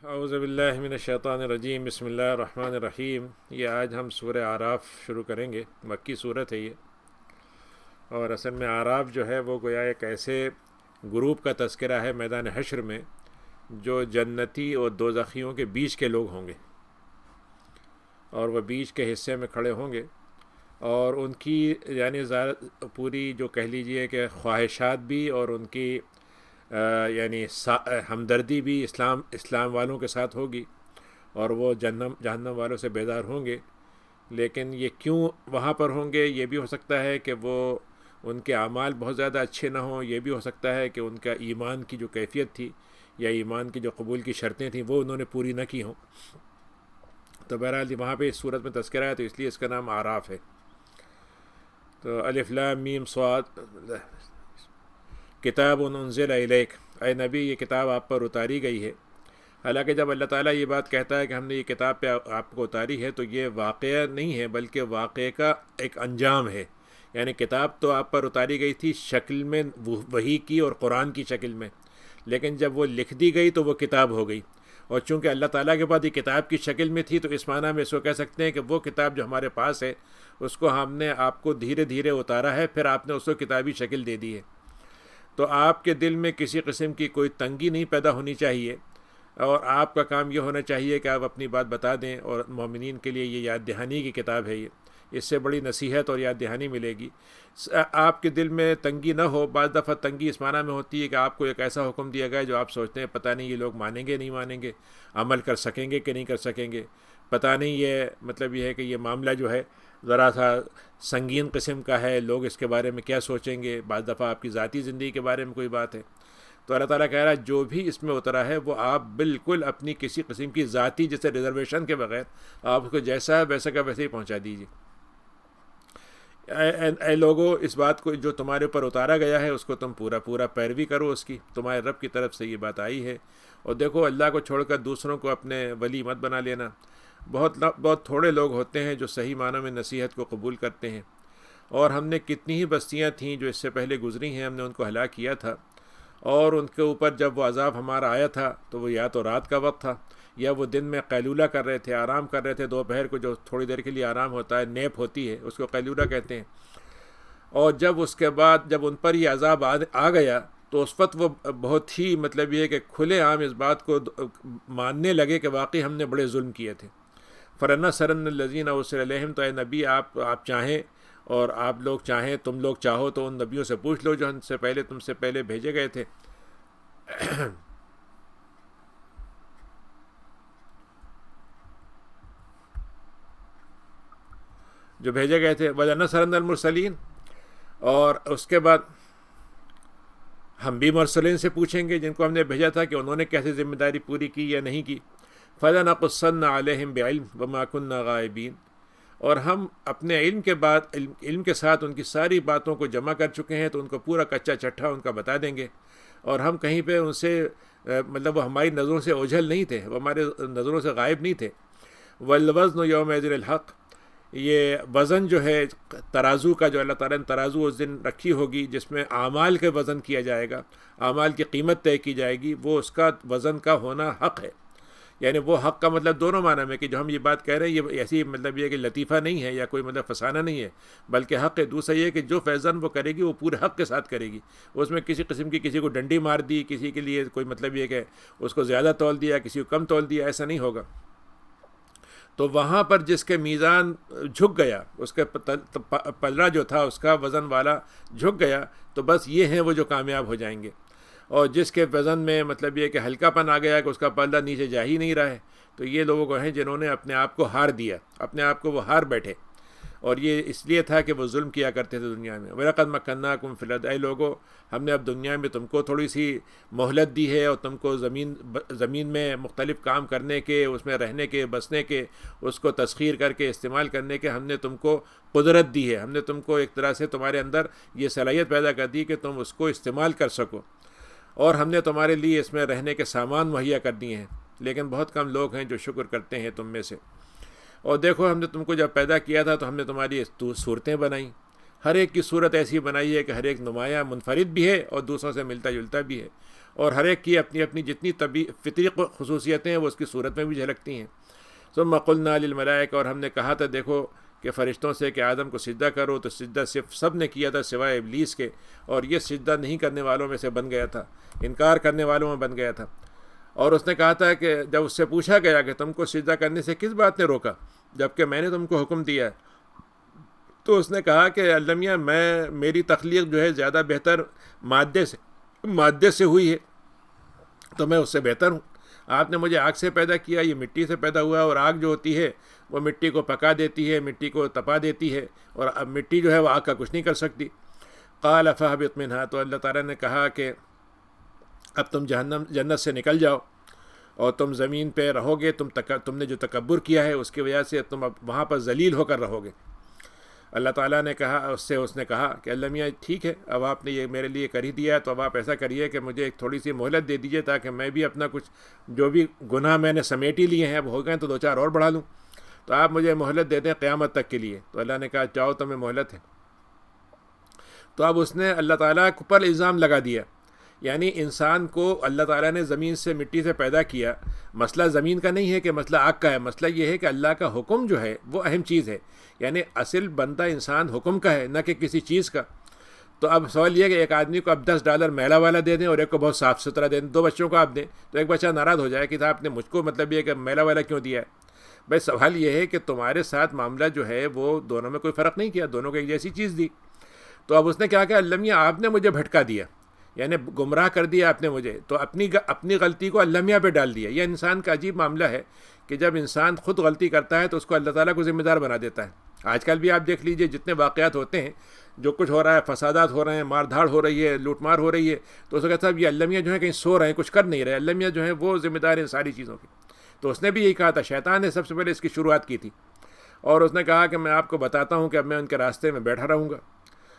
اعوذ باللہ من الشیطان الرجیم، بسم اللہ الرحمن الرحیم۔ یہ آج ہم سورہ اعراف شروع کریں گے۔ مکی صورت ہے یہ، اور اصل میں اعراف جو ہے وہ گویا ایک ایسے گروپ کا تذکرہ ہے میدان حشر میں جو جنتی اور دوزخیوں کے بیچ کے لوگ ہوں گے، اور وہ بیچ کے حصے میں کھڑے ہوں گے، اور ان کی یعنی پوری جو کہہ لیجئے کہ خواہشات بھی اور ان کی یعنی ہمدردی بھی اسلام والوں کے ساتھ ہوگی، اور وہ جہنم والوں سے بیدار ہوں گے۔ لیکن یہ کیوں وہاں پر ہوں گے؟ یہ بھی ہو سکتا ہے کہ وہ ان کے اعمال بہت زیادہ اچھے نہ ہوں، یہ بھی ہو سکتا ہے کہ ان کا ایمان کی جو کیفیت تھی یا ایمان کی جو قبول کی شرطیں تھیں وہ انہوں نے پوری نہ کی ہوں۔ تو بہرحال وہاں پہ اس صورت میں تذکرہ ہے، تو اس لیے اس کا نام اعراف ہے۔ تو الف لام میم صاد، کتاب انزل الیک، اے نبی یہ کتاب آپ پر اتاری گئی ہے۔ حالانکہ جب اللہ تعالیٰ یہ بات کہتا ہے کہ ہم نے یہ کتاب پہ آپ کو اتاری ہے، تو یہ واقعہ نہیں ہے بلکہ واقعے کا ایک انجام ہے۔ یعنی کتاب تو آپ پر اتاری گئی تھی شکل میں وحی کی اور قرآن کی شکل میں، لیکن جب وہ لکھ دی گئی تو وہ کتاب ہو گئی، اور چونکہ اللہ تعالیٰ کے پاس یہ کتاب کی شکل میں تھی تو اس معنی میں اس کو کہہ سکتے ہیں کہ وہ کتاب جو ہمارے پاس ہے اس کو ہم نے آپ کو دھیرے دھیرے اتارا ہے، پھر آپ نے اس کو کتابی شکل دے دی ہے۔ تو آپ کے دل میں کسی قسم کی کوئی تنگی نہیں پیدا ہونی چاہیے، اور آپ کا کام یہ ہونا چاہیے کہ آپ اپنی بات بتا دیں، اور مومنین کے لیے یہ یاد دہانی کی کتاب ہے۔ یہ اس سے بڑی نصیحت اور یاد دہانی ملے گی۔ آپ کے دل میں تنگی نہ ہو۔ بعض دفعہ تنگی اس معنی میں ہوتی ہے کہ آپ کو ایک ایسا حکم دیا گیا جو آپ سوچتے ہیں پتہ نہیں یہ لوگ مانیں گے نہیں مانیں گے، عمل کر سکیں گے کہ نہیں کر سکیں گے، پتہ نہیں، یہ مطلب یہ ہے کہ یہ معاملہ جو ہے ذرا سا سنگین قسم کا ہے، لوگ اس کے بارے میں کیا سوچیں گے۔ بعض دفعہ آپ کی ذاتی زندگی کے بارے میں کوئی بات ہے، تو اللہ تعالیٰ کہہ رہا ہے جو بھی اس میں اترا ہے وہ آپ بالکل اپنی کسی قسم کی ذاتی جیسے ریزرویشن کے بغیر آپ اس کو جیسا ہے ویسا کا ویسے ہی پہنچا دیجیے۔ اے لوگو، اس بات کو جو تمہارے اوپر اتارا گیا ہے اس کو تم پورا پیروی کرو اس کی، تمہارے رب کی طرف سے یہ بات آئی ہے۔ اور دیکھو، اللہ کو چھوڑ کر دوسروں کو اپنے ولی مت بنا لینا۔ بہت تھوڑے لوگ ہوتے ہیں جو صحیح معنوں میں نصیحت کو قبول کرتے ہیں، اور ہم نے کتنی ہی بستیاں تھیں جو اس سے پہلے گزری ہیں، ہم نے ان کو ہلاک کیا تھا، اور ان کے اوپر جب وہ عذاب ہمارا آیا تھا تو وہ یا تو رات کا وقت تھا یا وہ دن میں قیلولہ کر رہے تھے، آرام کر رہے تھے۔ دوپہر کو جو تھوڑی دیر کے لیے آرام ہوتا ہے، نیپ ہوتی ہے، اس کو قیلولہ کہتے ہیں۔ اور جب اس کے بعد جب ان پر یہ عذاب آ گیا تو اس وقت وہ بہت ہی مطلب یہ کہ کھلے عام اس بات کو ماننے لگے کہ واقعی ہم نے بڑے ظلم کیے تھے۔ فرنا سرن الذین ارسل الیہم، تو اے نبی آپ چاہیں اور آپ لوگ چاہیں، تم لوگ چاہو تو ان نبیوں سے پوچھ لو جو تم سے پہلے بھیجے گئے تھے۔ جو بھیجے گئے تھے، وَلَنَصْرَنَّ الْمُرْسَلِينَ، اور اس کے بعد ہم بھی مرسلین سے پوچھیں گے جن کو ہم نے بھیجا تھا کہ انہوں نے کیسے ذمہ داری پوری کی یا نہیں کی۔ فَلَنَقُصَّنَّ عَلَيْهِمْ بِعِلْمٍ وَمَا كُنَّا غَائِبِينَ، اور ہم اپنے علم کے ساتھ ان کی ساری باتوں کو جمع کر چکے ہیں، تو ان کو پورا کچا چٹھا ان کا بتا دیں گے، اور ہم کہیں پہ ان سے مطلب وہ ہماری نظروں سے اوجھل نہیں تھے، وہ ہمارے نظروں سے غائب نہیں تھے۔ وَالْوَزْنُ يَوْمَئِذٍ الْحَقُّ، یہ وزن جو ہے ترازو کا، جو اللہ تعالیٰ نے ترازو اس دن رکھی ہوگی جس میں اعمال کے وزن کیا جائے گا، اعمال کی قیمت طے کی جائے گی، وہ اس کا وزن کا ہونا حق ہے۔ یعنی وہ حق کا مطلب دونوں معنی میں کہ جو ہم یہ بات کہہ رہے ہیں یہ ایسی مطلب یہ کہ لطیفہ نہیں ہے یا کوئی مطلب فسانہ نہیں ہے، بلکہ حق ہے۔ دوسرا یہ کہ جو فیضن وہ کرے گی وہ پورے حق کے ساتھ کرے گی، اس میں کسی قسم کی کسی کو ڈنڈی مار دی، کسی کے لیے کوئی مطلب یہ کہ اس کو زیادہ تول دیا، کسی کو کم تول دیا، ایسا نہیں ہوگا۔ تو وہاں پر جس کے میزان جھک گیا، اس کے پلڑا جو تھا اس کا وزن والا جھک گیا، تو بس یہ ہیں وہ جو کامیاب ہو جائیں گے۔ اور جس کے وزن میں مطلب یہ کہ ہلکا پن آ گیا کہ اس کا پلڑا نیچے جا ہی نہیں رہا ہے، تو یہ لوگوں کو ہیں جنہوں نے اپنے آپ کو ہار دیا، اپنے آپ کو وہ ہار بیٹھے، اور یہ اس لیے تھا کہ وہ ظلم کیا کرتے تھے دنیا میں۔ وَلَقَدْ مَكَّنَّاكُمْ فِي الْأَرْضِ، اے لوگو ہم نے اب دنیا میں تم کو تھوڑی سی مہلت دی ہے، اور تم کو زمین میں مختلف کام کرنے کے، اس میں رہنے کے، بسنے کے، اس کو تسخیر کر کے استعمال کرنے کے ہم نے تم کو قدرت دی ہے۔ ہم نے تم کو ایک طرح سے تمہارے اندر یہ صلاحیت پیدا کر دی کہ تم اس کو استعمال کر سکو، اور ہم نے تمہارے لیے اس میں رہنے کے سامان مہیا کر دیے ہیں، لیکن بہت کم لوگ ہیں جو شکر کرتے ہیں تم میں سے۔ اور دیکھو، ہم نے تم کو جب پیدا کیا تھا تو ہم نے تمہاری صورتیں بنائیں، ہر ایک کی صورت ایسی بنائی ہے کہ ہر ایک نمایاں منفرد بھی ہے اور دوسروں سے ملتا جلتا بھی ہے، اور ہر ایک کی اپنی اپنی جتنی فطری خصوصیتیں ہیں وہ اس کی صورت میں بھی جھلکتی ہیں۔ ثم قلنا للملائکہ، اور ہم نے کہا تھا دیکھو کہ فرشتوں سے کہ آدم کو سجدہ کرو، تو سجدہ صرف سب نے کیا تھا سوائے ابلیس کے، اور یہ سجدہ نہیں کرنے والوں میں سے بن گیا تھا، انکار کرنے والوں میں بن گیا تھا۔ اور اس نے کہا تھا کہ جب اس سے پوچھا گیا کہ تم کو سجدہ کرنے سے کس بات نے روکا جبکہ میں نے تم کو حکم دیا ہے، تو اس نے کہا کہ اللہ میاں میری تخلیق جو ہے زیادہ بہتر مادے سے ہوئی ہے، تو میں اس سے بہتر ہوں۔ آپ نے مجھے آگ سے پیدا کیا، یہ مٹی سے پیدا ہوا، اور آگ جو ہوتی ہے وہ مٹی کو پکا دیتی ہے، مٹی کو تپا دیتی ہے، اور اب مٹی جو ہے وہ آگ کا کچھ نہیں کر سکتی۔ قال فاہبط منہا، تو اللہ تعالیٰ نے کہا کہ اب تم جنت سے نکل جاؤ اور تم زمین پہ رہو گے، تم نے جو تکبر کیا ہے اس کی وجہ سے تم اب وہاں پر ذلیل ہو کر رہو گے۔ اللہ تعالیٰ نے کہا اس نے کہا کہ اللہ میاں ٹھیک ہے، اب آپ نے یہ میرے لیے کر ہی دیا ہے، تو اب آپ ایسا کریے کہ مجھے ایک تھوڑی سی مہلت دے دیجیے تاکہ میں بھی اپنا کچھ جو بھی گناہ میں نے سمیٹ ہی لیے ہیں اب ہو گئے تو 2-4 اور بڑھا لوں، تو آپ مجھے مہلت دے دیں قیامت تک کے لیے۔ تو اللہ نے کہا چاہو تمہیں مہلت ہے۔ تو اب اس نے اللہ تعالیٰ پر الزام لگا دیا، یعنی انسان کو اللہ تعالیٰ نے زمین سے مٹی سے پیدا کیا، مسئلہ زمین کا نہیں ہے کہ مسئلہ آگ کا ہے، مسئلہ یہ ہے کہ اللہ کا حکم جو ہے وہ اہم چیز ہے، یعنی اصل بندہ انسان حکم کا ہے نہ کہ کسی چیز کا۔ تو اب سوال یہ ہے کہ ایک آدمی کو اب $10 میلا والا دے دیں اور ایک کو بہت صاف ستھرا دے دیں، 2 بچوں کو آپ دیں، تو ایک بچہ ناراض ہو جائے کہ صاحب آپ نے مجھ کو مطلب یہ کہ میلا والا کیوں دیا ہے۔ بھائی سوال یہ ہے کہ تمہارے ساتھ معاملہ جو ہے وہ دونوں میں کوئی فرق نہیں کیا، دونوں کو ایک جیسی چیز دی۔ تو اب اس نے کیا کہ اللہ میاں آپ نے مجھے بھٹکا دیا، یعنی گمراہ کر دیا آپ نے مجھے، تو اپنی غلطی کو اللہ میاں پہ ڈال دیا۔ یہ انسان کا عجیب معاملہ ہے کہ جب انسان خود غلطی کرتا ہے تو اس کو اللہ تعالیٰ کو ذمہ دار بنا دیتا ہے۔ آج کل بھی آپ دیکھ لیجئے جتنے واقعات ہوتے ہیں، جو کچھ ہو رہا ہے، فسادات ہو رہے ہیں، مار دھاڑ ہو رہی ہے، لوٹ مار ہو رہی ہے، تو اس کو کہتا ہے یہ اللہ میاں جو ہے کہیں سو رہے ہیں، کچھ کر نہیں رہے، اللہ میاں جو ہیں وہ ذمہ دار ہیں ساری چیزوں کی۔ تو اس نے بھی یہی کہا تھا، شیطان نے سب سے پہلے اس کی شروعات کی تھی، اور اس نے کہا کہ میں آپ کو بتاتا ہوں کہ اب میں ان کے راستے میں بیٹھا رہوں گا،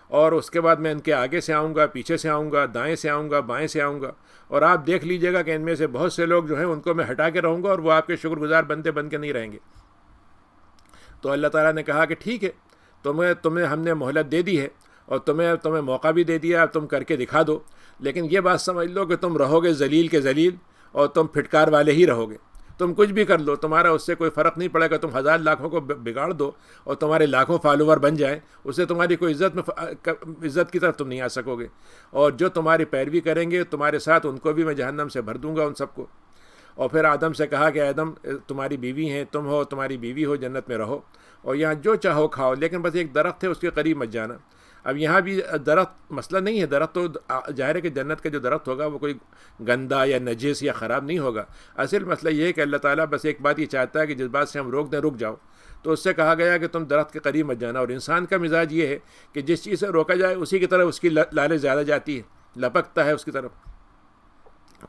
اور اس کے بعد میں ان کے آگے سے آؤں گا، پیچھے سے آؤں گا، دائیں سے آؤں گا، بائیں سے آؤں گا، اور آپ دیکھ لیجئے گا کہ ان میں سے بہت سے لوگ جو ہیں ان کو میں ہٹا کے رہوں گا اور وہ آپ کے شکر گزار بندے بن کے نہیں رہیں گے۔ تو اللہ تعالیٰ نے کہا کہ ٹھیک ہے، تمہیں ہم نے مہلت دے دی ہے اور تمہیں موقع بھی دے دیا، تم کر کے دکھا دو، لیکن یہ بات سمجھ لو کہ تم رہو گے ذلیل کے ذلیل، اور تم پھٹکار والے ہی رہو گے۔ تم کچھ بھی کر لو، تمہارا اس سے کوئی فرق نہیں پڑے گا، تم 1000 لاکھوں کو بگاڑ دو اور تمہارے لاکھوں فالوور بن جائیں، اس سے تمہاری کوئی عزت کی طرف تم نہیں آ سکو گے، اور جو تمہاری پیروی کریں گے تمہارے ساتھ ان کو بھی میں جہنم سے بھر دوں گا، ان سب کو۔ اور پھر آدم سے کہا کہ آدم تمہاری بیوی ہیں، تم ہو، تمہاری بیوی ہو، جنت میں رہو اور یہاں جو چاہو کھاؤ، لیکن بس ایک درخت ہے اس کے قریب مت جانا۔ اب یہاں بھی درخت مسئلہ نہیں ہے، درخت تو ظاہر ہے کہ جنت کا جو درخت ہوگا وہ کوئی گندا یا نجس یا خراب نہیں ہوگا، اصل مسئلہ یہ ہے کہ اللہ تعالیٰ بس ایک بات یہ چاہتا ہے کہ جس بات سے ہم روک دیں رک جاؤ۔ تو اس سے کہا گیا کہ تم درخت کے قریب مت جانا، اور انسان کا مزاج یہ ہے کہ جس چیز سے روکا جائے اسی کی طرف اس کی لالچ زیادہ جاتی ہے، لپکتا ہے اس کی طرف۔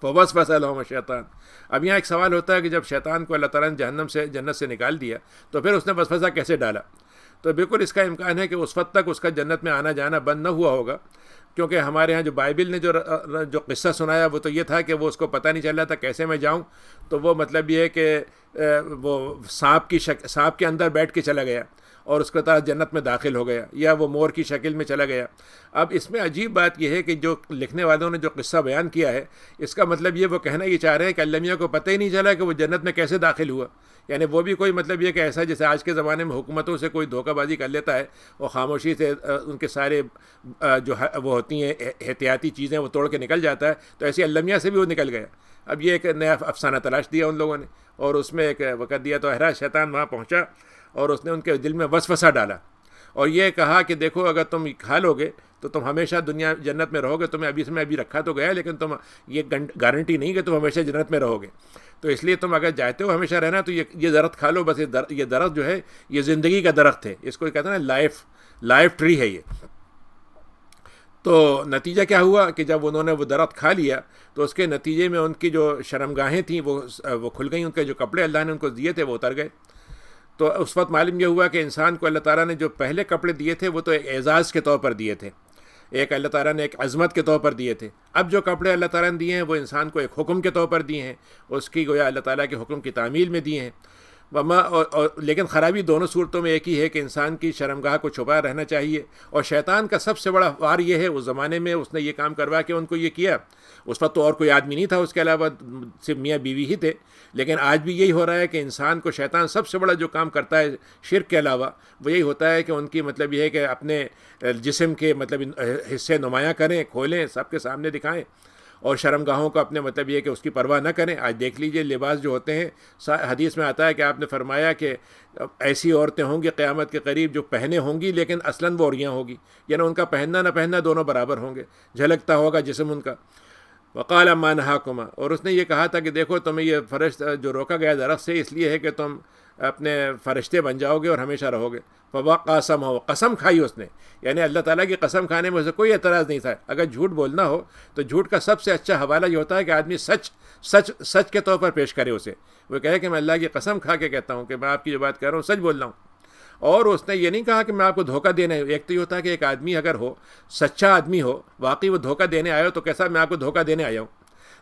فوسوس لہما الشیطان۔ اب یہاں ایک سوال ہوتا ہے کہ جب شیطان کو اللہ تعالیٰ نے جنت سے نکال دیا تو پھر اس نے وسوسہ کیسے ڈالا؟ تو بالکل اس کا امکان ہے کہ اس وقت تک اس کا جنت میں آنا جانا بند نہ ہوا ہوگا، کیونکہ ہمارے ہاں جو بائبل نے جو قصہ سنایا وہ تو یہ تھا کہ وہ اس کو پتہ نہیں چل رہا تھا کیسے میں جاؤں، تو وہ مطلب یہ ہے کہ وہ سانپ کے اندر بیٹھ کے چلا گیا اور اس کے بعد جنت میں داخل ہو گیا، یا وہ مور کی شکل میں چلا گیا۔ اب اس میں عجیب بات یہ ہے کہ جو لکھنے والوں نے جو قصہ بیان کیا ہے، اس کا مطلب یہ وہ کہنا یہ چاہ رہے ہیں کہ اللہ میاں کو پتہ ہی نہیں چلا کہ وہ جنت میں کیسے داخل ہوا، یعنی وہ بھی کوئی مطلب یہ کہ ایسا جیسے آج کے زمانے میں حکومتوں سے کوئی دھوکہ بازی کر لیتا ہے، وہ خاموشی سے ان کے سارے جو وہ ہوتی ہیں احتیاطی چیزیں وہ توڑ کے نکل جاتا ہے، تو ایسے اللہ میاں سے بھی وہ نکل گیا۔ اب یہ ایک نیا افسانہ تلاش دیا ان لوگوں نے اور اس میں ایک وقت دیا، تو احرا شیطان وہاں پہنچا اور اس نے ان کے دل میں وسوسہ ڈالا اور یہ کہا کہ دیکھو اگر تم کھا لو گے تو تم ہمیشہ جنت میں رہو گے، تمہیں ابھی رکھا تو گیا لیکن تم یہ گارنٹی نہیں کہ تم ہمیشہ جنت میں رہو گے، تو اس لیے تم اگر چاہتے ہو ہمیشہ رہنا تو یہ درخت کھا لو، بس یہ درخت جو ہے یہ زندگی کا درخت ہے، اس کو کہتے ہیں نا لائف ٹری ہے یہ۔ تو نتیجہ کیا ہوا کہ جب انہوں نے وہ درخت کھا لیا تو اس کے نتیجے میں ان کی جو شرمگاہیں تھیں وہ کھل گئیں، ان کے جو کپڑے اللہ نے ان کو دیے تھے وہ اتر گئے۔ تو اس وقت معلوم یہ ہوا کہ انسان کو اللہ تعالیٰ نے جو پہلے کپڑے دیے تھے وہ تو ایک اعزاز کے طور پر دیے تھے، ایک اللہ تعالیٰ نے ایک عظمت کے طور پر دیے تھے۔ اب جو کپڑے اللہ تعالیٰ نے دیے ہیں وہ انسان کو ایک حکم کے طور پر دیے ہیں، اس کی گویا اللہ تعالیٰ کے حکم کی تعمیل میں دیے ہیں۔ لیکن خرابی دونوں صورتوں میں ایک ہی ہے کہ انسان کی شرمگاہ کو چھپا رہنا چاہیے. اور شیطان کا سب سے بڑا وار یہ ہے, اس زمانے میں اس نے یہ کام کروا کے ان کو یہ کیا. اس وقت تو اور کوئی آدمی نہیں تھا, اس کے علاوہ صرف میاں بیوی ہی تھے. لیکن آج بھی یہی ہو رہا ہے کہ انسان کو شیطان سب سے بڑا جو کام کرتا ہے شرک کے علاوہ, وہ یہی ہوتا ہے کہ ان کی مطلب یہ ہے کہ اپنے جسم کے مطلب حصے نمایاں کریں, کھولیں, سب کے سامنے دکھائیں, اور شرمگاہوں کو اپنے مطلب یہ کہ اس کی پرواہ نہ کریں. آج دیکھ لیجئے لباس جو ہوتے ہیں, حدیث میں آتا ہے کہ آپ نے فرمایا کہ ایسی عورتیں ہوں گی قیامت کے قریب جو پہنے ہوں گی لیکن اصلاً وہ عوریاں ہوگی, یعنی ان کا پہننا نہ پہننا دونوں برابر ہوں گے, جھلکتا ہوگا جسم ان کا. وقال ما نہاکما, اور اس نے یہ کہا تھا کہ دیکھو تمہیں یہ فرشتہ جو روکا گیا درخت سے اس لیے ہے کہ تم اپنے فرشتے بن جاؤ گے اور ہمیشہ رہو گے. فوقاسم ہو, قسم کھائی اس نے, یعنی اللہ تعالیٰ کی قسم کھانے میں اسے کوئی اعتراض نہیں تھا. اگر جھوٹ بولنا ہو تو جھوٹ کا سب سے اچھا حوالہ یہ ہوتا ہے کہ آدمی سچ کے طور پر پیش کرے اسے. وہ کہے کہ میں اللہ کی قسم کھا کے کہتا ہوں کہ میں آپ کی جو بات کہہ رہا ہوں سچ بول رہا ہوں. اور اس نے یہ نہیں کہا کہ میں آپ کو دھوکہ دینے, ایک تو یہ ہوتا ہے کہ ایک آدمی اگر ہو, سچا آدمی ہو, واقعی وہ دھوکہ دینے آیا ہو تو کیسا میں آپ کو دھوکہ دینے آیا ہوں.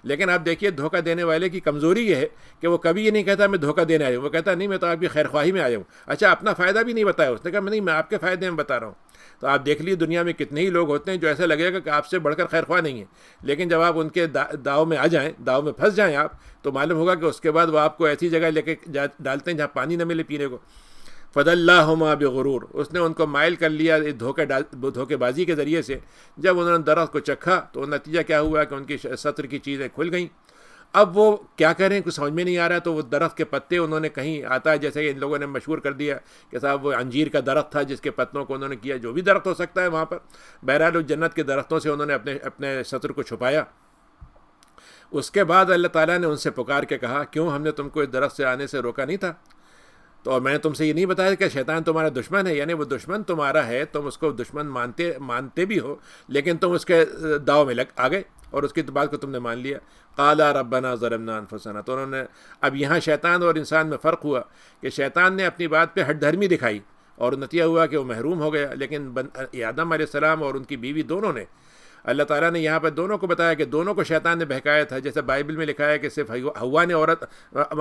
لیکن آپ دیکھیے دھوکہ دینے والے کی کمزوری یہ ہے کہ وہ کبھی یہ نہیں کہتا میں دھوکہ دینے آیا ہوں, وہ کہتا نہیں میں تو آپ کی خیر خواہی میں آیا ہوں. اچھا اپنا فائدہ بھی نہیں بتایا اس نے, کہا نہیں میں آپ کے فائدے میں بتا رہا ہوں. تو آپ دیکھ لیے دنیا میں کتنے ہی لوگ ہوتے ہیں جو ایسا لگے گا کہ آپ سے بڑھ کر خیر خواہ نہیں ہیں, لیکن جب آپ ان کے داؤ میں آ جائیں, داؤ میں پھنس جائیں آپ, تو معلوم ہوگا کہ اس کے بعد وہ آپ کو ایسی جگہ لے کے ڈالتے ہیں جہاں پانی نہ ملے پینے کو. فَدَلَّاهُمَا بِغُرُورٍ, اس نے ان کو مائل کر لیا دھوکے بازی کے ذریعے سے. جب انہوں نے درخت کو چکھا تو نتیجہ کیا ہوا کہ ان کی سطر کی چیزیں کھل گئیں. اب وہ کیا کریں کچھ سمجھ میں نہیں آ رہا, تو وہ درخت کے پتے انہوں نے کہیں آتا ہے جیسے ان لوگوں نے مشہور کر دیا کہ صاحب وہ انجیر کا درخت تھا جس کے پتوں کو انہوں نے کیا, جو بھی درخت ہو سکتا ہے وہاں پر. بہرحال اس جنت کے درختوں سے انہوں نے اپنے سطر کو چھپایا. اس کے بعد اللہ تعالیٰ نے ان سے پکار کے کہا کیوں ہم نے تم کو اس درخت سے آنے سے روکا نہیں تھا؟ تو اور میں نے تم سے یہ نہیں بتایا کہ شیطان تمہارا دشمن ہے, یعنی وہ دشمن تمہارا ہے, تم اس کو دشمن مانتے بھی ہو, لیکن تم اس کے داؤ میں آ گئے اور اس کی بات کو تم نے مان لیا. قالا ربنا ظلمنا انفسنا, تو انہوں نے, اب یہاں شیطان اور انسان میں فرق ہوا کہ شیطان نے اپنی بات پہ ہٹ دھرمی دکھائی اور نتیجہ ہوا کہ وہ محروم ہو گیا. لیکن آدم علیہ السلام اور ان کی بیوی دونوں نے, اللہ تعالیٰ نے یہاں پر دونوں کو بتایا کہ دونوں کو شیطان نے بہکایا تھا. جیسے بائبل میں لکھا ہے کہ صرف ہوا نے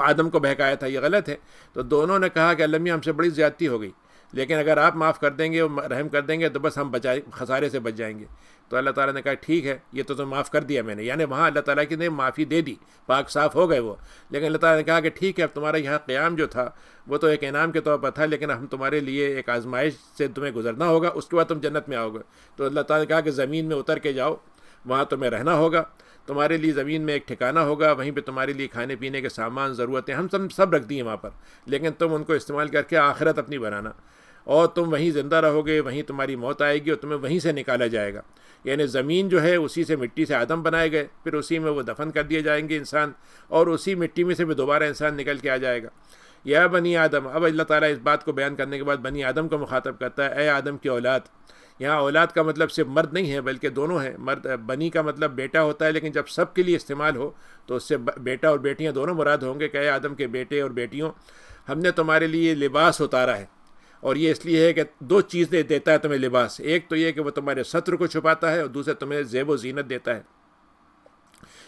آدم کو بہکایا تھا, یہ غلط ہے. تو دونوں نے کہا کہ اللہ میاں ہم سے بڑی زیادتی ہو گئی, لیکن اگر آپ معاف کر دیں گے اور رحم کر دیں گے تو بس ہم خسارے سے بچ جائیں گے. تو اللہ تعالیٰ نے کہا ٹھیک ہے, یہ تو معاف کر دیا میں نے, یعنی وہاں اللہ تعالیٰ کی نے معافی دے دی, پاک صاف ہو گئے وہ. لیکن اللہ تعالیٰ نے کہا کہ ٹھیک ہے, اب تمہارا یہاں قیام جو تھا وہ تو ایک انعام کے طور پر تھا, لیکن ہم تمہارے لیے ایک آزمائش سے تمہیں گزرنا ہوگا, اس کے بعد تم جنت میں آؤ گے. تو اللہ تعالیٰ نے کہا کہ زمین میں اتر کے جاؤ, وہاں تمہیں رہنا ہوگا, تمہارے لیے زمین میں ایک ٹھکانہ ہوگا, وہیں پہ تمہارے لیے کھانے پینے کے سامان ضرورتیں ہم سب رکھ دی ہیں وہاں پر, لیکن تم ان کو استعمال کر کے آخرت اپنی بنانا, اور تم وہیں زندہ رہو گے, وہیں تمہاری موت آئے گی اور تمہیں وہیں سے نکالا جائے گا. یعنی زمین جو ہے اسی سے مٹی سے آدم بنائے گئے, پھر اسی میں وہ دفن کر دیے جائیں گے انسان, اور اسی مٹی میں سے بھی دوبارہ انسان نکل کے آ جائے گا. یا بنی آدم, اب اللہ تعالیٰ اس بات کو بیان کرنے کے بعد بنی آدم کو مخاطب کرتا ہے, اے آدم کی اولاد. یہاں اولاد کا مطلب صرف مرد نہیں ہے بلکہ دونوں ہیں. مرد بنی کا مطلب بیٹا ہوتا ہے, لیکن جب سب کے لیے استعمال ہو تو اس سے بیٹا اور بیٹیاں دونوں مراد ہوں گے کہ اے آدم کے بیٹے اور بیٹیوں, ہم نے تمہارے لیے لباس اتارا ہے. اور یہ اس لیے ہے کہ دو چیزیں دیتا ہے تمہیں لباس, ایک تو یہ کہ وہ تمہارے ستر کو چھپاتا ہے, اور دوسرے تمہیں زیب و زینت دیتا ہے.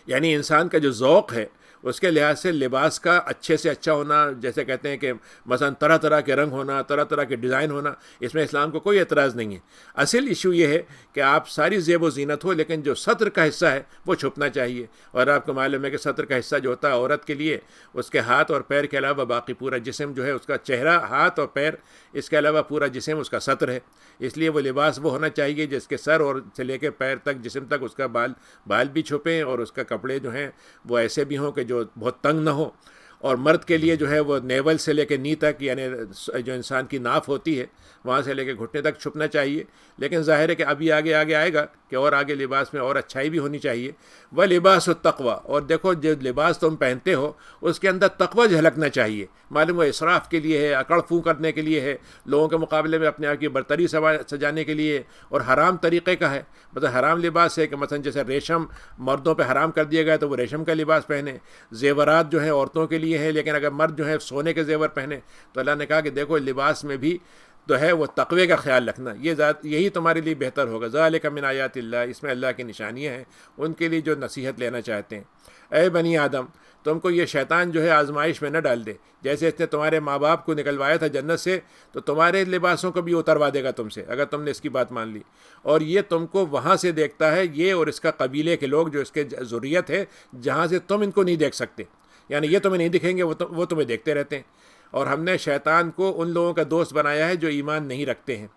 یعنی انسان کا جو ذوق ہے اس کے لحاظ سے لباس کا اچھے سے اچھا ہونا, جیسے کہتے ہیں کہ مثلا طرح طرح کے رنگ ہونا, طرح طرح کے ڈیزائن ہونا, اس میں اسلام کو کوئی اعتراض نہیں ہے. اصل ایشو یہ ہے کہ آپ ساری زیب و زینت ہو, لیکن جو سطر کا حصہ ہے وہ چھپنا چاہیے. اور آپ کو معلوم ہے کہ سطر کا حصہ جو ہوتا ہے عورت کے لیے, اس کے ہاتھ اور پیر کے علاوہ باقی پورا جسم جو ہے, اس کا چہرہ, ہاتھ اور پیر, اس کے علاوہ پورا جسم اس کا سطر ہے. اس لیے وہ لباس وہ ہونا چاہیے جس کے سر اور سے لے کے پیر تک, جسم تک اس کا بال بھی چھپیں, اور اس کا کپڑے جو ہیں وہ ایسے بھی ہوں کہ جو بہت تنگ نہ ہو. اور مرد کے لیے جو ہے وہ نیول سے لے کے نی تک, یعنی جو انسان کی ناف ہوتی ہے وہاں سے لے کے گھٹنے تک چھپنا چاہیے. لیکن ظاہر ہے کہ ابھی آگے آئے گا کہ اور آگے لباس میں اور اچھائی بھی ہونی چاہیے. وہ لباس التقویٰ, اور دیکھو جو لباس تم پہنتے ہو اس کے اندر تقویٰ جھلکنا چاہیے. معلوم ہے اسراف کے لیے ہے, اکڑ پھو کرنے کے لیے ہے, لوگوں کے مقابلے میں اپنے آپ کی برتری سجانے کے لیے, اور حرام طریقے کا ہے. مطلب حرام لباس ہے کہ مثلا جیسے ریشم مردوں پہ حرام کر دیا گیا تو وہ ریشم کا لباس پہنے. زیورات جو ہیں عورتوں کے لیے ہے, لیکن اگر مرد جو ہے سونے کے زیور پہنے, تو اللہ نے کہا کہ دیکھو لباس میں بھی تو ہے وہ تقوی کا خیال رکھنا, یہی تمہارے لیے بہتر ہوگا. ذالک من آیات اللہ, اس میں اللہ کی نشانیاں ہیں ان کے لیے جو نصیحت لینا چاہتے ہیں. اے بنی آدم, تم کو یہ شیطان جو ہے آزمائش میں نہ ڈال دے. جیسے اس نے تمہارے ماں باپ کو نکلوایا تھا جنت سے، تو تمہارے لباسوں کو بھی اتروا دے گا تم سے اگر تم نے اس کی بات مان لی. اور یہ تم کو وہاں سے دیکھتا ہے، یہ اور اس کا قبیلے کے لوگ جو اس کے ذریت ہے، جہاں سے تم ان کو نہیں دیکھ سکتے. یعنی یہ تمہیں نہیں دکھیں گے، وہ تمہیں دیکھتے رہتے ہیں. اور ہم نے شیطان کو ان لوگوں کا دوست بنایا ہے جو ایمان نہیں رکھتے ہیں.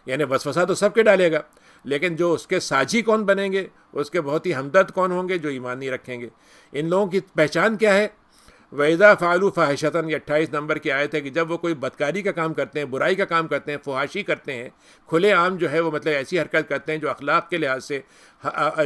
یعنی وسوسہ تو سب کے ڈالے گا، لیکن جو اس کے ساجی کون بنیں گے، اس کے بہت ہی ہمدرد کون ہوں گے؟ جو ایمان نہیں رکھیں گے. ان لوگوں کی پہچان کیا ہے؟ وَإِذَا فَعَلُوا فَاحِشَةً، یہ 28 نمبر کی آیت ہے کہ جب وہ کوئی بدکاری کا کام کرتے ہیں، برائی کا کام کرتے ہیں، فحاشی کرتے ہیں، کھلے عام جو ہے وہ مطلب ایسی حرکت کرتے ہیں جو اخلاق کے لحاظ سے،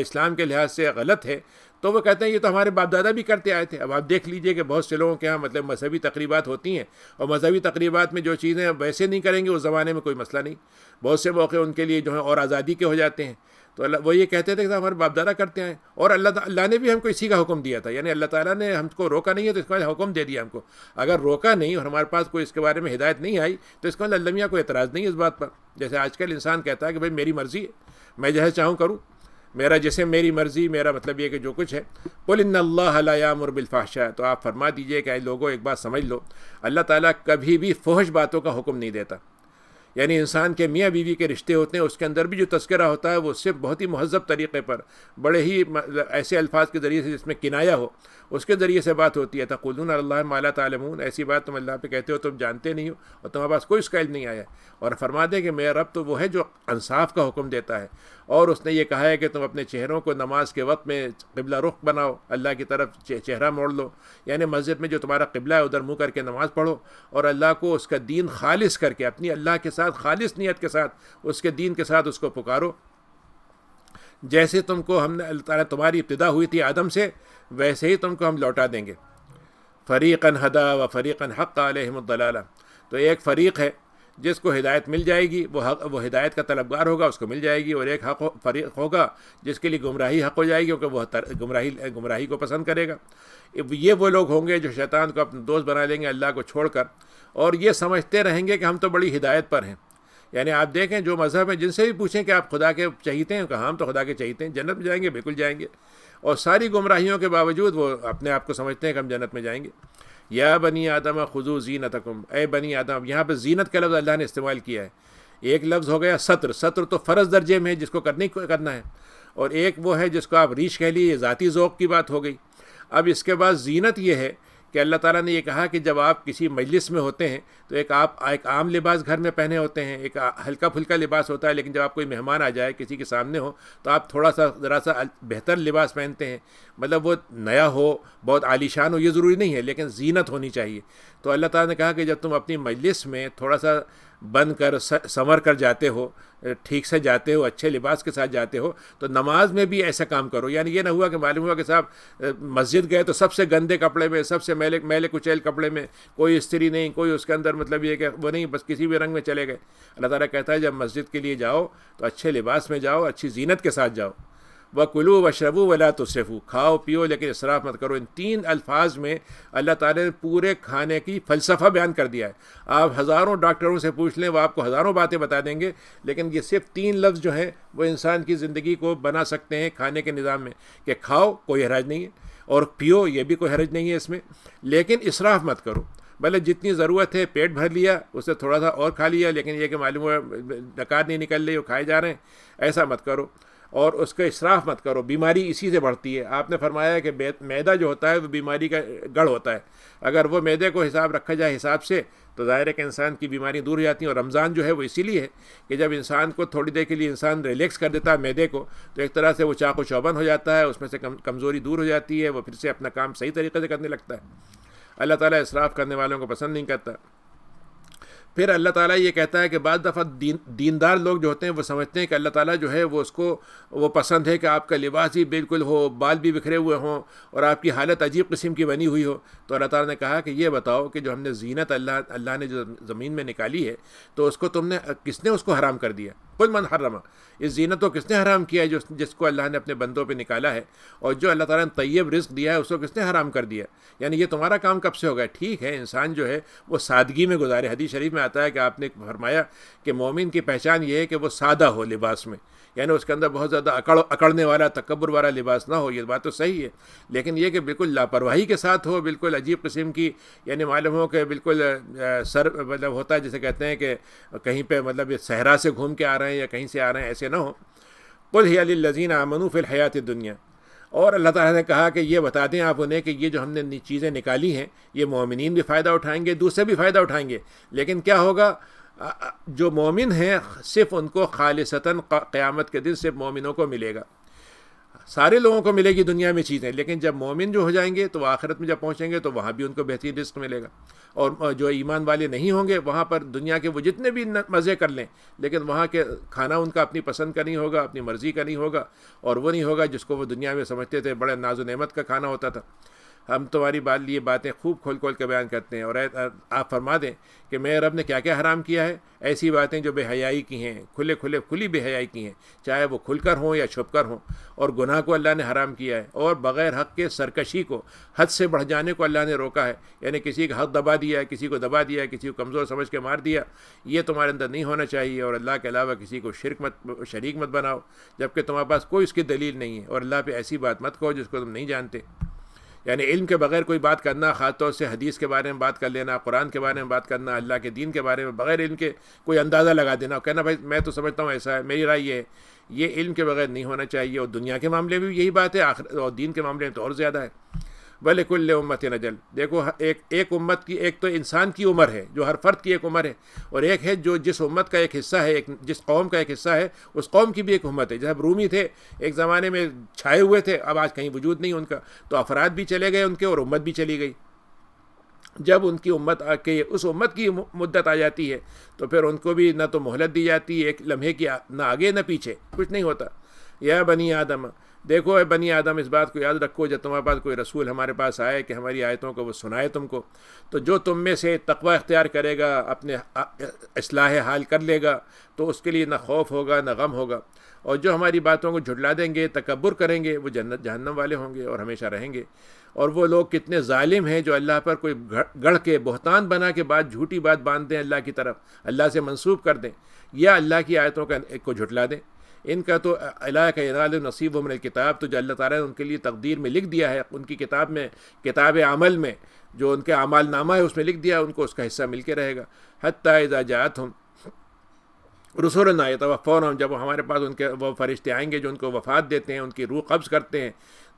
اسلام کے لحاظ سے غلط ہے، تو وہ کہتے ہیں یہ تو ہمارے باپ دادا بھی کرتے آئے تھے. اب آپ دیکھ لیجئے کہ بہت سے لوگوں کے ہاں مطلب مذہبی تقریبات ہوتی ہیں، اور مذہبی تقریبات میں جو چیزیں ویسے نہیں کریں گے اس زمانے میں کوئی مسئلہ نہیں. بہت سے موقع ان کے لیے جو ہیں اور آزادی کے ہو جاتے ہیں. تو وہ یہ کہتے تھے کہ ہمارے باپ دادا کرتے ہیں، اور اللہ نے بھی ہم کو اسی کا حکم دیا تھا. یعنی اللہ تعالیٰ نے ہم کو روکا نہیں ہے تو اس کا حکم دے دیا ہم کو. اگر روکا نہیں اور ہمارے پاس کوئی اس کے بارے میں ہدایت نہیں آئی تو اس کا اللہ میاں کوئی اعتراض نہیں ہے اس بات پر. جیسے آج کل انسان کہتا ہے کہ بھائی میری مرضی ہے، میں جیسے چاہوں کروں، میرا جسم میری مرضی، میرا مطلب یہ کہ جو کچھ ہے. قل ان اللہ لا یامر بالفحشاء، تو آپ فرما دیجئے کہ اے لوگوں ایک بات سمجھ لو، اللہ تعالیٰ کبھی بھی فحش باتوں کا حکم نہیں دیتا. یعنی انسان کے میاں بیوی کے رشتے ہوتے ہیں، اس کے اندر بھی جو تذکرہ ہوتا ہے وہ اس سے بہت ہی مہذب طریقے پر، بڑے ہی ایسے الفاظ کے ذریعے سے جس میں کنایہ ہو، اس کے ذریعے سے بات ہوتی ہے. تقولون علی اللہ ما لا تعلمون، ایسی بات تم اللہ پہ کہتے ہو تم جانتے نہیں ہو اور تمہارے پاس کوئی اس کا علم نہیں آیا. اور فرما دے کہ میرا رب تو وہ ہے جو انصاف کا حکم دیتا ہے، اور اس نے یہ کہا ہے کہ تم اپنے چہروں کو نماز کے وقت میں قبلہ رخ بناؤ، اللہ کی طرف چہرہ موڑ لو. یعنی مسجد میں جو تمہارا قبلہ ہے ادھر منہ کر کے نماز پڑھو، اور اللہ کو اس کا دین خالص کر کے، اپنی اللہ کے ساتھ خالص نیت کے ساتھ، اس کے دین کے ساتھ اس کو پکارو. جیسے تم کو ہم نے اللہ تعالیٰ تمہاری ابتدا ہوئی تھی آدم سے، ویسے ہی تم کو ہم لوٹا دیں گے. فریقاً ہدا و فریقاً حق علیہم الضلالہ، تو ایک فریق ہے جس کو ہدایت مل جائے گی، وہ ہدایت کا طلبگار ہوگا، اس کو مل جائے گی. اور ایک فریق ہوگا جس کے لیے گمراہی حق ہو جائے گی، کیونکہ وہ گمراہی کو پسند کرے گا. یہ وہ لوگ ہوں گے جو شیطان کو اپنا دوست بنا لیں گے اللہ کو چھوڑ کر، اور یہ سمجھتے رہیں گے کہ ہم تو بڑی ہدایت پر ہیں. یعنی آپ دیکھیں جو مذہب ہے، جن سے بھی پوچھیں کہ آپ خدا کے چہیتے ہیں، کہا ہم تو خدا کے چہیتے ہیں، جنت میں جائیں گے، بالکل جائیں گے. اور ساری گمراہیوں کے باوجود وہ اپنے آپ کو سمجھتے ہیں کہ ہم جنت میں جائیں گے. یا بنی آدم خذوا زینتکم، اے بنی آدم، یہاں پہ زینت کا لفظ اللہ نے استعمال کیا ہے. ایک لفظ ہو گیا ستر، ستر تو فرض درجے میں ہے جس کو کرنا ہے، اور ایک وہ ہے جس کو آپ ریش کہہ لیے، ذاتی ذوق کی بات ہو گئی. اب اس کے بعد زینت یہ ہے کہ اللہ تعالیٰ نے یہ کہا کہ جب آپ کسی مجلس میں ہوتے ہیں تو ایک عام لباس گھر میں پہنے ہوتے ہیں، ایک ہلکا پھلکا لباس ہوتا ہے، لیکن جب آپ کوئی مہمان آ جائے کسی کے سامنے ہو تو آپ تھوڑا سا ذرا سا بہتر لباس پہنتے ہیں. مطلب وہ نیا ہو، بہت عالیشان ہو، یہ ضروری نہیں ہے، لیکن زینت ہونی چاہیے. تو اللہ تعالیٰ نے کہا کہ جب تم اپنی مجلس میں تھوڑا سا بن کر سنور کر جاتے ہو، ٹھیک سے جاتے ہو، اچھے لباس کے ساتھ جاتے ہو، تو نماز میں بھی ایسا کام کرو. یعنی یہ نہ ہوا کہ معلوم ہوا کہ صاحب مسجد گئے تو سب سے گندے کپڑے میں، سب سے میلے کچیل کپڑے میں، کوئی استری نہیں، کوئی اس کے اندر مطلب یہ کہ وہ نہیں، بس کسی بھی رنگ میں چلے گئے. اللہ تعالیٰ کہتا ہے جب مسجد کے لیے جاؤ تو اچھے لباس میں جاؤ، اچھی زینت کے ساتھ جاؤ. وَكُلُوا وَاشْرَبُوا وَلَا تُسْرِفُوا، کھاؤ پیو لیکن اسراف مت کرو. ان تین الفاظ میں اللہ تعالیٰ نے پورے کھانے کی فلسفہ بیان کر دیا ہے. آپ ہزاروں ڈاکٹروں سے پوچھ لیں، وہ آپ کو ہزاروں باتیں بتا دیں گے، لیکن یہ صرف تین لفظ جو ہیں وہ انسان کی زندگی کو بنا سکتے ہیں کھانے کے نظام میں، کہ کھاؤ کوئی حرج نہیں ہے، اور پیو یہ بھی کوئی حرج نہیں ہے اس میں، لیکن اسراف مت کرو. بھلے جتنی ضرورت ہے پیٹ بھر لیا، اس سے تھوڑا سا اور کھا لیا، لیکن یہ کہ معلوم ہوا ڈکار نہیں نکل رہی وہ کھائے جا رہے ہیں، ایسا مت کرو. اور اس کا اسراف مت کرو، بیماری اسی سے بڑھتی ہے. آپ نے فرمایا کہ معدہ جو ہوتا ہے وہ بیماری کا گڑھ ہوتا ہے. اگر وہ معدے کو حساب رکھا جائے حساب سے تو ظاہر ہے کہ انسان کی بیماری دور ہو جاتی ہیں. اور رمضان جو ہے وہ اسی لیے ہے کہ جب انسان کو تھوڑی دیر کے لیے انسان ریلیکس کر دیتا ہے معدے کو، تو ایک طرح سے وہ چاق و چوبند ہو جاتا ہے، اس میں سے کمزوری دور ہو جاتی ہے، وہ پھر سے اپنا کام صحیح طریقے سے کرنے لگتا ہے. اللہ تعالیٰ اسراف کرنے والوں کو پسند نہیں کرتا. پھر اللہ تعالیٰ یہ کہتا ہے کہ بعض دفعہ دیندار لوگ جو ہوتے ہیں وہ سمجھتے ہیں کہ اللہ تعالیٰ جو ہے وہ اس کو وہ پسند ہے کہ آپ کا لباس ہی بالکل ہو، بال بھی بکھرے ہوئے ہوں، اور آپ کی حالت عجیب قسم کی بنی ہوئی ہو. تو اللہ تعالیٰ نے کہا کہ یہ بتاؤ کہ جو ہم نے زینت اللہ نے جو زمین میں نکالی ہے، تو اس کو کس نے اس کو حرام کر دیا؟ قل من حرم، اس زینت کو کس نے حرام کیا ہے جس کو اللہ نے اپنے بندوں پہ نکالا ہے، اور جو اللہ تعالیٰ نے طیب رزق دیا ہے اس کو کس نے حرام کر دیا؟ یعنی یہ تمہارا کام کب سے ہوگا؟ ٹھیک ہے انسان جو ہے وہ سادگی میں گزارے، حدیث شریف میں آتا ہے کہ آپ نے فرمایا کہ مومن کی پہچان یہ ہے کہ وہ سادہ ہو لباس میں، یعنی اس کے اندر بہت زیادہ اکڑنے والا تکبر والا لباس نہ ہو، یہ بات تو صحیح ہے، لیکن یہ کہ بالکل لاپرواہی کے ساتھ ہو، بالکل عجیب قسم کی، یعنی معلوم ہو کہ بالکل سر مطلب ہوتا ہے جسے کہتے ہیں کہ کہیں پہ مطلب صحرا سے گھوم کے آ رہے ہیں یا کہیں سے آ رہے ہیں، ایسے نہ ہو۔ قل ہی للذین آمنوا فی الحیات الدنیا، اور اللہ تعالیٰ نے کہا کہ یہ بتا دیں آپ انہیں کہ یہ جو ہم نے چیزیں نکالی ہیں یہ مومنین بھی فائدہ اٹھائیں گے، دوسرے بھی فائدہ اٹھائیں گے، لیکن کیا ہوگا؟ جو مومن ہیں صرف ان کو خالصتاً قیامت کے دن صرف مومنوں کو ملے گا، سارے لوگوں کو ملے گی دنیا میں چیزیں، لیکن جب مومن جو ہو جائیں گے تو وہ آخرت میں جب پہنچیں گے تو وہاں بھی ان کو بہترین رزق ملے گا، اور جو ایمان والے نہیں ہوں گے وہاں پر دنیا کے وہ جتنے بھی مزے کر لیں لیکن وہاں کے کھانا ان کا اپنی پسند کا نہیں ہوگا، اپنی مرضی کا نہیں ہوگا، اور وہ نہیں ہوگا جس کو وہ دنیا میں سمجھتے تھے بڑے ناز و نعمت کا کھانا ہوتا تھا۔ ہم تمہاری یہ باتیں خوب کھول کھول کے بیان کرتے ہیں، اور آپ فرما دیں کہ میرے رب نے کیا کیا حرام کیا ہے، ایسی باتیں جو بے حیائی کی ہیں، کھلی بے حیائی کی ہیں، چاہے وہ کھل کر ہوں یا چھپ کر ہوں، اور گناہ کو اللہ نے حرام کیا ہے، اور بغیر حق کے سرکشی کو، حد سے بڑھ جانے کو اللہ نے روکا ہے، یعنی کسی کا حق دبا دیا ہے، کسی کو دبا دیا ہے، کسی کو کمزور سمجھ کے مار دیا، یہ تمہارے اندر نہیں ہونا چاہیے، اور اللہ کے علاوہ کسی کو شریک مت بناؤ جبکہ تمہارے پاس کوئی اس کی دلیل نہیں ہے، اور اللہ پہ ایسی بات مت کہو جس کو تم نہیں جانتے۔ یعنی علم کے بغیر کوئی بات کرنا، خاص طور سے حدیث کے بارے میں بات کر لینا، قرآن کے بارے میں بات کرنا، اللہ کے دین کے بارے میں بغیر علم کے کوئی اندازہ لگا دینا اور کہنا بھائی میں تو سمجھتا ہوں ایسا ہے، میری رائے یہ علم کے بغیر نہیں ہونا چاہیے، اور دنیا کے معاملے میں بھی یہی بات ہے، اور دین کے معاملے میں تو اور زیادہ ہے۔ وَلِكُلِّ أُمَّةٍ أَجَلٌ، دیکھو ایک امت کی، ایک تو انسان کی عمر ہے جو ہر فرد کی ایک عمر ہے، اور ایک ہے جو جس امت کا ایک حصہ ہے، جس قوم کا ایک حصہ ہے، اس قوم کی بھی ایک امت ہے۔ جب رومی تھے ایک زمانے میں چھائے ہوئے تھے، اب آج کہیں وجود نہیں ان کا، تو افراد بھی چلے گئے ان کے اور امت بھی چلی گئی۔ جب ان کی امت آ کے اس امت کی مدت آ جاتی ہے تو پھر ان کو بھی نہ تو مہلت دی جاتی ہے ایک لمحے کی، نہ آگے نہ پیچھے، کچھ نہیں ہوتا۔ یا بنی آدم، دیکھو اے بنی آدم، اس بات کو یاد رکھو جب تمہارے پاس کوئی رسول ہمارے پاس آئے کہ ہماری آیتوں کو وہ سنائے تم کو، تو جو تم میں سے تقوی اختیار کرے گا، اپنے اصلاح حال کر لے گا، تو اس کے لیے نہ خوف ہوگا نہ غم ہوگا، اور جو ہماری باتوں کو جھٹلا دیں گے، تکبر کریں گے، وہ جہنم والے ہوں گے اور ہمیشہ رہیں گے۔ اور وہ لوگ کتنے ظالم ہیں جو اللہ پر کوئی گڑھ کے بہتان بنا کے بعد جھوٹی بات باندھ دیں، اللہ کی طرف اللہ سے منسوب کر دیں، یا اللہ کی آیتوں کو جھٹلا دیں۔ ان کا تو الہ کا ینال نصیب من الکتاب، تو جو اللہ تعالیٰ نے ان کے لیے تقدیر میں لکھ دیا ہے، ان کی کتاب میں، کتاب عمل میں، جو ان کے اعمال نامہ ہے اس میں لکھ دیا، ان کو اس کا حصہ مل کے رہے گا۔ حتیٰ اذا جاءتہم رسولنا یتوفونہم، جب ہمارے پاس ان کے وہ فرشتے آئیں گے جو ان کو وفات دیتے ہیں، ان کی روح قبض کرتے ہیں،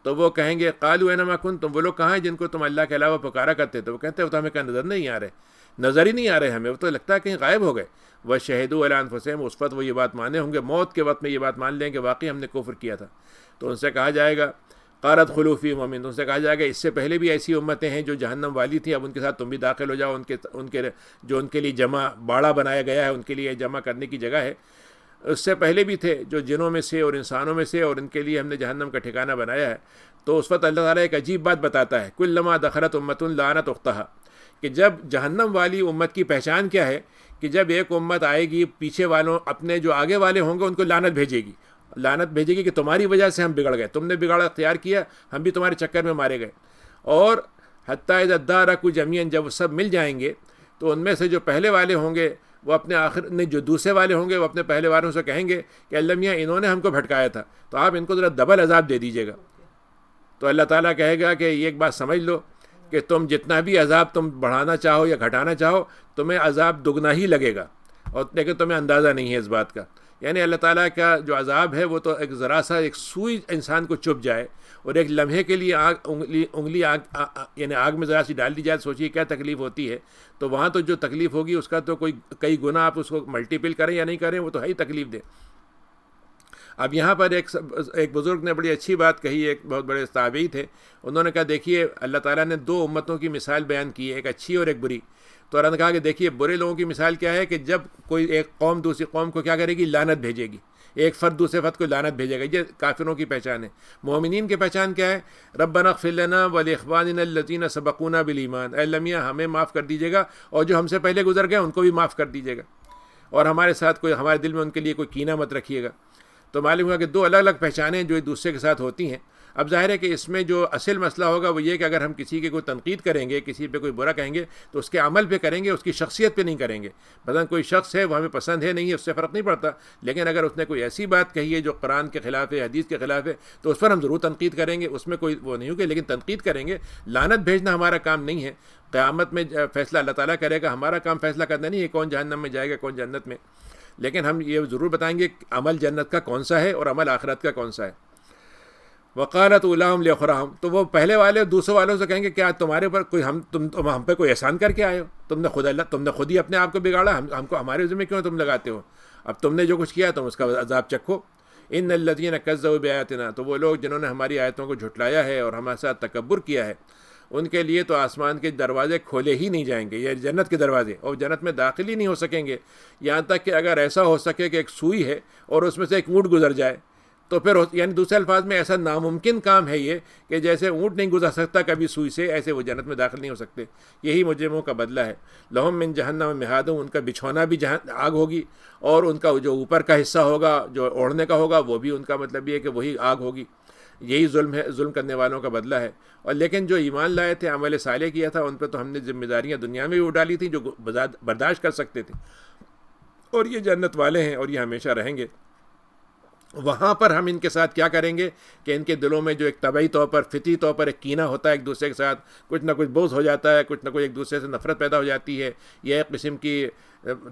تو وہ کہیں گے قالوا اینما کنتم، وہ لوگ کہاں ہیں جن کو تم اللہ کے علاوہ پکارا کرتے تھے؟ وہ کہتے ہیں وہ تو ہمیں کہیں نظر نہیں آ رہے، نظر ہی نہیں آ رہے ہمیں، وہ تو لگتا ہے کہیں غائب ہو گئے۔ وشہدوا علی انفسہم، اس وقت وہ یہ بات مانے ہوں گے، موت کے وقت میں یہ بات مان لیں کہ واقعی ہم نے کفر کیا تھا۔ تو ان سے کہا جائے گا قالت خلوا فی امم، ان سے کہا جائے گا اس سے پہلے بھی ایسی امتیں ہیں جو جہنم والی تھیں، اب ان کے ساتھ تم بھی داخل ہو جاؤ، ان کے جو ان کے لیے جمع باڑہ بنایا گیا ہے، ان کے لیے جمع کرنے کی جگہ ہے، اس سے پہلے بھی تھے جو جنوں میں سے اور انسانوں میں سے، اور ان کے لیے ہم نے جہنم کا ٹھکانہ بنایا ہے۔ تو اس وقت اللہ تعالیٰ ایک عجیب بات بتاتا ہے، کلما دخلت امۃ لعنت اختہا، کہ جب جہنم والی امت کی پہچان کیا ہے کہ جب ایک امت آئے گی پیچھے والوں اپنے جو آگے والے ہوں گے ان کو لعنت بھیجے گی کہ تمہاری وجہ سے ہم بگڑ گئے، تم نے بگاڑا اختیار کیا، ہم بھی تمہارے چکر میں مارے گئے۔ اور حتیٰ اذا ادارکوا جميعا، جب وہ سب مل جائیں گے تو ان میں سے جو پہلے والے ہوں گے وہ اپنے جو دوسرے والے ہوں گے وہ اپنے پہلے والوں سے کہیں گے کہ اللہ میاں انہوں نے ہم کو بھٹکایا تھا، تو آپ ان کو ذرا ڈبل عذاب دے دیجیے گا۔ تو اللہ تعالیٰ کہے گا کہ یہ ایک بات سمجھ لو کہ تم جتنا بھی عذاب تم بڑھانا چاہو یا گھٹانا چاہو، تمہیں عذاب دگنا ہی لگے گا، اور لیکن تمہیں اندازہ نہیں ہے اس بات کا۔ یعنی اللہ تعالیٰ کا جو عذاب ہے وہ تو ایک ذرا سا ایک سوئی انسان کو چپ جائے اور ایک لمحے کے لیے انگلی یعنی آگ میں ذرا سی ڈال دی جائے، سوچیے کیا تکلیف ہوتی ہے۔ تو وہاں تو جو تکلیف ہوگی اس کا تو کئی گنا آپ اس کو ملٹیپل کریں یا نہیں کریں، وہ تو ہے ہی تکلیف دے۔ اب یہاں پر ایک بزرگ نے بڑی اچھی بات کہی، ایک بہت بڑے تابعی تھے، انہوں نے کہا دیکھیے اللہ تعالیٰ نے دو امتوں کی مثال بیان کی ہے، ایک اچھی اور ایک بری۔ تو انہوں نے کہا کہ دیکھیے برے لوگوں کی مثال کیا ہے کہ جب کوئی ایک قوم دوسری قوم کو کیا کرے گی، لعنت بھیجے گی، ایک فرد دوسرے فرد کو لعنت بھیجے گا، یہ کافروں کی پہچان ہے۔ مومنین کی پہچان کیا ہے؟ ربنا اغفر لنا ولاخواننا الذین سبقونا بالایمان، اے اللہ میاں ہمیں معاف کر دیجیے گا اور جو ہم سے پہلے گزر گئے ان کو بھی معاف کر دیجیے گا۔ اور ہمارے ساتھ کوئی ہمارے دل میں ان کے لیے کوئی کینہ مت رکھیے گا۔ تو معلوم ہوا کہ دو الگ الگ پہچانیں جو ایک دوسرے کے ساتھ ہوتی ہیں۔ اب ظاہر ہے کہ اس میں جو اصل مسئلہ ہوگا وہ یہ کہ اگر ہم کسی کے کوئی تنقید کریں گے، کسی پہ کوئی برا کہیں گے تو اس کے عمل پہ کریں گے، اس کی شخصیت پہ نہیں کریں گے۔ مثلا کوئی شخص ہے وہ ہمیں پسند ہے نہیں ہے، اس سے فرق نہیں پڑتا، لیکن اگر اس نے کوئی ایسی بات کہی ہے جو قرآن کے خلاف ہے، حدیث کے خلاف ہے، تو اس پر ہم ضرور تنقید کریں گے، اس میں کوئی وہ نہیں ہوگی، لیکن تنقید کریں گے۔ لعنت بھیجنا ہمارا کام نہیں ہے، قیامت میں فیصلہ اللہ تعالیٰ کرے گا، ہمارا کام فیصلہ کرنا نہیں ہے کون جہنم میں جائے گا کون جنت میں، لیکن ہم یہ ضرور بتائیں گے کہ عمل جنت کا کون سا ہے اور عمل آخرت کا کون سا ہے۔ وقالت اولاہم لاخراہم، تو وہ پہلے والے اور دوسرے والوں سے کہیں گے کیا تمہارے اوپر کوئی تم ہم پہ کوئی احسان کر کے آئے ہو؟ تم نے خود ہی اپنے آپ کو بگاڑا، ہم کو ہمارے ذمہ کیوں تم لگاتے ہو؟ اب تم نے جو کچھ کیا تم اس کا عذاب چکھو۔ ان الذین کذبوا بآیاتنا، تو وہ لوگ جنہوں نے ہماری آیتوں کو جھٹلایا ہے اور ہمارے ساتھ تکبر کیا ہے، ان کے لیے تو آسمان کے دروازے کھولے ہی نہیں جائیں گے، یہ جنت کے دروازے، اور جنت میں داخل ہی نہیں ہو سکیں گے، یہاں تک کہ اگر ایسا ہو سکے کہ ایک سوئی ہے اور اس میں سے ایک اونٹ گزر جائے تو پھر یعنی دوسرے الفاظ میں ایسا ناممکن کام ہے یہ کہ جیسے اونٹ نہیں گزر سکتا کبھی سوئی سے، ایسے وہ جنت میں داخل نہیں ہو سکتے۔ یہی مجرموں کا بدلہ ہے۔ لہم من جہنم مہاد، ان کا بچھونا بھی آگ ہوگی، اور ان کا جو اوپر کا حصہ ہوگا جو اوڑھنے کا ہوگا وہ بھی ان کا مطلب یہ ہے کہ وہی آگ ہوگی۔ یہی ظلم ہے، ظلم کرنے والوں کا بدلہ ہے۔ اور لیکن جو ایمان لائے تھے، عمل صالح کیا تھا، ان پہ تو ہم نے ذمہ داریاں دنیا میں بھی اٹھا لی تھیں جو برداشت کر سکتے تھے، اور یہ جنت والے ہیں اور یہ ہمیشہ رہیں گے۔ وہاں پر ہم ان کے ساتھ کیا کریں گے کہ ان کے دلوں میں جو ایک طبعی طور پر فطری طور پر ایک کینہ ہوتا ہے ایک دوسرے کے ساتھ، کچھ نہ کچھ بغض ہو جاتا ہے، کچھ نہ کچھ ایک دوسرے سے نفرت پیدا ہو جاتی ہے، یا ایک قسم کی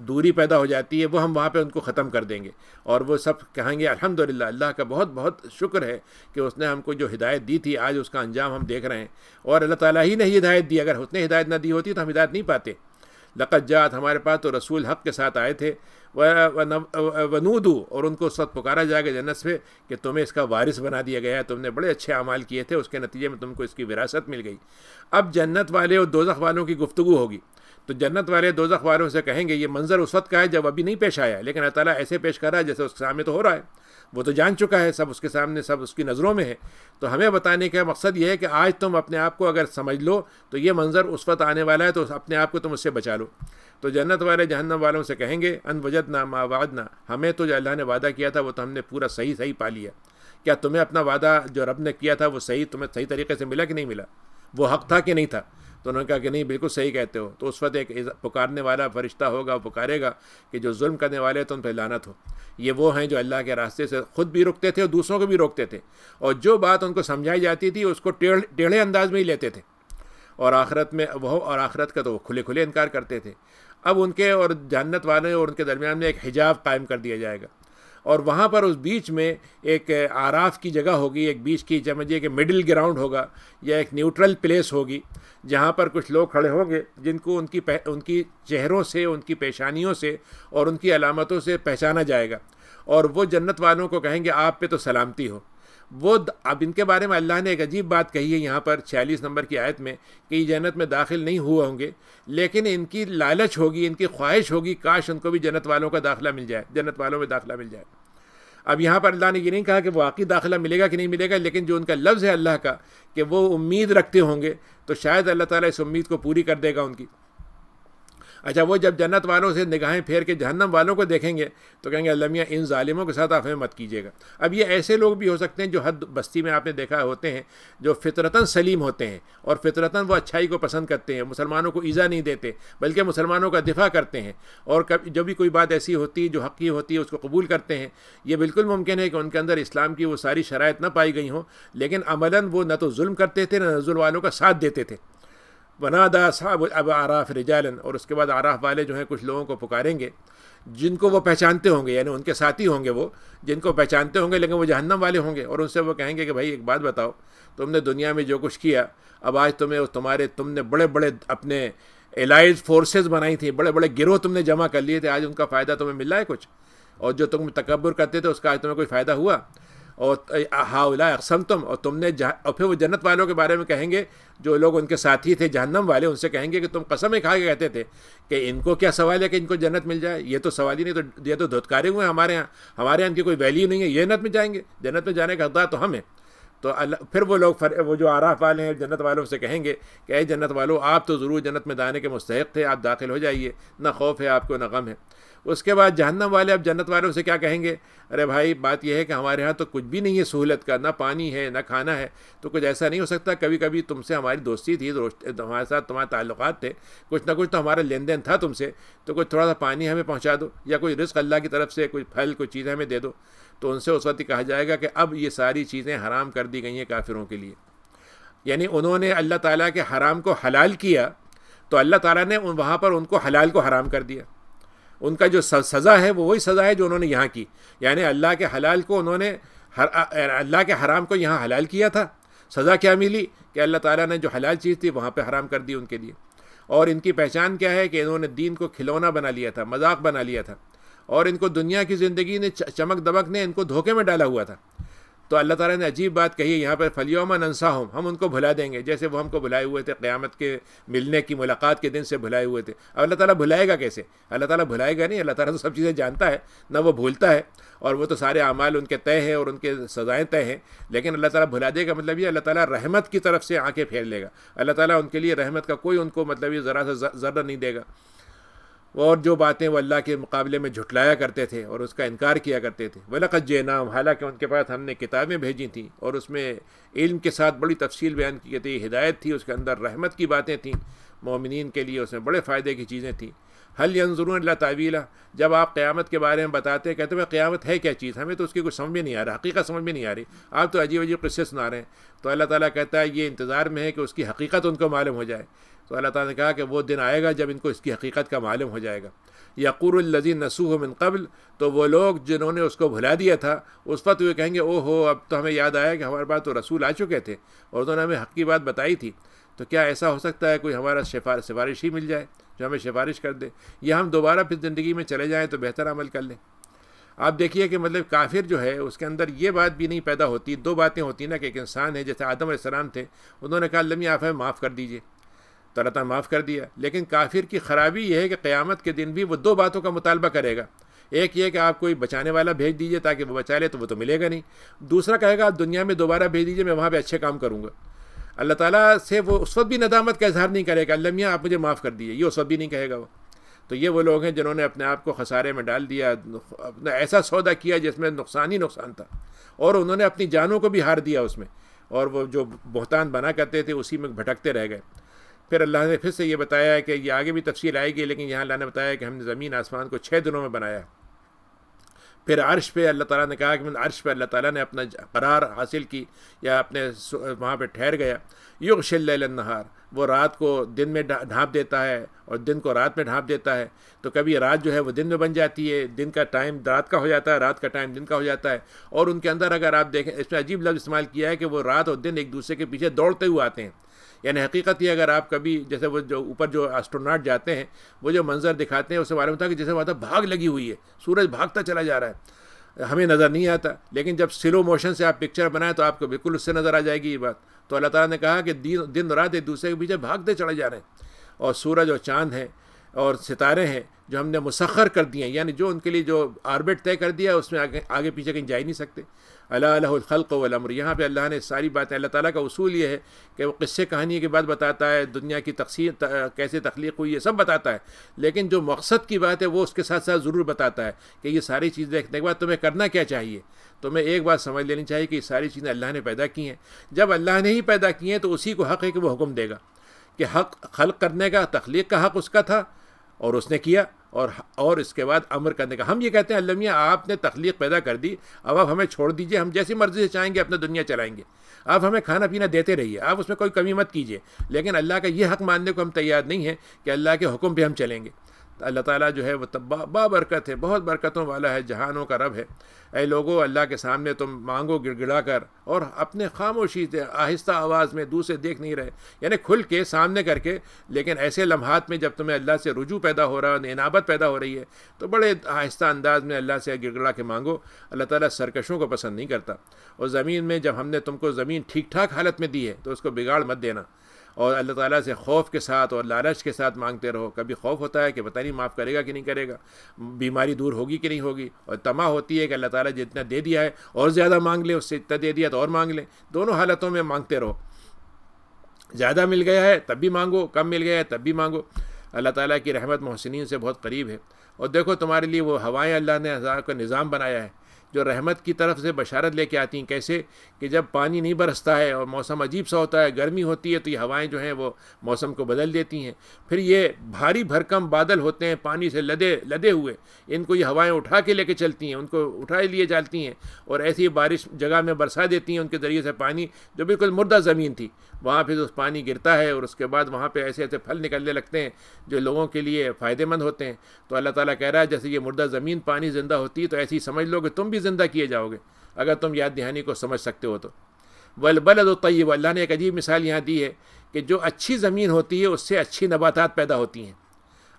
دوری پیدا ہو جاتی ہے، وہ ہم وہاں پہ ان کو ختم کر دیں گے، اور وہ سب کہیں گے الحمدللہ، اللہ کا بہت بہت شکر ہے کہ اس نے ہم کو جو ہدایت دی تھی آج اس کا انجام ہم دیکھ رہے ہیں، اور اللہ تعالیٰ ہی نے ہدایت دی، اگر اس نے ہدایت نہ دی ہوتی تو ہم ہدایت نہیں پاتے۔ لقد جاءت، ہمارے پاس تو رسول حق کے ساتھ آئے تھے، ونودو، اور ان کو اس وقت پکارا جائے گا جنت سے کہ تمہیں اس کا وارث بنا دیا گیا ہے، تم نے بڑے اچھے اعمال کیے تھے، اس کے نتیجے میں تم کو اس کی وراثت مل گئی۔ اب جنت والے اور دوزخ والوں کی گفتگو ہوگی، تو جنت والے دوزخ والوں سے کہیں گے، یہ منظر اس وقت کا ہے جب ابھی نہیں پیش آیا، لیکن اللہ تعالیٰ ایسے پیش کر رہا ہے جیسے اس کے سامنے تو ہو رہا ہے، وہ تو جان چکا ہے، سب اس کے سامنے، سب اس کی نظروں میں ہے۔ تو ہمیں بتانے کا مقصد یہ ہے کہ آج تم اپنے آپ کو اگر سمجھ لو تو یہ منظر اس وقت آنے والا ہے، تو اپنے آپ کو تم اس سے بچا لو۔ تو جنت والے جہنم والوں سے کہیں گے ان وجدنا ما وعدنا، ہمیں تو جو اللہ نے وعدہ کیا تھا وہ تو ہم نے پورا صحیح پا لیا۔ کیا تمہیں اپنا وعدہ جو رب نے کیا تھا وہ تمہیں صحیح طریقے سے ملا کہ نہیں ملا؟ وہ حق تھا کہ نہیں تھا؟ تو انہوں نے کہا کہ نہیں، بالکل صحیح کہتے ہو۔ تو اس وقت ایک پکارنے والا فرشتہ ہوگا، وہ پکارے گا کہ جو ظلم کرنے والے تو ان پہ لعنت ہو۔ یہ وہ ہیں جو اللہ کے راستے سے خود بھی رکتے تھے اور دوسروں کو بھی روکتے تھے، اور جو بات ان کو سمجھائی جاتی تھی اس کو ٹیڑھے انداز میں ہی لیتے تھے، اور آخرت میں وہ، اور آخرت کا تو وہ کھلے کھلے انکار کرتے تھے۔ اب ان کے اور جنت والے اور ان کے درمیان میں ایک حجاب قائم کر دیا جائے گا، اور وہاں پر اس بیچ میں ایک آراف کی جگہ ہوگی، ایک بیچ کی سمجھیے کہ مڈل گراؤنڈ ہوگا، یا ایک نیوٹرل پلیس ہوگی، جہاں پر کچھ لوگ کھڑے ہوں گے جن کو ان کی چہروں سے، ان کی پیشانیوں سے اور ان کی علامتوں سے پہچانا جائے گا، اور وہ جنت والوں کو کہیں گے آپ پہ تو سلامتی ہو۔ وہ اب ان کے بارے میں اللہ نے ایک عجیب بات کہی ہے یہاں پر 46 نمبر کی آیت میں کہ یہ جنت میں داخل نہیں ہوئے ہوں گے، لیکن ان کی لالچ ہوگی، ان کی خواہش ہوگی کاش ان کو بھی جنت والوں کا داخلہ مل جائے، جنت والوں میں داخلہ مل جائے۔ اب یہاں پر اللہ نے یہ نہیں کہا کہ وہ واقعی داخلہ ملے گا کہ نہیں ملے گا، لیکن جو ان کا لفظ ہے اللہ کا کہ وہ امید رکھتے ہوں گے، تو شاید اللہ تعالیٰ اس امید کو پوری کر دے گا ان کی۔ اچھا، وہ جب جنت والوں سے نگاہیں پھیر کے جہنم والوں کو دیکھیں گے تو کہیں گے اللہ میاں ان ظالموں کے ساتھ آپ ہمیں مت کیجیے گا۔ اب یہ ایسے لوگ بھی ہو سکتے ہیں جو حد بستی میں آپ نے دیکھا ہوتے ہیں، جو فطرتاً سلیم ہوتے ہیں اور فطرتاً وہ اچھائی کو پسند کرتے ہیں، مسلمانوں کو ایذا نہیں دیتے بلکہ مسلمانوں کا دفاع کرتے ہیں، اور جو بھی کوئی بات ایسی ہوتی ہے جو حقی ہوتی ہے اس کو قبول کرتے ہیں۔ یہ بالکل ممکن ہے کہ ان کے اندر اسلام کی وہ ساری شرائط نہ پائی گئی ہوں، لیکن عملاً وہ نہ تو ظلم کرتے تھے نہ نزول والوں کا ساتھ دیتے تھے۔ ونادى اصحاب الاعراف رجالا، اور اس کے بعد اعراف والے جو ہیں کچھ لوگوں کو پکاریں گے جن کو وہ پہچانتے ہوں گے، یعنی ان کے ساتھی ہوں گے وہ جن کو پہچانتے ہوں گے، لیکن وہ جہنم والے ہوں گے، اور ان سے وہ کہیں گے کہ بھائی ایک بات بتاؤ، تم نے دنیا میں جو کچھ کیا، اب آج تم نے بڑے بڑے اپنے الائز فورسز بنائی تھیں، بڑے بڑے گروہ تم نے جمع کر لیے تھے، آج ان کا فائدہ تمہیں مل رہا ہے کچھ؟ اور جو تم تکبر کرتے تھے اس کا آج تمہیں کوئی فائدہ ہوا؟ اور ہؤلاء اقسمتم، اور تم نے اور پھر وہ جنت والوں کے بارے میں کہیں گے جو لوگ ان کے ساتھی تھے جہنم والے، ان سے کہیں گے کہ تم قسمیں کھا کے کہتے تھے کہ ان کو کیا سوال ہے کہ ان کو جنت مل جائے، یہ تو سوال ہی نہیں، تو یہ تو دھتکارے ہوئے ہیں ہمارے یہاں ان کی کوئی ویلیو نہیں ہے، یہ جنت میں جائیں گے، جنت میں جانے کا حقدار تو ہم ہیں۔ تو پھر وہ لوگ وہ جو اعراف والے ہیں جنت والوں سے کہیں گے کہ اے جنت والوں، آپ تو ضرور جنت میں جانے کے مستحق تھے، آپ داخل ہو جائیے، نہ خوف ہے آپ کو نہ غم ہے۔ اس کے بعد جہنم والے اب جنت والوں سے کیا کہیں گے؟ ارے بھائی بات یہ ہے کہ ہمارے ہاں تو کچھ بھی نہیں ہے سہولت کا، نہ پانی ہے نہ کھانا ہے، تو کچھ ایسا نہیں ہو سکتا؟ کبھی کبھی تم سے ہماری دوستی تھی، ہمارے ساتھ تمہارے تعلقات تھے، کچھ نہ کچھ تو ہمارا لین دین تھا تم سے، تو کوئی تھوڑا سا پانی ہمیں پہنچا دو، یا کوئی رزق اللہ کی طرف سے کوئی پھل کوئی چیز ہمیں دے دو۔ تو ان سے اس وقت کہا جائے گا کہ اب یہ ساری چیزیں حرام کر دی گئی ہیں کافروں کے لیے، یعنی انہوں نے اللہ تعالیٰ کے حرام کو حلال کیا، تو اللہ تعالیٰ نے وہاں پر ان کو حلال کو حرام کر دیا۔ ان کا جو سزا ہے وہ وہی سزا ہے جو انہوں نے یہاں کی، یعنی اللہ کے حلال کو انہوں نے اللہ کے حرام کو یہاں حلال کیا تھا، سزا کیا ملی کہ اللہ تعالیٰ نے جو حلال چیز تھی وہاں پہ حرام کر دی ان کے لیے۔ اور ان کی پہچان کیا ہے کہ انہوں نے دین کو کھلونا بنا لیا تھا، مذاق بنا لیا تھا، اور ان کو دنیا کی زندگی نے چمک دمک نے ان کو دھوکے میں ڈالا ہوا تھا۔ تو اللہ تعالیٰ نے عجیب بات کہی ہے یہاں پر، فَالْيَوْمَ نَنْسَاهُمْ، ہم ان کو بھلا دیں گے جیسے وہ ہم کو بھلائے ہوئے تھے قیامت کے ملنے کی ملاقات کے دن سے بھلائے ہوئے تھے۔ اب اللہ تعالیٰ بھلائے گا کیسے؟ اللہ تعالیٰ بھلائے گا نہیں، اللہ تعالیٰ تو سب چیزیں جانتا ہے، نہ وہ بھولتا ہے، اور وہ تو سارے اعمال ان کے طے ہیں اور ان کے سزائیں طے ہیں، لیکن اللہ تعالیٰ بھلا دے گا مطلب یہ اللہ تعالیٰ رحمت کی طرف سے آنکھیں پھیر لے گا، اللہ تعالیٰ ان کے لیے رحمت کا کوئی ان کو مطلب یہ ذرا سا ذرہ نہیں دے گا۔ اور جو باتیں وہ اللہ کے مقابلے میں جھٹلایا کرتے تھے اور اس کا انکار کیا کرتے تھے، وَلَقَدْ جِئْنَاهُمْ، حالانکہ ان کے پاس ہم نے کتابیں بھیجی تھیں اور اس میں علم کے ساتھ بڑی تفصیل بیان کی تھی، ہدایت تھی، اس کے اندر رحمت کی باتیں تھیں مومنین کے لیے، اس میں بڑے فائدے کی چیزیں تھیں۔ هَلْ يَنظُرُونَ إِلَّا تَأْوِيلَهُ، جب آپ قیامت کے بارے میں بتاتے کہتے ہیں قیامت ہے کیا چیز، ہمیں تو اس کی کچھ سمجھ میں نہیں آ رہا، حقیقت سمجھ میں نہیں آ رہی، آپ تو عجیب عجیب قصے سنا رہے ہیں۔ تو اللہ تعالیٰ کہتا ہے یہ انتظار میں ہے کہ اس کی حقیقت ان کو معلوم ہو جائے۔ تو اللہ تعالیٰ نے کہا کہ وہ دن آئے گا جب ان کو اس کی حقیقت کا معلوم ہو جائے گا۔ یقول الذین نسوہ من قبل، تو وہ لوگ جنہوں نے اس کو بھلا دیا تھا اس وقت وہ کہیں گے او ہو، اب تو ہمیں یاد آیا کہ ہمارے پاس تو رسول آ چکے تھے اور انہوں نے ہمیں حق کی بات بتائی تھی، تو کیا ایسا ہو سکتا ہے کوئی ہمارا سفارش ہی مل جائے جو ہمیں سفارش کر دے، یا ہم دوبارہ پھر زندگی میں چلے جائیں تو بہتر عمل کر لیں۔ آپ دیکھیے کہ مطلب کافر جو ہے اس کے اندر یہ بات بھی نہیں پیدا ہوتی، دو باتیں ہوتی نا کہ ایک انسان ہے جیسے آدم علیہ السلام تھے، انہوں نے کہا اللہ میاں آپ ہمیں معاف کر دیجئے، تو اللہ تعالیٰ معاف کر دیا، لیکن کافر کی خرابی یہ ہے کہ قیامت کے دن بھی وہ دو باتوں کا مطالبہ کرے گا، ایک یہ کہ آپ کوئی بچانے والا بھیج دیجئے تاکہ وہ بچا لے، تو وہ تو ملے گا نہیں، دوسرا کہے گا آپ دنیا میں دوبارہ بھیج دیجئے میں وہاں پہ اچھے کام کروں گا۔ اللہ تعالیٰ سے وہ اس وقت بھی ندامت کا اظہار نہیں کرے گا اللہ میاں آپ مجھے معاف کر دیجئے، یہ اس وقت بھی نہیں کہے گا وہ۔ تو یہ وہ لوگ ہیں جنہوں نے اپنے آپ کو خسارے میں ڈال دیا، اپنا ایسا سودا کیا جس میں نقصان ہی نقصان تھا، اور انہوں نے اپنی جانوں کو بھی ہار دیا اس میں، اور وہ جو بہتان بنا کرتے تھے اسی میں بھٹکتے رہ گئے۔ پھر اللہ نے پھر سے یہ بتایا ہے کہ یہ آگے بھی تفصیل آئے گی، لیکن یہاں اللہ نے بتایا کہ ہم نے زمین آسمان کو 6 دنوں میں بنایا۔ پھر عرش پہ اللہ تعالیٰ نے کہا کہ عرش پہ اللہ تعالیٰ نے اپنا قرار حاصل کی یا اپنے وہاں پہ ٹھہر گیا۔ یغشی اللیل النہار، وہ رات کو دن میں ڈھانپ دیتا ہے اور دن کو رات میں ڈھانپ دیتا ہے، تو کبھی رات جو ہے وہ دن میں بن جاتی ہے، دن کا ٹائم رات کا ہو جاتا ہے، رات کا ٹائم دن کا ہو جاتا ہے، اور ان کے اندر اگر آپ دیکھیں اس میں عجیب لفظ استعمال کیا ہے کہ وہ رات اور دن ایک دوسرے کے پیچھے دوڑتے ہوئے آتے ہیں، یعنی حقیقت یہ اگر آپ کبھی جیسے وہ جو اوپر جو ایسٹروناٹ جاتے ہیں وہ جو منظر دکھاتے ہیں اس سے معلوم ہوتا ہے کہ جیسے وہاں بھاگ لگی ہوئی ہے، سورج بھاگتا چلا جا رہا ہے، ہمیں نظر نہیں آتا، لیکن جب سلو موشن سے آپ پکچر بنائیں تو آپ کو بالکل اس سے نظر آ جائے گی یہ بات۔ تو اللہ تعالیٰ نے کہا کہ دن رات ایک دوسرے کے پیچھے بھاگتے چلے جا رہے ہیں، اور سورج اور چاند ہیں اور ستارے ہیں جو ہم نے مسخر کر دیے ہیں، یعنی جو ان کے لیے جو آربٹ طے کر دیا اس میں آگے پیچھے کہیں جا ہی نہیں سکتے۔ الا لہ الخلق والامر، یہاں پہ اللہ نے ساری باتیں، اللہ تعالیٰ کا اصول یہ ہے کہ وہ قصے کہانی کی بات بتاتا ہے، دنیا کی تقسیم کیسے تخلیق ہوئی ہے سب بتاتا ہے، لیکن جو مقصد کی بات ہے وہ اس کے ساتھ ساتھ ضرور بتاتا ہے کہ یہ ساری چیز دیکھنے کے بعد تمہیں کرنا کیا چاہیے۔ تمہیں ایک بات سمجھ لینی چاہیے کہ یہ ساری چیزیں اللہ نے پیدا کی ہیں، جب اللہ نے ہی پیدا کی ہیں تو اسی کو حق ہے کہ وہ حکم دے گا، کہ حق خلق کرنے کا، تخلیق کا حق اس کا تھا اور اس نے کیا، اور اس کے بعد امر کرنے کا۔ ہم یہ کہتے ہیں اللہ میاں آپ نے تخلیق پیدا کر دی، اب آپ ہمیں چھوڑ دیجئے، ہم جیسی مرضی سے چاہیں گے اپنا دنیا چلائیں گے، آپ ہمیں کھانا پینا دیتے رہیے، آپ اس میں کوئی کمی مت کیجیے، لیکن اللہ کا یہ حق ماننے کو ہم تیار نہیں ہیں کہ اللہ کے حکم پہ ہم چلیں گے۔ اللہ تعالیٰ جو ہے وہ بابرکت ہے، بہت برکتوں والا ہے، جہانوں کا رب ہے۔ اے لوگو اللہ کے سامنے تم مانگو گڑ گڑا کر، اور اپنے خاموشی سے آہستہ آواز میں دوسرے دیکھ نہیں رہے، یعنی کھل کے سامنے کر کے، لیکن ایسے لمحات میں جب تمہیں اللہ سے رجوع پیدا ہو رہا ہے، انابت پیدا ہو رہی ہے، تو بڑے آہستہ انداز میں اللہ سے گڑ گڑا کے مانگو۔ اللہ تعالیٰ سرکشوں کو پسند نہیں کرتا، اور زمین میں جب ہم نے تم کو زمین ٹھیک ٹھاک حالت میں دی ہے تو اس کو بگاڑ مت دینا، اور اللہ تعالیٰ سے خوف کے ساتھ اور لالچ کے ساتھ مانگتے رہو۔ کبھی خوف ہوتا ہے کہ پتہ نہیں معاف کرے گا کہ نہیں کرے گا، بیماری دور ہوگی کہ نہیں ہوگی، اور طمع ہوتی ہے کہ اللہ تعالیٰ جتنا دے دیا ہے اور زیادہ مانگ لیں، اس سے اتنا دے دیا تو اور مانگ لیں۔ دونوں حالتوں میں مانگتے رہو، زیادہ مل گیا ہے تب بھی مانگو، کم مل گیا ہے تب بھی مانگو۔ اللہ تعالیٰ کی رحمت محسنین سے بہت قریب ہے۔ اور دیکھو تمہارے لیے وہ ہوائیں اللہ نے کا نظام بنایا ہے جو رحمت کی طرف سے بشارت لے کے آتی ہیں۔ کیسے کہ جب پانی نہیں برستا ہے اور موسم عجیب سا ہوتا ہے، گرمی ہوتی ہے، تو یہ ہوائیں جو ہیں وہ موسم کو بدل دیتی ہیں۔ پھر یہ بھاری بھرکم بادل ہوتے ہیں پانی سے لدے ہوئے، ان کو یہ ہوائیں اٹھا کے لے کے چلتی ہیں، ان کو اٹھائے لیے جاتی ہیں اور ایسی بارش جگہ میں برسا دیتی ہیں ان کے ذریعے سے پانی، جو بالکل مردہ زمین تھی وہاں پھر اس پانی گرتا ہے اور اس کے بعد وہاں پہ ایسے ایسے پھل نکلنے لگتے ہیں جو لوگوں کے لیے فائدہ مند ہوتے ہیں۔ تو اللہ تعالیٰ کہہ رہا ہے جیسے یہ مردہ زمین پانی زندہ ہوتی ہے تو ایسی سمجھ لو کہ تم بھی زندہ کیے جاؤ گے اگر تم یاد دہانی کو سمجھ سکتے ہو تو۔ والبلد الطیب، اللہ نے ایک عجیب مثال یہاں دی ہے کہ جو اچھی زمین ہوتی ہے اس سے اچھی نباتات پیدا ہوتی ہیں،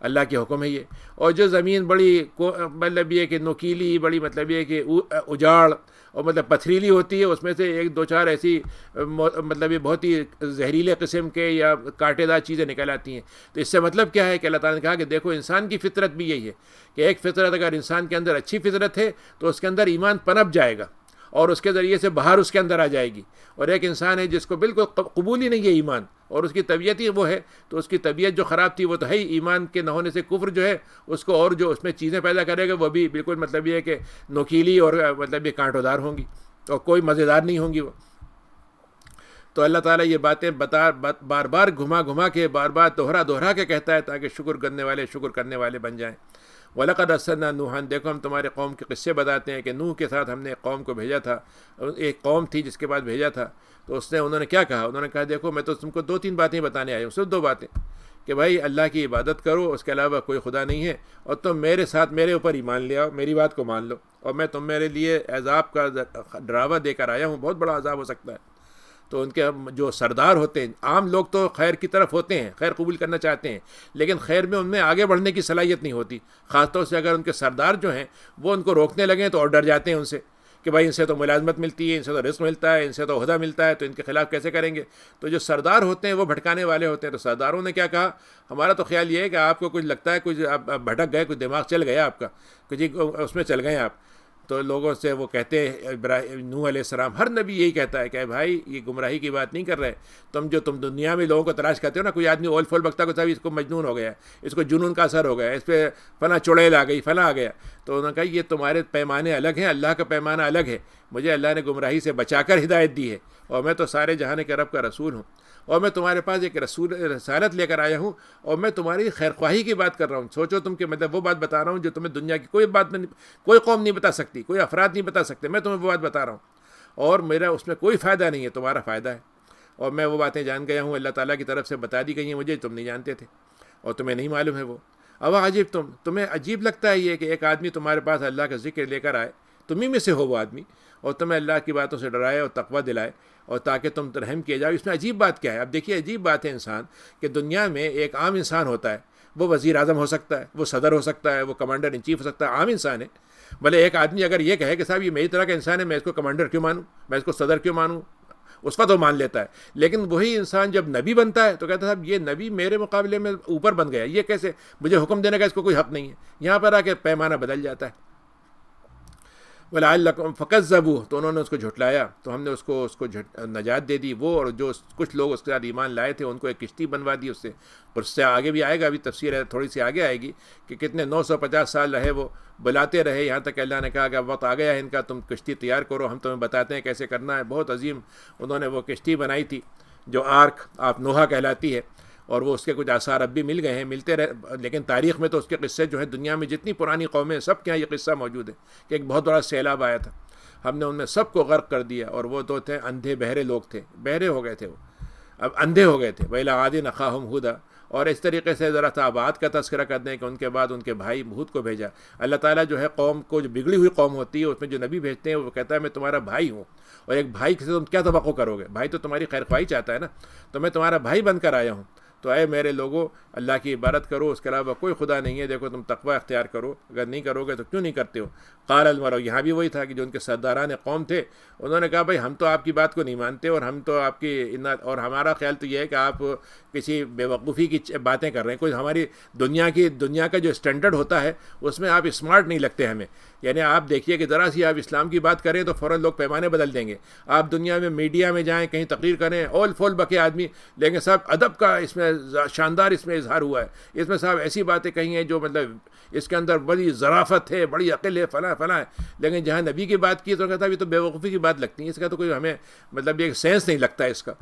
اللہ کے حکم ہے یہ۔ اور جو زمین بڑی مطلب یہ کہ نوکیلی، بڑی مطلب یہ کہ اجاڑ اور مطلب پتھریلی ہوتی ہے، اس میں سے ایک دو چار ایسی مطلب یہ بہت ہی زہریلے قسم کے یا کانٹے دار چیزیں نکل آتی ہیں۔ تو اس سے مطلب کیا ہے کہ اللہ تعالیٰ نے کہا کہ دیکھو انسان کی فطرت بھی یہی ہے کہ ایک فطرت اگر انسان کے اندر اچھی فطرت ہے تو اس کے اندر ایمان پنپ جائے گا اور اس کے ذریعے سے بہار اس کے اندر آ جائے گی۔ اور ایک انسان ہے جس کو بالکل قبول ہی نہیں ہے ایمان اور اس کی طبیعت ہی وہ ہے، تو اس کی طبیعت جو خراب تھی وہ تو ہے ہی، ایمان کے نہ ہونے سے کفر جو ہے اس کو اور جو اس میں چیزیں پیدا کرے گا وہ بھی بالکل مطلب یہ ہے کہ نوکیلی اور مطلب یہ کانٹوں دار ہوں گی اور کوئی مزیدار نہیں ہوں گی وہ۔ تو اللہ تعالیٰ یہ باتیں بار بار گھما کے بار بار دوہرا کے کہتا ہے تاکہ شکر کرنے والے بن جائیں۔ وَلَقَدْ أَرْسَلْنَا نُوحًا، دیکھو ہم تمہارے قوم کے قصے بتاتے ہیں کہ نوح کے ساتھ ہم نے ایک قوم کو بھیجا تھا، ایک قوم تھی جس کے بعد بھیجا تھا، تو انہوں نے کیا کہا؟ انہوں نے کہا دیکھو میں تو تم کو 2-3 باتیں بتانے آیا ہوں، صرف 2 باتیں کہ بھائی اللہ کی عبادت کرو، اس کے علاوہ کوئی خدا نہیں ہے، اور تم میرے اوپر ایمان لے آؤ، میری بات کو مان لو، اور میں میرے لیے عذاب کا ڈراوا دے کر آیا ہوں، بہت بڑا عذاب ہو سکتا ہے۔ تو ان کے جو سردار ہوتے ہیں، عام لوگ تو خیر کی طرف ہوتے ہیں، خیر قبول کرنا چاہتے ہیں، لیکن خیر میں ان میں آگے بڑھنے کی صلاحیت نہیں ہوتی، خاص طور سے اگر ان کے سردار جو ہیں وہ ان کو روکنے لگیں تو اور ڈر جاتے ہیں ان سے کہ بھائی ان سے تو ملازمت ملتی ہے، ان سے تو رزق ملتا ہے، ان سے تو عہدہ ملتا ہے، تو ان کے خلاف کیسے کریں گے؟ تو جو سردار ہوتے ہیں وہ بھٹکانے والے ہوتے ہیں۔ تو سرداروں نے کیا کہا؟ ہمارا تو خیال یہ ہے کہ آپ کو کچھ لگتا ہے، کچھ آپ بھٹک گئے، کچھ دماغ چل گیا آپ کا، کچھ اس میں چل گئے آپ۔ تو لوگوں سے وہ کہتے ہیں، نوح علیہ السلام، ہر نبی یہی کہتا ہے کہ بھائی یہ گمراہی کی بات نہیں کر رہے، تم دنیا میں لوگوں کو تلاش کرتے ہو نا، کوئی آدمی اول فول بکتا کو صاحب اس کو مجنون ہو گیا، اس کو جنون کا اثر ہو گیا، اس پہ فلاں چڑیل آ گئی، فلاں آ گیا، تو انہوں نے کہا یہ تمہارے پیمانے الگ ہیں، اللہ کا پیمانہ الگ ہے، مجھے اللہ نے گمراہی سے بچا کر ہدایت دی ہے، اور میں تو سارے جہان کے رب کا رسول ہوں، اور میں تمہارے پاس ایک رسالت لے کر آیا ہوں، اور میں تمہاری خیر خواہی کی بات کر رہا ہوں۔ سوچو تم کہ مطلب وہ بات بتا رہا ہوں جو تمہیں دنیا کی کوئی قوم نہیں بتا سکتی، کوئی افراد نہیں بتا سکتے، میں تمہیں وہ بات بتا رہا ہوں، اور میرا اس میں کوئی فائدہ نہیں ہے، تمہارا فائدہ ہے، اور میں وہ باتیں جان گیا ہوں، اللہ تعالیٰ کی طرف سے بتا دی گئی ہیں مجھے، تم نہیں جانتے تھے اور تمہیں نہیں معلوم ہے وہ۔ اب عجیب تمہیں عجیب لگتا ہے یہ کہ ایک آدمی تمہارے پاس اللہ کا ذکر لے کر آئے، تمہیں میں سے ہو وہ آدمی، اور تمہیں اللہ کی باتوں سے ڈرائے اور تقویٰ دلائے اور تاکہ تم رحم کیے جاؤ۔ اس میں عجیب بات کیا ہے؟ اب دیکھیے عجیب بات ہے انسان کہ دنیا میں ایک عام انسان ہوتا ہے، وہ وزیر اعظم ہو سکتا ہے، وہ صدر ہو سکتا ہے، وہ کمانڈر ان چیف ہو سکتا ہے، عام انسان ہے۔ بھلے ایک آدمی اگر یہ کہے کہ صاحب یہ میری طرح کا انسان ہے، میں اس کو کمانڈر کیوں مانوں، میں اس کو صدر کیوں مانوں، اس کا تو مان لیتا ہے، لیکن وہی انسان جب نبی بنتا ہے تو کہتا ہے صاحب یہ نبی میرے مقابلے میں اوپر بن گیا، یہ کیسے، مجھے حکم دینے کا اس کو کوئی حق نہیں ہے۔ یہاں پر آ کے پیمانہ بدل جاتا ہے۔ وَلَعَلَّكُمْ فَكَذَّبُوهُ، تو انہوں نے اس کو جھٹلایا، تو ہم نے اس کو نجات دے دی، وہ اور جو کچھ لوگ اس کے ساتھ ایمان لائے تھے ان کو ایک کشتی بنوا دی اس سے، اور اس سے آگے بھی آئے گا، ابھی تفسیر ہے تھوڑی سی آگے آئے گی کہ کتنے 950 سال رہے وہ، بلاتے رہے، یہاں تک کہ اللہ نے کہا کہ اب وقت آ گیا ہے ان کا، تم کشتی تیار کرو، ہم تمہیں بتاتے ہیں کیسے کرنا ہے۔ بہت عظیم انہوں نے وہ کشتی بنائی تھی جو آرک آف نوح کہلاتی ہے، اور وہ اس کے کچھ آثار اب بھی مل گئے ہیں، ملتے رہے، لیکن تاریخ میں تو اس کے قصے جو ہیں دنیا میں جتنی پرانی قومیں ہیں سب کے یہاں یہ قصہ موجود ہے کہ ایک بہت بڑا سیلاب آیا تھا، ہم نے ان میں سب کو غرق کر دیا، اور وہ تو تھے اندھے بہرے لوگ تھے، بہرے ہو گئے تھے، وہ اب اندھے ہو گئے تھے۔ وَإِلَىٰ عَادٍ أَخَاهُمْ هُودًا، اور اس طریقے سے ذرا سا عاد کا تذکرہ کر دیں کہ ان کے بعد ان کے بھائی ہود کو بھیجا۔ اللہ تعالیٰ جو ہے قوم کو، جو بگڑی ہوئی قوم ہوتی ہے اس میں جو نبی بھیجتے ہیں وہ کہتا ہے میں تمہارا بھائی ہوں، اور ایک بھائی سے تم کیا توقع کرو گے؟ بھائی تو تمہاری خیر خواہی چاہتا ہے نا، تو میں تمہارا بھائی بن کر آیا ہوں، تو اے میرے لوگوں اللہ کی عبادت کرو، اس کے علاوہ کوئی خدا نہیں ہے، دیکھو تم تقوی اختیار کرو، اگر نہیں کرو گے تو کیوں نہیں کرتے ہو؟ قال المرء، یہاں بھی وہی تھا کہ جو ان کے سرداران قوم تھے انہوں نے کہا بھائی ہم تو آپ کی بات کو نہیں مانتے، اور ہم تو آپ کی اور ہمارا خیال تو یہ ہے کہ آپ کسی بے وقوفی کی باتیں کر رہے ہیں، کوئی ہماری دنیا کا جو اسٹینڈرڈ ہوتا ہے اس میں آپ اسمارٹ نہیں لگتے ہمیں، یعنی آپ دیکھیے کہ ذرا سی آپ اسلام کی بات کریں تو فوراً لوگ پیمانے بدل دیں گے، آپ دنیا میں میڈیا میں جائیں کہیں تقریر کریں، اول فول بکے آدمی، لیکن صاحب ادب کا اس میں میں شاندار اس میں اظہار ہوا ہے، اس میں صاحب ایسی باتیں کہی ہیں جو مطلب اس کے اندر بڑی ظرافت ہے، بڑی عقل ہے، فلاں فلاں ہے. لیکن جہاں نبی کی بات کی تو کہتا ہے یہ تو بے وقوفی کی بات لگتی ہے، اس کا تو کوئی ہمیں مطلب یہ سینس نہیں لگتا ہے اس کا.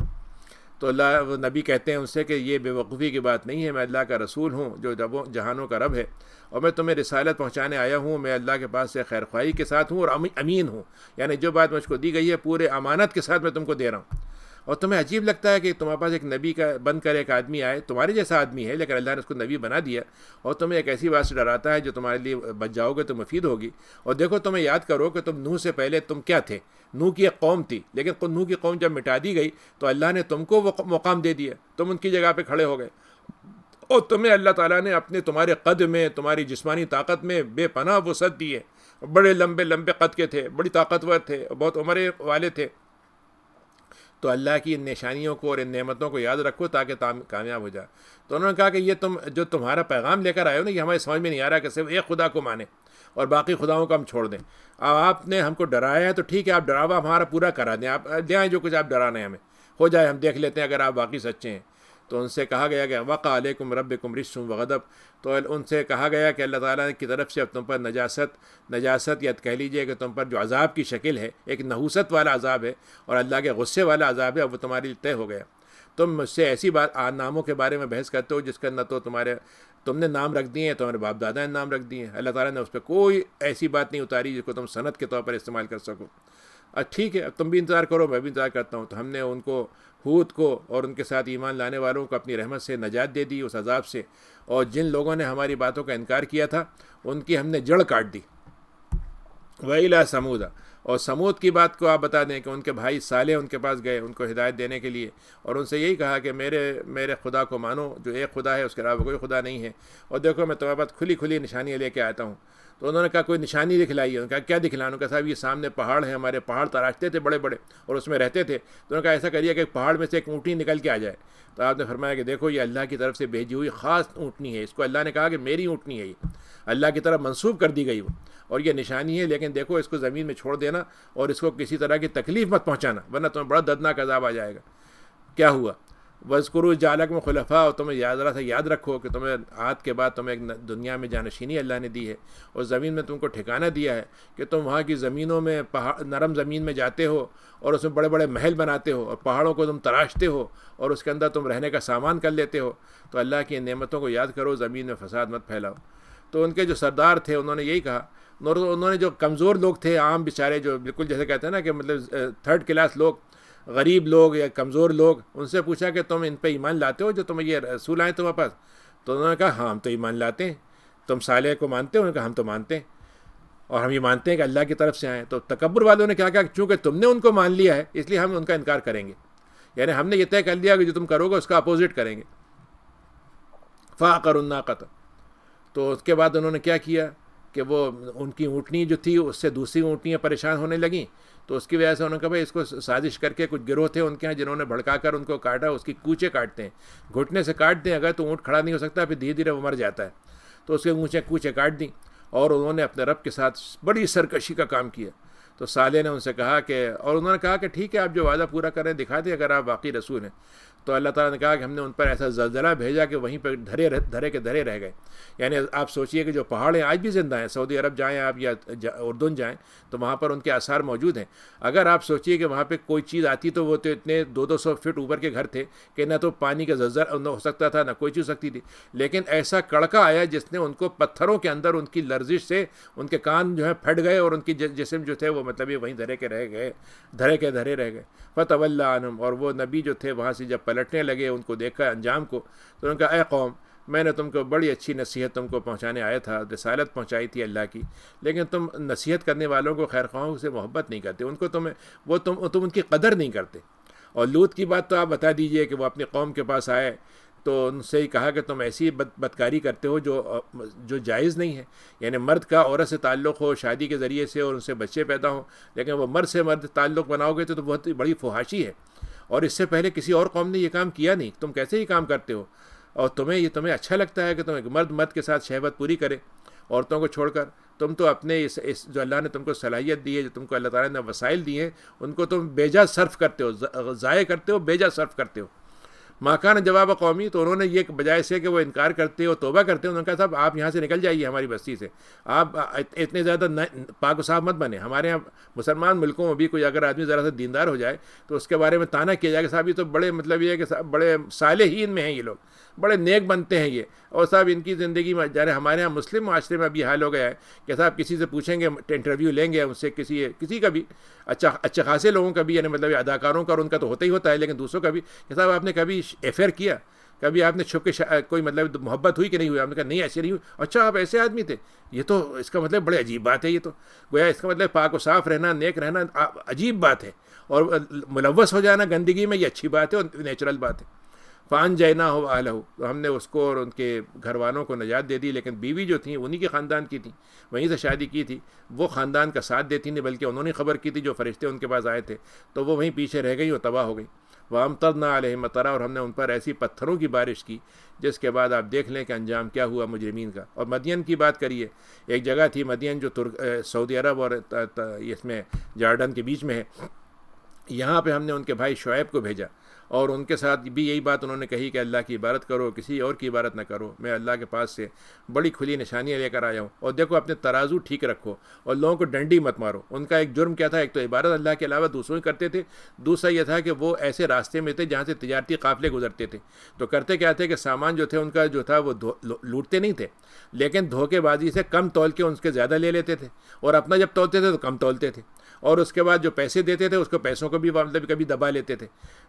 تو اللہ وہ نبی کہتے ہیں ان سے کہ یہ بے وقوفی کی بات نہیں ہے، میں اللہ کا رسول ہوں جو جہانوں کا رب ہے، اور میں تمہیں رسالت پہنچانے آیا ہوں. میں اللہ کے پاس سے خیر خواہی کے ساتھ ہوں اور امین ہوں، یعنی جو بات مجھ کو دی گئی ہے پورے امانت کے ساتھ میں تم کو دے رہا ہوں. اور تمہیں عجیب لگتا ہے کہ تمہارے پاس ایک نبی کا بن کر ایک آدمی آئے، تمہارے جیسا آدمی ہے لیکن اللہ نے اس کو نبی بنا دیا، اور تمہیں ایک ایسی بات سے ڈراتا ہے جو تمہارے لیے بچ جاؤ گے تو مفید ہوگی. اور دیکھو تمہیں یاد کرو کہ تم نوح سے پہلے تم کیا تھے، نوح کی ایک قوم تھی، لیکن نوح کی قوم جب مٹا دی گئی تو اللہ نے تم کو وہ مقام دے دیا، تم ان کی جگہ پہ کھڑے ہو گئے، اور تمہیں اللہ تعالیٰ نے تمہارے قد میں، تمہاری جسمانی طاقت میں بے پناہ وسعت دی ہے. بڑے لمبے لمبے قد کے تھے، بڑی طاقتور تھے، بہت عمر والے تھے. تو اللہ کی ان نشانیوں کو اور ان نعمتوں کو یاد رکھو تاکہ کامیاب ہو جائے. تو انہوں نے کہا کہ یہ جو تمہارا پیغام لے کر آئے ہو نا، یہ ہمارے سمجھ میں نہیں آ رہا کہ صرف ایک خدا کو مانے اور باقی خداؤں کو ہم چھوڑ دیں. اب آپ نے ہم کو ڈرایا ہے تو ٹھیک ہے، آپ ڈراوا ہمارا پورا کرا دیں، آپ دے آئیں جو کچھ آپ ڈرانے ہمیں، ہو جائے ہم دیکھ لیتے ہیں اگر آپ واقعی سچے ہیں. تو ان سے کہا گیا کہ وقع علیکم ربکم رجس وغضب، تو ان سے کہا گیا کہ اللہ تعالیٰ کی طرف سے اب تم پر نجاست یا کہہ لیجئے کہ تم پر جو عذاب کی شکل ہے، ایک نحوست والا عذاب ہے اور اللہ کے غصے والا عذاب ہے، اب وہ تمہاری طے ہو گیا. تم مجھ سے ایسی ناموں کے بارے میں بحث کرتے ہو جس کا نہ تو تم نے نام رکھ دیے ہیں، تمہارے باپ دادا نے نام رکھ دیے ہیں، اللہ تعالیٰ نے اس پہ کوئی ایسی بات نہیں اتاری جس کو تم سند کے طور پر استعمال کر سکو. ٹھیک ہے، اب تم بھی انتظار کرو، میں بھی انتظار کرتا ہوں. تو ہم نے ان کو، ہود کو اور ان کے ساتھ ایمان لانے والوں کو اپنی رحمت سے نجات دے دی اس عذاب سے، اور جن لوگوں نے ہماری باتوں کا انکار کیا تھا ان کی ہم نے جڑ کاٹ دی. وَإِلَىٰ سَمُودَ، اور سمود کی بات کو آپ بتا دیں کہ ان کے بھائی صالح ان کے پاس گئے ان کو ہدایت دینے کے لیے، اور ان سے یہی کہا کہ میرے خدا کو مانو جو ایک خدا ہے، اس کے علاوہ کوئی خدا نہیں ہے، اور دیکھو میں تمہارے پاس کھلی نشانیاں لے کے آتا ہوں. تو انہوں نے کہا کوئی نشانی دکھلائیے. انہوں نے کہا کیا دکھلاؤں؟ انہوں نے کہا صاحب یہ سامنے پہاڑ ہیں، ہمارے پہاڑ تراشتے تھے بڑے بڑے اور اس میں رہتے تھے. تو انہوں نے کہا ایسا کریے کہ پہاڑ میں سے ایک اونٹنی نکل کے آ جائے. تو آپ نے فرمایا کہ دیکھو یہ اللہ کی طرف سے بھیجی ہوئی خاص اونٹنی ہے، اس کو اللہ نے کہا کہ میری اونٹنی ہے، یہ اللہ کی طرف منسوب کر دی گئی وہ، اور یہ نشانی ہے، لیکن دیکھو اس کو زمین میں چھوڑ دینا اور اس کو کسی طرح کی تکلیف مت پہنچانا ورنہ تمہیں بڑا دردناک عذاب آ جائے گا. کیا ہوا؟ وَاذْكُرُوا جَعَلَكُمْ خُلَفَاءَ، اور تمہیں ذرا سا یاد رکھو کہ تمہیں عاد کے بعد تمہیں ایک دنیا میں جانشینی اللہ نے دی ہے اور زمین میں تم کو ٹھکانہ دیا ہے کہ تم وہاں کی زمینوں میں نرم زمین میں جاتے ہو اور اس میں بڑے بڑے محل بناتے ہو اور پہاڑوں کو تم تراشتے ہو اور اس کے اندر تم رہنے کا سامان کر لیتے ہو. تو اللہ کی نعمتوں کو یاد کرو، زمین میں فساد مت پھیلاؤ. تو ان کے جو سردار تھے انہوں نے یہی کہا. انہوں نے جو کمزور لوگ تھے، عام بیچارے جو بالکل جیسے کہتے ہیں نا کہ مطلب تھرڈ کلاس لوگ، غریب لوگ یا کمزور لوگ، ان سے پوچھا کہ تم ان پہ ایمان لاتے ہو جو تمہیں یہ رسول آئے تمہارے پاس؟ تو انہوں نے کہا ہاں ہم تو ایمان لاتے ہیں. تم صالح کو مانتے ہو؟ انہوں نے کہا ہم تو مانتے ہیں اور ہم یہ مانتے ہیں کہ اللہ کی طرف سے آئے. تو تکبر والوں نے کیا کہا کہ چونکہ تم نے ان کو مان لیا ہے اس لیے ہم ان کا انکار کریں گے، یعنی ہم نے یہ طے کر لیا کہ جو تم کرو گے اس کا اپوزٹ کریں گے. فَعَقَرُوا النَّاقَةَ، تو اس کے بعد انہوں نے کیا کیا کہ وہ ان کی اونٹنی جو تھی اس سے دوسری اونٹنیاں پریشان ہونے لگیں. تو اس کی وجہ سے انہوں نے کہا بھائی اس کو سازش کر کے، کچھ گروہ تھے ان کے ہاں جنہوں نے بھڑکا کر ان کو کاٹا، اس کی کوچے کاٹتے ہیں، گھٹنے سے کاٹ دیں اگر تو اونٹ کھڑا نہیں ہو سکتا، پھر دھیرے دھیرے وہ مر جاتا ہے. تو اس کے کوچے کاٹ دیں اور انہوں نے اپنے رب کے ساتھ بڑی سرکشی کا کام کیا. تو صالح نے ان سے کہا کہ، اور انہوں نے کہا کہ ٹھیک ہے آپ جو وعدہ پورا کریں دکھا دیں اگر آپ واقعی رسول ہیں. تو اللہ تعالیٰ نے کہا کہ ہم نے ان پر ایسا زلزلہ بھیجا کہ وہیں پہ دھرے کے دھرے رہ گئے. یعنی آپ سوچئے کہ جو پہاڑ ہیں آج بھی زندہ ہیں، سعودی عرب جائیں آپ یا اردن جائیں تو وہاں پر ان کے آثار موجود ہیں. اگر آپ سوچئے کہ وہاں پہ کوئی چیز آتی تو وہ تو اتنے 200 فٹ اوپر کے گھر تھے کہ نہ تو پانی کا زلزلہ نہ ہو سکتا تھا نہ کوئی چیز ہو سکتی تھی، لیکن ایسا کڑکا آیا جس نے ان کو پتھروں کے اندر ان کی لرزش سے ان کے کان جو ہے پھٹ گئے اور ان کی جسم جو تھے وہ مطلب وہیں دھرے کے دھرے رہ گئے. فَتَوَلَّىٰ عَنْهُمْ، اور وہ نبی جو تھے وہاں سے جب پلٹنے لگے ان کو دیکھا انجام کو، تو ان کا اے قوم میں نے تم کو بڑی اچھی نصیحت تم کو پہنچانے آیا تھا، رسالت پہنچائی تھی اللہ کی، لیکن تم نصیحت کرنے والوں کو، خیر خواہوں سے محبت نہیں کرتے، ان کو تم ان کی قدر نہیں کرتے. اور لوط کی بات تو آپ بتا دیجئے کہ وہ اپنی قوم کے پاس آئے تو ان سے ہی کہا کہ تم ایسی بدکاری کرتے ہو جو جائز نہیں ہے. یعنی مرد کا عورت سے تعلق ہو شادی کے ذریعے سے اور ان سے بچے پیدا ہوں، لیکن وہ مرد سے مرد تعلق بناؤ گے تو بہت بڑی فحاشی ہے، اور اس سے پہلے کسی اور قوم نے یہ کام کیا نہیں. تم کیسے یہ کام کرتے ہو؟ اور تمہیں اچھا لگتا ہے کہ تم ایک مرد کے ساتھ شہوت پوری کرے عورتوں کو چھوڑ کر؟ تم تو اپنے اس جو اللہ نے تم کو صلاحیت دی ہے، جو تم کو اللہ تعالیٰ نے وسائل دیے ہیں، ان کو تم بیجا صرف کرتے ہو، ضائع کرتے ہو، بیجا صرف کرتے ہو. ماکان جواب قومی، تو انہوں نے یہ بجائے سے کہ وہ انکار کرتے اور توبہ کرتے، انہوں نے کہا صاحب آپ یہاں سے نکل جائیے ہماری بستی سے، آپ اتنے زیادہ پاک و صاف مت بنے. ہمارے یہاں مسلمان ملکوں میں بھی کوئی اگر آدمی ذرا سا دیندار ہو جائے تو اس کے بارے میں تانا کیا جائے کہ صاحب یہ تو بڑے مطلب یہ ہے کہ صاحب بڑے صالحین میں ہیں، یہ لوگ بڑے نیک بنتے ہیں یہ، اور صاحب ان کی زندگی میں جارے ہمارے یہاں مسلم معاشرے میں ابھی حال ہو گیا ہے کہ صاحب کسی سے پوچھیں گے، انٹرویو لیں گے ان سے، کسی کا بھی اچھے خاصے لوگوں کا بھی، یعنی مطلب اداکاروں کا اور ان کا تو ہوتا ہی ہوتا ہے، لیکن دوسروں کا بھی کہ صاحب آپ نے کبھی افیئر کیا، کبھی آپ نے چھپ کے کوئی مطلب محبت ہوئی کہ نہیں ہوئی؟ آپ نے کہا نہیں ایسے نہیں ہوئی. اچھا آپ ایسے آدمی تھے؟ یہ تو اس کا مطلب بڑے عجیب بات ہے، یہ تو گویا اس کا مطلب پاک و صاف رہنا، نیک رہنا عجیب بات ہے، اور ملوث ہو جانا گندگی میں یہ اچھی بات ہے اور نیچرل بات ہے. فان جینا ہو اہلہ، تو ہم نے اس کو اور ان کے گھر والوں کو نجات دے دی، لیکن بیوی جو تھیں انہی کے خاندان کی تھیں، وہیں سے شادی کی تھی، وہ خاندان کا ساتھ دیتی نہیں بلکہ انہوں نے خبر کی تھی جو فرشتے ان کے پاس آئے تھے، تو وہ وہیں پیچھے رہ گئی اور تباہ ہو گئی. وَأَمْطَرْنَا عَلَيْهِمْ مَطَرًا، اور ہم نے ان پر ایسی پتھروں کی بارش کی جس کے بعد آپ دیکھ لیں کہ انجام کیا ہوا مجرمین کا. اور مدین کی بات کریے، ایک جگہ تھی مدین جو سعودی عرب اور اس میں جارڈن کے بیچ میں ہے، یہاں پہ ہم نے ان کے بھائی شعیب کو بھیجا، اور ان کے ساتھ بھی یہی بات انہوں نے کہی کہ اللہ کی عبادت کرو، کسی اور کی عبادت نہ کرو، میں اللہ کے پاس سے بڑی کھلی نشانیاں لے کر آیا ہوں، اور دیکھو اپنے ترازو ٹھیک رکھو اور لوگوں کو ڈنڈی مت مارو. ان کا ایک جرم کیا تھا؟ ایک تو عبادت اللہ کے علاوہ دوسروں ہی کرتے تھے، دوسرا یہ تھا کہ وہ ایسے راستے میں تھے جہاں سے تجارتی قافلے گزرتے تھے، تو کرتے کیا تھے کہ سامان جو تھے ان کا جو تھا وہ لوٹتے نہیں تھے، لیکن دھوکے بازی سے کم تول کے ان کے زیادہ لے لیتے تھے، اور اپنا جب تولتے تھے تو کم تولتے تھے، اور اس کے بعد جو پیسے دیتے تھے اس کو پیسوں کو بھی مطلب کبھی دبا لیتے تھے.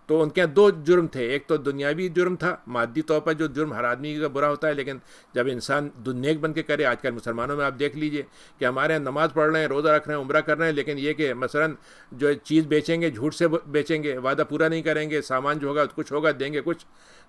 تو ان کے یہاں دو جرم تھے، ایک تو دنیاوی جرم تھا، مادی طور پر جو جرم ہر آدمی کا برا ہوتا ہے، لیکن جب انسان نیک بن کے کرے. آج کل مسلمانوں میں آپ دیکھ لیجئے کہ ہمارے یہاں نماز پڑھ رہے ہیں، روزہ رکھ رہے ہیں، عمرہ کر رہے ہیں، لیکن یہ کہ مثلا جو چیز بیچیں گے جھوٹ سے بیچیں گے، وعدہ پورا نہیں کریں گے، سامان جو ہوگا کچھ ہوگا دیں گے کچھ.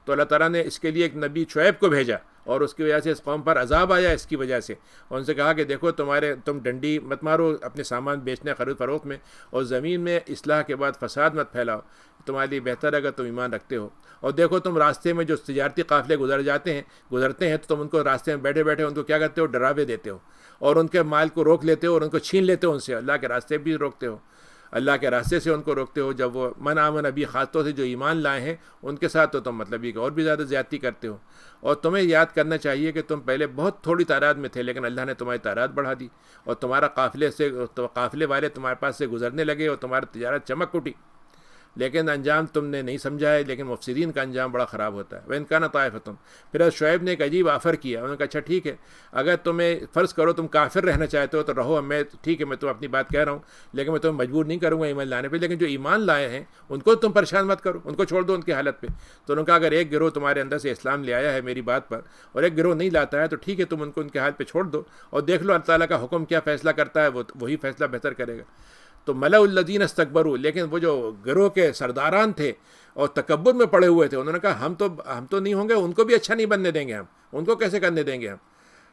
تو اللہ تعالیٰ نے اس کے لیے ایک نبی شعیب کو بھیجا، اور اس کی وجہ سے اس قوم پر عذاب آیا اس کی وجہ سے. اور ان سے کہا کہ دیکھو تم ڈنڈی مت مارو اپنے سامان بیچنے خرید فروخت میں، اور زمین میں اصلاح کے بعد فساد مت پھیلاؤ، تمہارے لیے بہتر اگر تم ایمان رکھتے ہو. اور دیکھو تم راستے میں جو تجارتی قافلے گزرتے ہیں تو تم ان کو راستے میں بیٹھے بیٹھے ان کو کیا کرتے ہو؟ ڈراوے دیتے ہو، اور ان کے مال کو روک لیتے ہو، اور ان کو چھین لیتے ہو، ان سے اللہ کے راستے بھی روکتے ہو، اللہ کے راستے سے ان کو روکتے ہو. جب وہ من آمن ابھی خاص طور سے جو ایمان لائے ہیں ان کے ساتھ تو تم مطلب یہ کہ اور بھی زیادہ زیادتی کرتے ہو. اور تمہیں یاد کرنا چاہیے کہ تم پہلے بہت تھوڑی تعداد میں تھے، لیکن اللہ نے تمہاری تعداد بڑھا دی، اور تمہارا قافلے والے تمہارے پاس سے گزرنے لگے، اور تمہاری تجارت چمک اٹھی، لیکن انجام تم نے نہیں سمجھا ہے. لیکن مفسدین کا انجام بڑا خراب ہوتا ہے. وَإِنْ كَانَ طَائِفَةٌ، پھر شعیب نے ایک عجیب آفر کیا. انہوں نے کہا اچھا ٹھیک ہے، اگر تمہیں فرض کرو تم کافر رہنا چاہتے ہو تو رہو، میں ٹھیک ہے میں تم اپنی بات کہہ رہا ہوں، لیکن میں تمہیں مجبور نہیں کروں گا ایمان لانے پہ، لیکن جو ایمان لائے ہیں ان کو تم پریشان مت کرو، ان کو چھوڑ دو ان کی حالت پہ. تو انہوں نے کہا اگر ایک گروہ تمہارے اندر سے اسلام لے آیا ہے میری بات پر اور ایک گروہ نہیں لاتا ہے تو ٹھیک ہے، تم ان کو ان کے حال پہ چھوڑ دو اور دیکھ لو اللہ تعالیٰ کا حکم کیا فیصلہ کرتا ہے، وہی فیصلہ بہتر کرے گا. تو ملأ الذین استکبروا، لیکن وہ جو گروہ کے سرداران تھے اور تکبر میں پڑے ہوئے تھے، انہوں نے کہا ہم تو نہیں ہوں گے، ان کو بھی اچھا نہیں بننے دیں گے، ہم ان کو کیسے کرنے دیں گے ہم،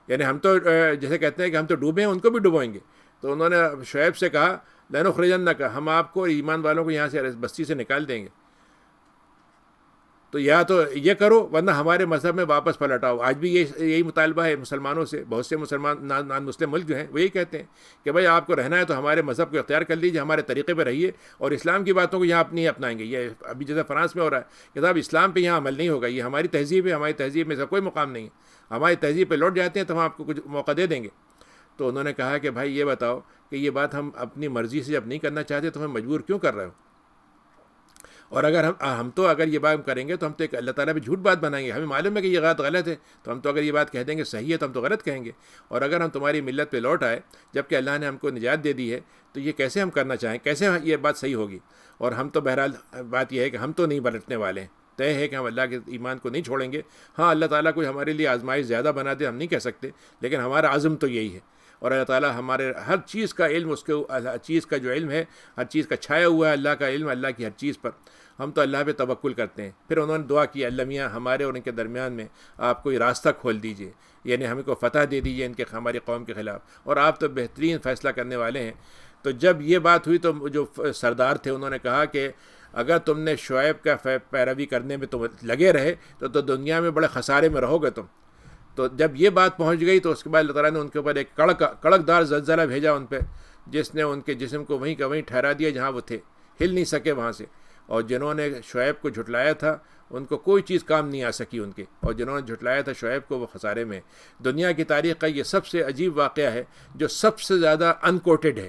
یعنی ہم تو جیسے کہتے ہیں کہ ہم تو ڈوبے ہیں، ان کو بھی ڈبوئیں گے. تو انہوں نے شعیب سے کہا لَنُخْرِجَنَّكَ، ہم آپ کو ایمان والوں کو یہاں سے بستی سے نکال دیں گے، تو یا تو یہ کرو ورنہ ہمارے مذہب میں واپس پلٹ آؤ. آج بھی یہی مطالبہ ہے مسلمانوں سے. بہت سے مسلمان نان مسلم ملک جو ہیں وہ یہی کہتے ہیں کہ بھائی آپ کو رہنا ہے تو ہمارے مذہب کو اختیار کر لیجیے، ہمارے طریقے پہ رہیے، اور اسلام کی باتوں کو یہاں نہیں اپنائیں گے. یہ ابھی جیسا فرانس میں ہو رہا ہے کہ صاحب اسلام پہ یہاں عمل نہیں ہوگا، یہ ہماری تہذیب ہے، ہماری تہذیب میں سے کوئی مقام نہیں ہے، ہماری تہذیب پہ لوٹ جاتے ہیں تو ہم آپ کو کچھ موقع دے دیں گے. تو انہوں نے کہا کہ بھائی یہ بتاؤ کہ یہ بات ہم اپنی مرضی سے جب نہیں کرنا چاہتے تو ہمیں مجبور کیوں کر رہے ہو؟ اور اگر ہم تو اگر یہ بات کریں گے تو ہم تو ایک اللہ تعالیٰ پہ جھوٹ بات بنائیں گے. ہمیں معلوم ہے کہ یہ بات غلط ہے، تو ہم تو اگر یہ بات کہہ دیں گے صحیح ہے تو ہم تو غلط کہیں گے. اور اگر ہم تمہاری ملت پہ لوٹ آئے جب کہ اللہ نے ہم کو نجات دے دی ہے تو یہ کیسے ہم کرنا چاہیں، کیسے یہ بات صحیح ہوگی؟ اور ہم تو بہرحال بات یہ ہے کہ ہم تو نہیں پلٹنے والے ہیں، طے ہے کہ ہم اللہ کے ایمان کو نہیں چھوڑیں گے. ہاں اللہ تعالیٰ کوئی ہمارے لیے آزمائش زیادہ بنا دے ہم نہیں کہہ سکتے، لیکن ہمارا عزم تو یہی ہے. اور اللہ تعالیٰ ہمارے ہر چیز کا علم، اس کے ہر چیز کا جو علم ہے، ہر چیز کا چھایا ہوا ہے اللہ کا علم، اللہ کی ہر چیز پر. ہم تو اللہ پہ توکل کرتے ہیں. پھر انہوں نے دعا کی اللہ میاں ہمارے اور ان کے درمیان میں آپ کوئی راستہ کھول دیجئے، یعنی ہمیں کو فتح دے دیجئے ہماری قوم کے خلاف، اور آپ تو بہترین فیصلہ کرنے والے ہیں. تو جب یہ بات ہوئی تو جو سردار تھے انہوں نے کہا کہ اگر تم نے شعیب کا پیروی کرنے میں تم لگے رہے تو دنیا میں بڑے خسارے میں رہو گے تم. تو جب یہ بات پہنچ گئی تو اس کے بعد اللہ تعالیٰ نے ان کے اوپر ایک کڑک دار زلزلہ بھیجا ان پہ، جس نے ان کے جسم کو وہیں کا وہیں ٹھہرا دیا جہاں وہ تھے، ہل نہیں سکے وہاں سے. اور جنہوں نے شعیب کو جھٹلایا تھا ان کو کوئی چیز کام نہیں آ سکی ان کے، اور جنہوں نے جھٹلایا تھا شعیب کو وہ خسارے میں۔ دنیا کی تاریخ کا یہ سب سے عجیب واقعہ ہے جو سب سے زیادہ ان کوٹڈ ہے۔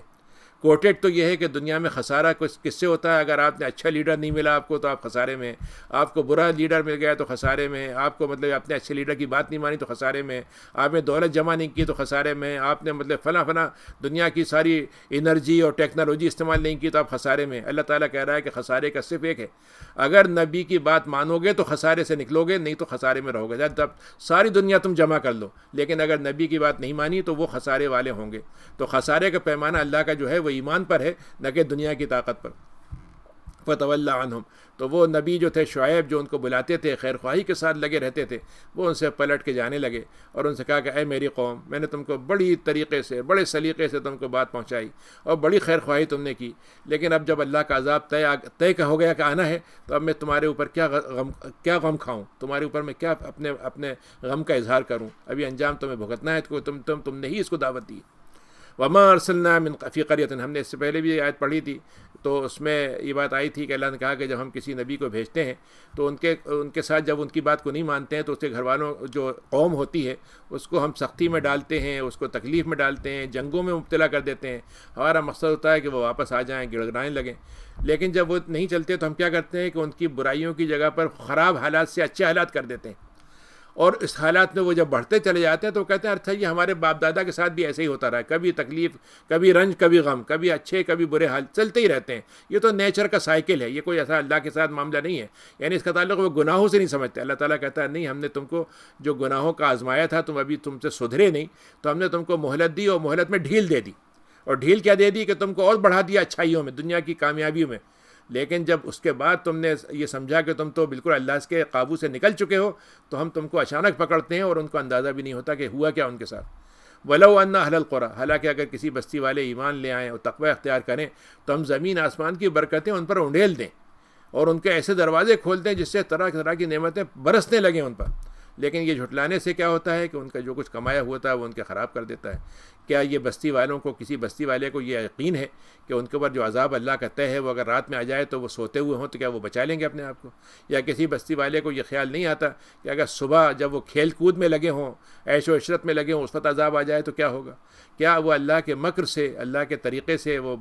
کوٹیڈ تو یہ ہے کہ دنیا میں خسارہ کس سے ہوتا ہے؟ اگر آپ نے اچھا لیڈر نہیں ملا آپ کو تو آپ خسارے میں، آپ کو برا لیڈر مل گیا تو خسارے میں، آپ کو مطلب اپنے اچھے لیڈر کی بات نہیں مانی تو خسارے میں، آپ نے دولت جمع نہیں کی تو خسارے میں، آپ نے مطلب فلاں دنیا کی ساری انرجی اور ٹیکنالوجی استعمال نہیں کی تو آپ خسارے میں۔ اللہ تعالیٰ کہہ رہا ہے کہ خسارے کا صرف ایک ہے، اگر نبی کی بات مانو گے تو خسارے سے نکلو گے، نہیں تو خسارے میں رہو گے۔ تب ساری دنیا تم جمع کر لو، لیکن اگر نبی کی بات نہیں مانی تو وہ خسارے والے ہوں گے۔ تو خسارے کا پیمانہ اللہ کا جو ہے وہ ایمان پر ہے، نہ کہ دنیا کی طاقت پر۔ فتولی عنہم، تو وہ نبی جو تھے شعیب جو ان کو بلاتے تھے، خیر خواہی کے ساتھ لگے رہتے تھے، وہ ان سے پلٹ کے جانے لگے اور ان سے کہا کہ اے میری قوم، میں نے تم کو بڑی طریقے سے، بڑے سلیقے سے تم کو بات پہنچائی اور بڑی خیر خواہی تم نے کی، لیکن اب جب اللہ کا عذاب طے ہو گیا کہ آنا ہے، تو اب میں تمہارے اوپر کیا غم کھاؤں، تمہارے اوپر میں کیا اپنے غم کا اظہار کروں، ابھی انجام تمہیں بھگتنا ہے، تم نے ہی اس کو دعوت دی۔ وما ارسلنا من فی قریۃ، ہم نے اس سے پہلے بھی یہ آیت پڑھی تھی، تو اس میں یہ بات آئی تھی کہ اللہ نے کہا کہ جب ہم کسی نبی کو بھیجتے ہیں تو ان کے ساتھ جب ان کی بات کو نہیں مانتے ہیں تو اس کے گھر والوں جو قوم ہوتی ہے اس کو ہم سختی میں ڈالتے ہیں، اس کو تکلیف میں ڈالتے ہیں، جنگوں میں مبتلا کر دیتے ہیں۔ ہمارا مقصد ہوتا ہے کہ وہ واپس آ جائیں، گڑگڑائیں لگیں، لیکن جب وہ نہیں چلتے تو ہم کیا کرتے ہیں کہ ان کی برائیوں کی جگہ پر خراب حالات سے اچھے حالات کر دیتے ہیں، اور اس حالات میں وہ جب بڑھتے چلے جاتے ہیں تو کہتے ہیں اچھا یہ ہمارے باپ دادا کے ساتھ بھی ایسے ہی ہوتا رہا ہے، کبھی تکلیف، کبھی رنج، کبھی غم، کبھی اچھے کبھی برے حال چلتے ہی رہتے ہیں، یہ تو نیچر کا سائیکل ہے، یہ کوئی ایسا اللہ کے ساتھ معاملہ نہیں ہے۔ یعنی اس کا تعلق وہ گناہوں سے نہیں سمجھتے۔ اللہ تعالیٰ کہتا ہے نہیں، ہم نے تم کو جو گناہوں کا آزمایا تھا، تم سے سدھرے نہیں، تو ہم نے تم کو مہلت دی، اور مہلت میں ڈھیل دے دی، اور ڈھیل کیا دے دی کہ تم کو اور بڑھا دیا اچھائیوں میں، دنیا کی کامیابیوں میں۔ لیکن جب اس کے بعد تم نے یہ سمجھا کہ تم تو بالکل اللہ کے قابو سے نکل چکے ہو، تو ہم تم کو اچانک پکڑتے ہیں اور ان کو اندازہ بھی نہیں ہوتا کہ ہوا کیا ان کے ساتھ۔ وَلَوْ أَنَّ أَهْلَ الْقُرَىٰ، حالانکہ اگر کسی بستی والے ایمان لے آئیں اور تقوی اختیار کریں تو ہم زمین آسمان کی برکتیں ان پر انڈیل دیں اور ان کے ایسے دروازے کھول دیں جس سے طرح کی نعمتیں برسنے لگیں ان پر۔ لیکن یہ جھٹلانے سے کیا ہوتا ہے کہ ان کا جو کچھ کمایا ہوا تھا وہ ان کے خراب کر دیتا ہے۔ کیا یہ بستی والوں کو، کسی بستی والے کو یہ یقین ہے کہ ان کے اوپر جو عذاب اللہ کا طے ہے وہ اگر رات میں آ جائے تو وہ سوتے ہوئے ہوں تو کیا وہ بچا لیں گے اپنے آپ کو؟ یا کسی بستی والے کو یہ خیال نہیں آتا کہ اگر صبح جب وہ کھیل کود میں لگے ہوں، عیش و عشرت میں لگے ہوں، اس وقت عذاب آ جائے تو کیا ہوگا؟ کیا وہ اللہ کے مکر سے، اللہ کے طریقے سے وہ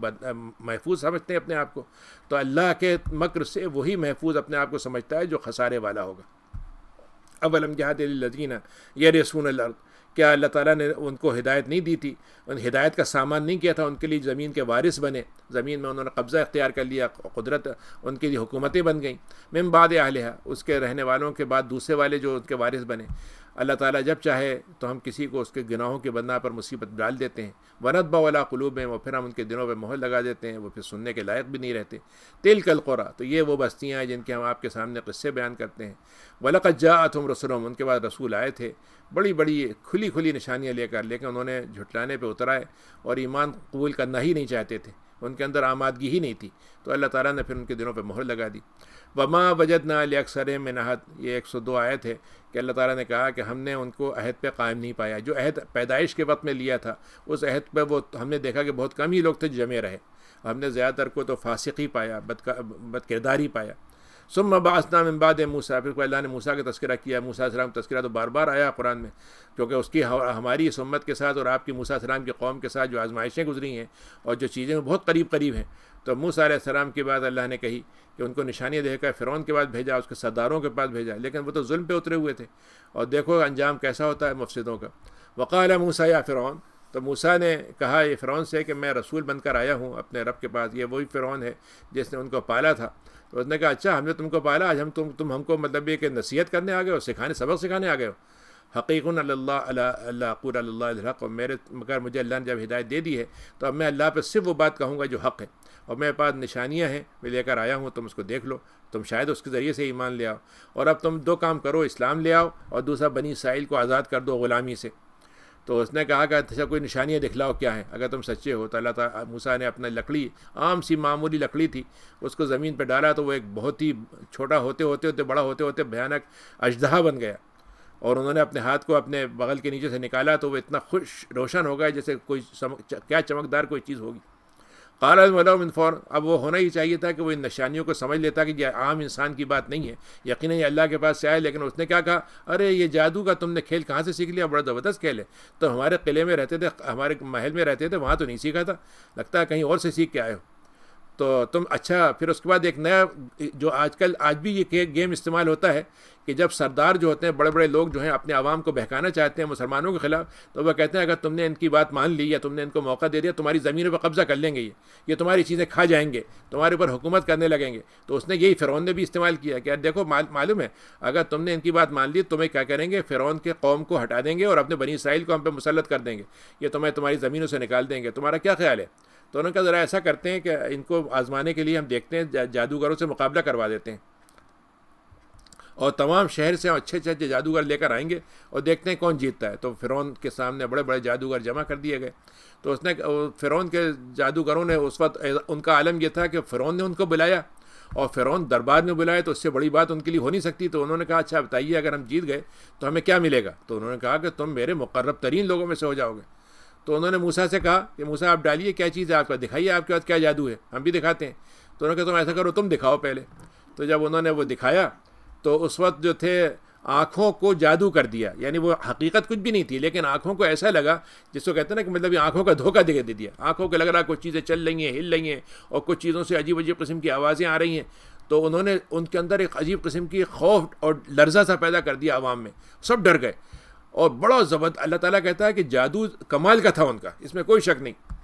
محفوظ سمجھتے ہیں اپنے آپ کو؟ تو اللہ کے مکر سے وہی محفوظ اپنے آپ کو سمجھتا ہے جو خسارے والا ہوگا۔ اولم یہد للذین یرثون الارض، کیا اللہ تعالیٰ نے ان کو ہدایت نہیں دی تھی، ان ہدایت کا سامان نہیں کیا تھا ان کے لیے زمین کے وارث بنے، زمین میں انہوں نے قبضہ اختیار کر لیا، قدرت ان کے لیے حکومتیں بن گئیں، من بعد اہلہا، اس کے رہنے والوں کے بعد دوسرے والے جو ان کے وارث بنے۔ اللہ تعالیٰ جب چاہے تو ہم کسی کو اس کے گناہوں کی بنا پر مصیبت ڈال دیتے ہیں، وَنَطْبَعُ عَلَىٰ قُلُوبِهِمْ، وہ پھر ہم ان کے دلوں پہ مہر لگا دیتے ہیں، وہ پھر سننے کے لائق بھی نہیں رہتے۔ تِلْكَ الْقُرَىٰ، تو یہ وہ بستیاں ہیں جن کے ہم آپ کے سامنے قصے بیان کرتے ہیں۔ وَلَقَدْ جَاءَتْهُمْ رُسُلُهُمْ، ان کے بعد رسول آئے تھے بڑی بڑی کھلی نشانیاں لے کر، لیکن انہوں نے جھٹلانے پہ اترائے اور ایمان قبول کرنا ہی نہیں چاہتے تھے، ان کے اندر آمادگی ہی نہیں تھی، تو اللہ تعالیٰ نے پھر ان کے دلوں پہ مہر لگا دی۔ وَمَا وَجَدْنَا لِأَكْثَرِهِم مِّنْ عَهْدٍ، یہ 102 آیت ہے کہ اللہ تعالیٰ نے کہا کہ ہم نے ان کو عہد پہ قائم نہیں پایا، جو عہد پیدائش کے وقت میں لیا تھا اس عہد پہ وہ ہم نے دیکھا کہ بہت کم ہی لوگ تھے جمے رہے، ہم نے زیادہ تر کو تو فاسق ہی پایا، بد کردار ہی پایا۔ ثم بعثنا من بعد موسیٰ، پھر اللہ نے موسیٰ کا تذکرہ کیا، موسیٰ علیہ السلام کا تذکرہ تو بار بار آیا قرآن میں، کیونکہ اس کی ہماری اس امت کے ساتھ اور آپ کی موسیٰ علیہ السلام کی قوم کے ساتھ جو آزمائشیں گزری ہیں اور جو چیزیں بہت قریب ہیں، تو موسیٰ علیہ السلام کی بات اللہ نے کہی کہ ان کو نشانیاں دے کر فرعون کے پاس بھیجا، اس کے سرداروں کے پاس بھیجا، لیکن وہ تو ظلم پہ اترے ہوئے تھے، اور دیکھو انجام کیسا ہوتا ہے مفسدوں کا۔ وقال موسیٰ یا فرعون، تو موسیٰ نے کہا یہ فرعون سے کہ میں رسول بن کر آیا ہوں اپنے رب کے پاس، یہ وہی فرعون ہے جس نے ان کو پالا تھا۔ تو اس نے کہا اچھا ہم نے تم کو پالا، آج تم ہم کو مطلب یہ کہ نصیحت کرنے آ گئے ہو، سبق سکھانے آ گئے ہو۔ حقیقاً اللہ اقول اللہ الحق، اور مگر مجھے اللہ نے جب ہدایت دے دی ہے تو اب میں اللہ پہ صرف وہ بات کہوں گا جو حق ہے، اور میرے پاس نشانیاں ہیں میں لے کر آیا ہوں، تم اس کو دیکھ لو، تم شاید اس کے ذریعے سے ایمان لے آؤ۔ اور اب تم 2 کام کرو، اسلام لے آؤ اور دوسرا بنی اسرائیل کو آزاد کر دو غلامی سے۔ تو اس نے کہا کہ اچھا کوئی نشانیاں دکھلاؤ کیا ہے اگر تم سچے ہو۔ تو اللہ تعالیٰ موسیٰ نے اپنا لکڑی، عام سی معمولی لکڑی تھی، اس کو زمین پہ ڈالا تو وہ ایک بہت ہی چھوٹا ہوتے بڑا ہوتے بھیانک اژدہا بن گیا، اور انہوں نے اپنے ہاتھ کو اپنے بغل کے نیچے سے نکالا تو وہ اتنا روشن ہو گیا جیسے کوئی کیا چمکدار کوئی چیز ہوگی، قال الملأ من فرعون، اب وہ ہونا ہی چاہیے تھا کہ وہ ان نشانیوں کو سمجھ لیتا کہ یہ عام انسان کی بات نہیں ہے، یقیناً یہ اللہ کے پاس سے آئے، لیکن اس نے کیا کہا، ارے یہ جادو کا تم نے کھیل کہاں سے سیکھ لیا، بڑا زبردست کھیل ہے، تو ہمارے قلعے میں رہتے تھے، ہمارے محل میں رہتے تھے، وہاں تو نہیں سیکھا تھا، لگتا ہے کہیں اور سے سیکھ کے آئے ہو تو تم اچھا۔ پھر اس کے بعد ایک نیا جو آج بھی یہ گیم استعمال ہوتا ہے کہ جب سردار جو ہوتے ہیں، بڑے بڑے لوگ جو ہیں اپنے عوام کو بہکانا چاہتے ہیں مسلمانوں کے خلاف، تو وہ کہتے ہیں اگر تم نے ان کی بات مان لی یا تم نے ان کو موقع دے دیا، تمہاری زمینوں پہ قبضہ کر لیں گے، یہ تمہاری چیزیں کھا جائیں گے، تمہارے اوپر حکومت کرنے لگیں گے۔ تو اس نے یہی فرعون نے بھی استعمال کیا کہ دیکھو معلوم ہے اگر تم نے ان کی بات مان لی تمہیں کیا کریں گے، فرعون کے قوم کو ہٹا دیں گے اور اپنے بنی اسرائیل کو ہم پہ مسلط کر دیں گے، یہ تمہیں تمہاری زمینوں سے نکال دیں گے، تمہارا کیا خیال ہے؟ تو انہوں نے کہا ذرا ایسا کرتے ہیں کہ ان کو آزمانے کے لیے ہم دیکھتے ہیں، جادوگروں سے مقابلہ کروا دیتے ہیں اور تمام شہر سے اچھے اچھے جادوگر لے کر آئیں گے اور دیکھتے ہیں کون جیتتا ہے۔ تو فرعون کے سامنے بڑے بڑے جادوگر جمع کر دیے گئے، تو اس نے فرعون کے جادوگروں نے اس وقت ان کا عالم یہ تھا کہ فرعون نے ان کو بلایا اور فرعون دربار میں بلایا، تو اس سے بڑی بات ان کے لیے ہو نہیں سکتی۔ تو انہوں نے کہا اچھا بتائیے اگر ہم جیت گئے تو ہمیں کیا ملے گا؟ تو انہوں نے کہا کہ تم میرے مقرب ترین لوگوں میں سے ہو جاؤ گے۔ تو انہوں نے موسیٰ سے کہا کہ موسیٰ آپ ڈالیے کیا چیز ہے آپ کا، دکھائیے آپ کے پاس کیا جادو ہے، ہم بھی دکھاتے ہیں۔ تو انہوں نے کہا تم ایسا کرو تم دکھاؤ پہلے۔ تو جب انہوں نے وہ دکھایا تو اس وقت جو تھے آنکھوں کو جادو کر دیا، یعنی وہ حقیقت کچھ بھی نہیں تھی لیکن آنکھوں کو ایسا لگا جس کو کہتے ہیں نا کہ مطلب یہ آنکھوں کا دھوکہ دے دیا، آنکھوں کو لگ رہا کچھ چیزیں چل رہی ہیں، ہل رہی ہیں اور کچھ چیزوں سے عجیب عجیب قسم کی آوازیں آ رہی ہیں۔ تو انہوں نے ان کے اندر ایک عجیب قسم کی خوف اور لرزہ سا پیدا کر دیا عوام میں، سب ڈر گئے اور بڑا زبردست اللہ تعالیٰ کہتا ہے کہ جادو کمال کا تھا ان کا، اس میں کوئی شک نہیں۔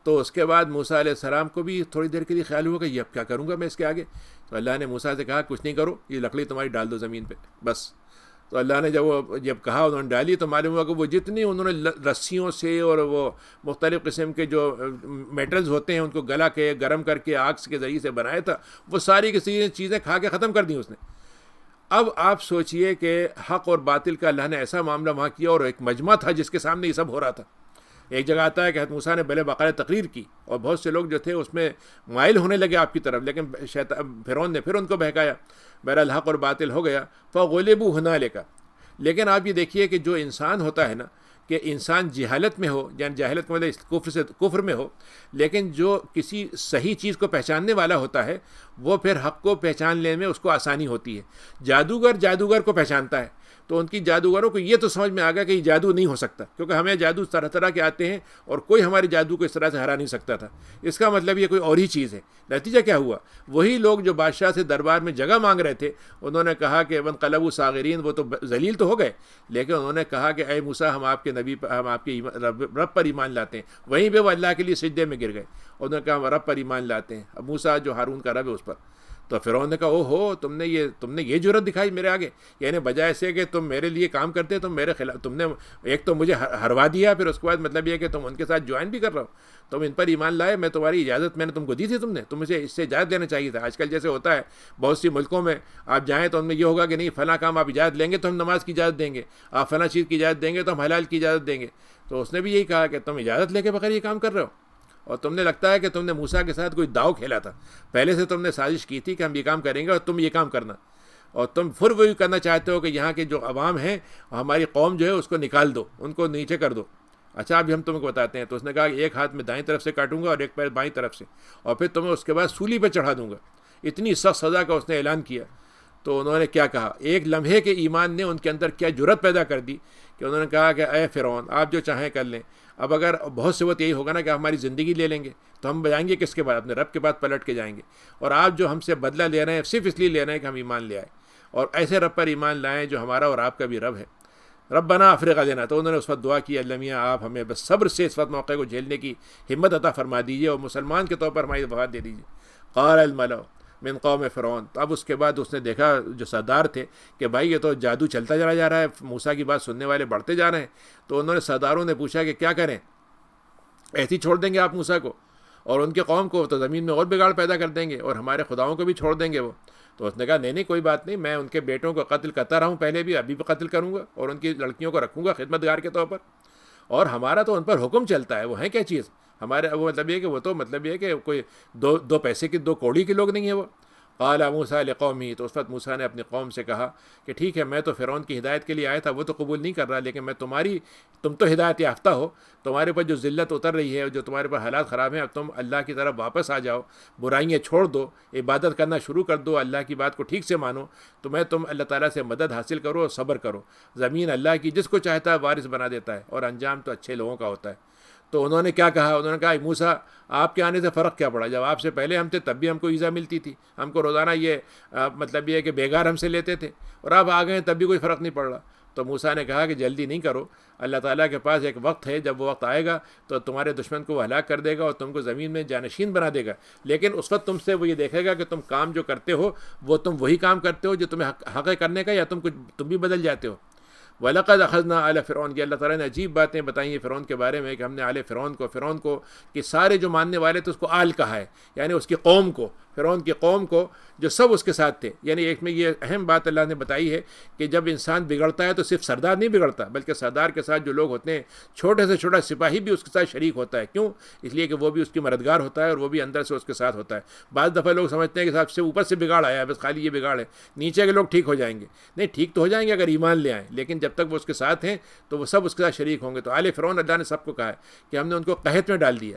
تو اس کے بعد موسیٰ علیہ السلام کو بھی تھوڑی دیر کے لیے خیال ہوا کہ یہ اب کیا کروں گا میں اس کے آگے۔ تو اللہ نے موسیٰ سے کہا کچھ نہیں کرو، یہ لکڑی تمہاری ڈال دو زمین پہ بس۔ تو اللہ نے جب کہا انہوں نے ڈالی تو معلوم ہوا کہ وہ جتنی انہوں نے رسیوں سے اور وہ مختلف قسم کے جو میٹلز ہوتے ہیں ان کو گلا کے گرم کر کے آگ کے ذریعے سے بنایا تھا، وہ ساری کی چیزیں کھا کے ختم کر دیں اس نے۔ اب آپ سوچئے کہ حق اور باطل کا اللہ نے ایسا معاملہ وہاں کیا، اور ایک مجمع تھا جس کے سامنے یہ سب ہو رہا تھا۔ ایک جگہ آتا ہے کہ حضرت موسیٰ نے بلے باقاعدہ تقریر کی اور بہت سے لوگ جو تھے اس میں مائل ہونے لگے آپ کی طرف، لیکن فرعون نے پھر ان کو بہکایا، بہرحال حق اور باطل ہو گیا، فغلبوا ہنالک۔ لیکن آپ یہ دیکھیے کہ جو انسان ہوتا ہے نا، کہ انسان جہالت میں ہو، یعنی جہالت کا مطلب کفر میں ہو، لیکن جو کسی صحیح چیز کو پہچاننے والا ہوتا ہے وہ پھر حق کو پہچان لینے میں اس کو آسانی ہوتی ہے۔ جادوگر کو پہچانتا ہے، تو ان کی جادوگروں کو یہ تو سمجھ میں آ گیا کہ یہ جادو نہیں ہو سکتا، کیونکہ ہمیں جادو طرح طرح کے آتے ہیں اور کوئی ہمارے جادو کو اس طرح سے ہرا نہیں سکتا تھا، اس کا مطلب یہ کوئی اور ہی چیز ہے۔ نتیجہ کیا ہوا؟ وہی لوگ جو بادشاہ سے دربار میں جگہ مانگ رہے تھے انہوں نے کہا کہ وانقلبوا صاغرین، وہ تو ذلیل تو ہو گئے، لیکن انہوں نے کہا کہ اے موسیٰ ہم آپ کے نبی ہم آپ کے رب پر ایمان لاتے ہیں۔ وہیں پہ وہ اللہ کے لیے سجدے میں گر گئے، انہوں نے کہا ہم رب پر ایمان لاتے ہیں، اب موسیٰ جو ہارون کا رب ہے اس پر۔ تو فرعون نے کہا او ہو تم نے یہ جرأت دکھائی میرے آگے، یعنی بجائے سے کہ تم میرے لیے کام کرتے تم میرے خلاف، تم نے ایک تو مجھے ہروا دیا، پھر اس کے بعد مطلب یہ کہ تم ان کے ساتھ جوائن بھی کر رہا ہو، تم ان پر ایمان لائے، میں تمہاری اجازت میں نے تم کو دی تھی، تم مجھے اس سے اجازت لینا چاہیے تھا۔ آج کل جیسے ہوتا ہے بہت سی ملکوں میں آپ جائیں تو ان میں یہ ہوگا کہ نہیں فلاں کام آپ اجازت لیں گے تو ہم نماز کی اجازت دیں گے، آپ فلاں چیز کی اجازت دیں گے تو ہم حلال کی اجازت دیں گے۔ تو اس نے بھی یہی کہا کہ تم اجازت لے کے بغیر یہ کام کر رہے ہو، اور تم نے لگتا ہے کہ تم نے موسیٰ کے ساتھ کوئی داؤ کھیلا تھا، پہلے سے تم نے سازش کی تھی کہ ہم یہ کام کریں گے اور تم یہ کام کرنا، اور تم پھر وہی کرنا چاہتے ہو کہ یہاں کے جو عوام ہیں ہماری قوم جو ہے اس کو نکال دو، ان کو نیچے کر دو۔ اچھا ابھی ہم تم کو بتاتے ہیں۔ تو اس نے کہا کہ ایک ہاتھ میں دائیں طرف سے کاٹوں گا اور ایک پیر بائیں طرف سے، اور پھر تمہیں اس کے بعد سولی پہ چڑھا دوں گا۔ اتنی سخت سزا کا اس نے اعلان کیا۔ تو انہوں نے کیا کہا، ایک لمحے کے ایمان نے ان کے اندر کیا جرأت پیدا کر دی کہ انہوں نے کہا کہ اے فرعون آپ جو چاہیں کر لیں، اب اگر بہت سے وقت یہی ہوگا نا کہ ہماری زندگی لے لیں گے تو ہم جائیں گے کس کے بعد؟ اپنے رب کے بعد پلٹ کے جائیں گے، اور آپ جو ہم سے بدلہ لے رہے ہیں صرف اس لیے لے رہے ہیں کہ ہم ایمان لے آئے اور ایسے رب پر ایمان لائیں جو ہمارا اور آپ کا بھی رب ہے۔ ربنا افرغ علینا، تو انہوں نے اس وقت دعا کی اللہ میاں آپ ہمیں بس صبر سے اس وقت موقع کو جھیلنے کی ہمت عطا فرما دیجیے اور مسلمان کے طور پر ہماری وفات دے دیجیے۔ قال الملأ من قوم فرعون، تو اب اس کے بعد اس نے دیکھا جو سردار تھے کہ بھائی یہ تو جادو چلتا چلا جا رہا ہے، موسیٰ کی بات سننے والے بڑھتے جا رہے ہیں۔ تو انہوں نے سرداروں نے پوچھا کہ کیا کریں، ایسے ہی چھوڑ دیں گے آپ موسیٰ کو اور ان کے قوم کو، تو زمین میں اور بگاڑ پیدا کر دیں گے اور ہمارے خداؤں کو بھی چھوڑ دیں گے وہ۔ تو اس نے کہا نہیں کوئی بات نہیں، میں ان کے بیٹوں کو قتل کرتا رہا ہوں پہلے بھی، ابھی بھی قتل کروں گا، اور ان کی لڑکیوں کو رکھوں گا خدمت گار کے طور پر، اور ہمارا تو ان پر حکم چلتا ہے، وہ ہیں کیا چیز ہمارے، وہ مطلب یہ کہ وہ تو مطلب یہ کہ کوئی دو پیسے کی دو کوڑی کے لوگ نہیں ہیں وہ۔ قال موسیٰ لقومہ، تو اس وقت موسیٰ نے اپنی قوم سے کہا کہ ٹھیک ہے، میں تو فرعون کی ہدایت کے لیے آیا تھا، وہ تو قبول نہیں کر رہا، لیکن میں تم تو ہدایت یافتہ ہو، تمہارے پر جو ذلت اتر رہی ہے اور جو تمہارے پر حالات خراب ہیں، اب تم اللہ کی طرف واپس آ جاؤ، برائیاں چھوڑ دو، عبادت کرنا شروع کر دو، اللہ کی بات کو ٹھیک سے مانو، تو میں تم اللہ تعالیٰ سے مدد حاصل کرو اور صبر کرو، زمین اللہ کی، جس کو چاہتا ہے وارث بنا دیتا ہے، اور انجام تو اچھے لوگوں کا ہوتا ہے۔ تو انہوں نے کیا کہا؟ انہوں نے کہا موسیٰ آپ کے آنے سے فرق کیا پڑا؟ جب آپ سے پہلے ہم تھے تب بھی ہم کو ایزا ملتی تھی، ہم کو روزانہ مطلب یہ ہے کہ بیگار ہم سے لیتے تھے، اور آپ آ گئے ہیں تب بھی کوئی فرق نہیں پڑ رہا۔ تو موسیٰ نے کہا کہ جلدی نہیں کرو، اللہ تعالیٰ کے پاس ایک وقت ہے، جب وہ وقت آئے گا تو تمہارے دشمن کو وہ ہلاک کر دے گا اور تم کو زمین میں جانشین بنا دے گا، لیکن اس وقت تم سے وہ یہ دیکھے گا کہ تم کام جو کرتے ہو وہ تم وہی کام کرتے ہو جو تمہیں حق ہے کرنے کا، یا تم بھی بدل جاتے ہو۔ وَلَقَدْ أَخَذْنَا آلَ فِرْعَوْنَ، یہ اللہ تعالیٰ نے عجیب باتیں بتائی ہیں فرعون کے بارے میں کہ ہم نے آل فرعون کو کہ سارے جو ماننے والے تھے اس کو آل کہا ہے، یعنی اس کی قوم کو، فرعون کی قوم کو جو سب اس کے ساتھ تھے۔ یعنی ایک میں یہ اہم بات اللہ نے بتائی ہے کہ جب انسان بگڑتا ہے تو صرف سردار نہیں بگڑتا، بلکہ سردار کے ساتھ جو لوگ ہوتے ہیں، چھوٹے سے چھوٹا سپاہی بھی اس کے ساتھ شریک ہوتا ہے۔ کیوں؟ اس لیے کہ وہ بھی اس کی مددگار ہوتا ہے اور وہ بھی اندر سے اس کے ساتھ ہوتا ہے۔ بعض دفعہ لوگ سمجھتے ہیں کہ صاحب سے اوپر سے بگاڑ آیا ہے، بس خالی یہ بگاڑ ہے، نیچے کے لوگ ٹھیک ہو جائیں گے۔ نہیں، ٹھیک تو ہو جائیں گے اگر ایمان لے آئیں، لیکن جب تک وہ اس کے ساتھ ہیں تو وہ سب اس کے ساتھ شریک ہوں گے۔ تو آل فرعون اللہ نے سب کو کہا ہے کہ ہم نے ان کو قحط میں ڈال دیا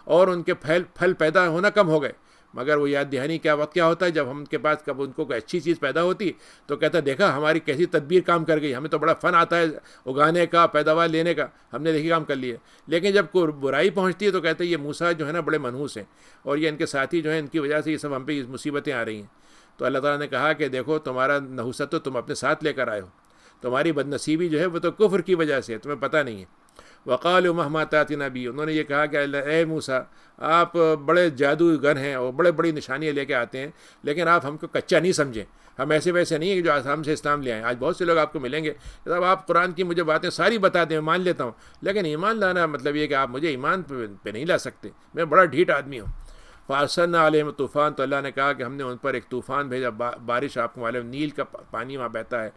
اور ان کے پھل پیدا ہونا کم ہو گئے، مگر وہ یاد دہانی کیا وقت کیا ہوتا ہے جب ہم کے پاس کب ان کو کوئی اچھی چیز پیدا ہوتی تو کہتا دیکھا ہماری کیسی تدبیر کام کر گئی، ہمیں تو بڑا فن آتا ہے اگانے کا، پیداوار لینے کا، ہم نے دیکھی کام کر لیا۔ لیکن جب کوئی برائی پہنچتی ہے تو کہتے ہیں یہ موسیٰ جو ہے نا بڑے منحوس ہیں، اور یہ ان کے ساتھی جو ہیں ان کی وجہ سے یہ سب ہم پہ مصیبتیں آ رہی ہیں۔ تو اللہ تعالیٰ نے کہا کہ دیکھو تمہارا نحوست تو تم اپنے ساتھ لے کر آئے ہو، تمہاری بد نصیبی جو ہے وہ تو کفر کی وجہ سے ہے، تمہیں پتہ نہیں ہے۔ وقالوا مهما تاتنا بھی، انہوں نے یہ کہا کہ اے موسیٰ آپ بڑے جادوگر ہیں اور بڑی نشانیاں لے کے آتے ہیں، لیکن آپ ہم کو کچا نہیں سمجھیں، ہم ایسے ویسے نہیں ہیں کہ جو ہم سے اسلام لے آئیں۔ آج بہت سے لوگ آپ کو ملیں گے کہ صاحب آپ قرآن کی مجھے باتیں ساری بتا دیں، میں مان لیتا ہوں، لیکن ایمان لانا مطلب یہ کہ آپ مجھے ایمان پہ نہیں لا سکتے، میں بڑا ڈھیٹ آدمی ہوں۔ فارسلنا علیہم طوفان، تو اللہ نے کہا کہ ہم نے ان پر ایک طوفان بھیجا، بارش آپ کو معلوم نیل کا پانی وہاں بہتا ہے،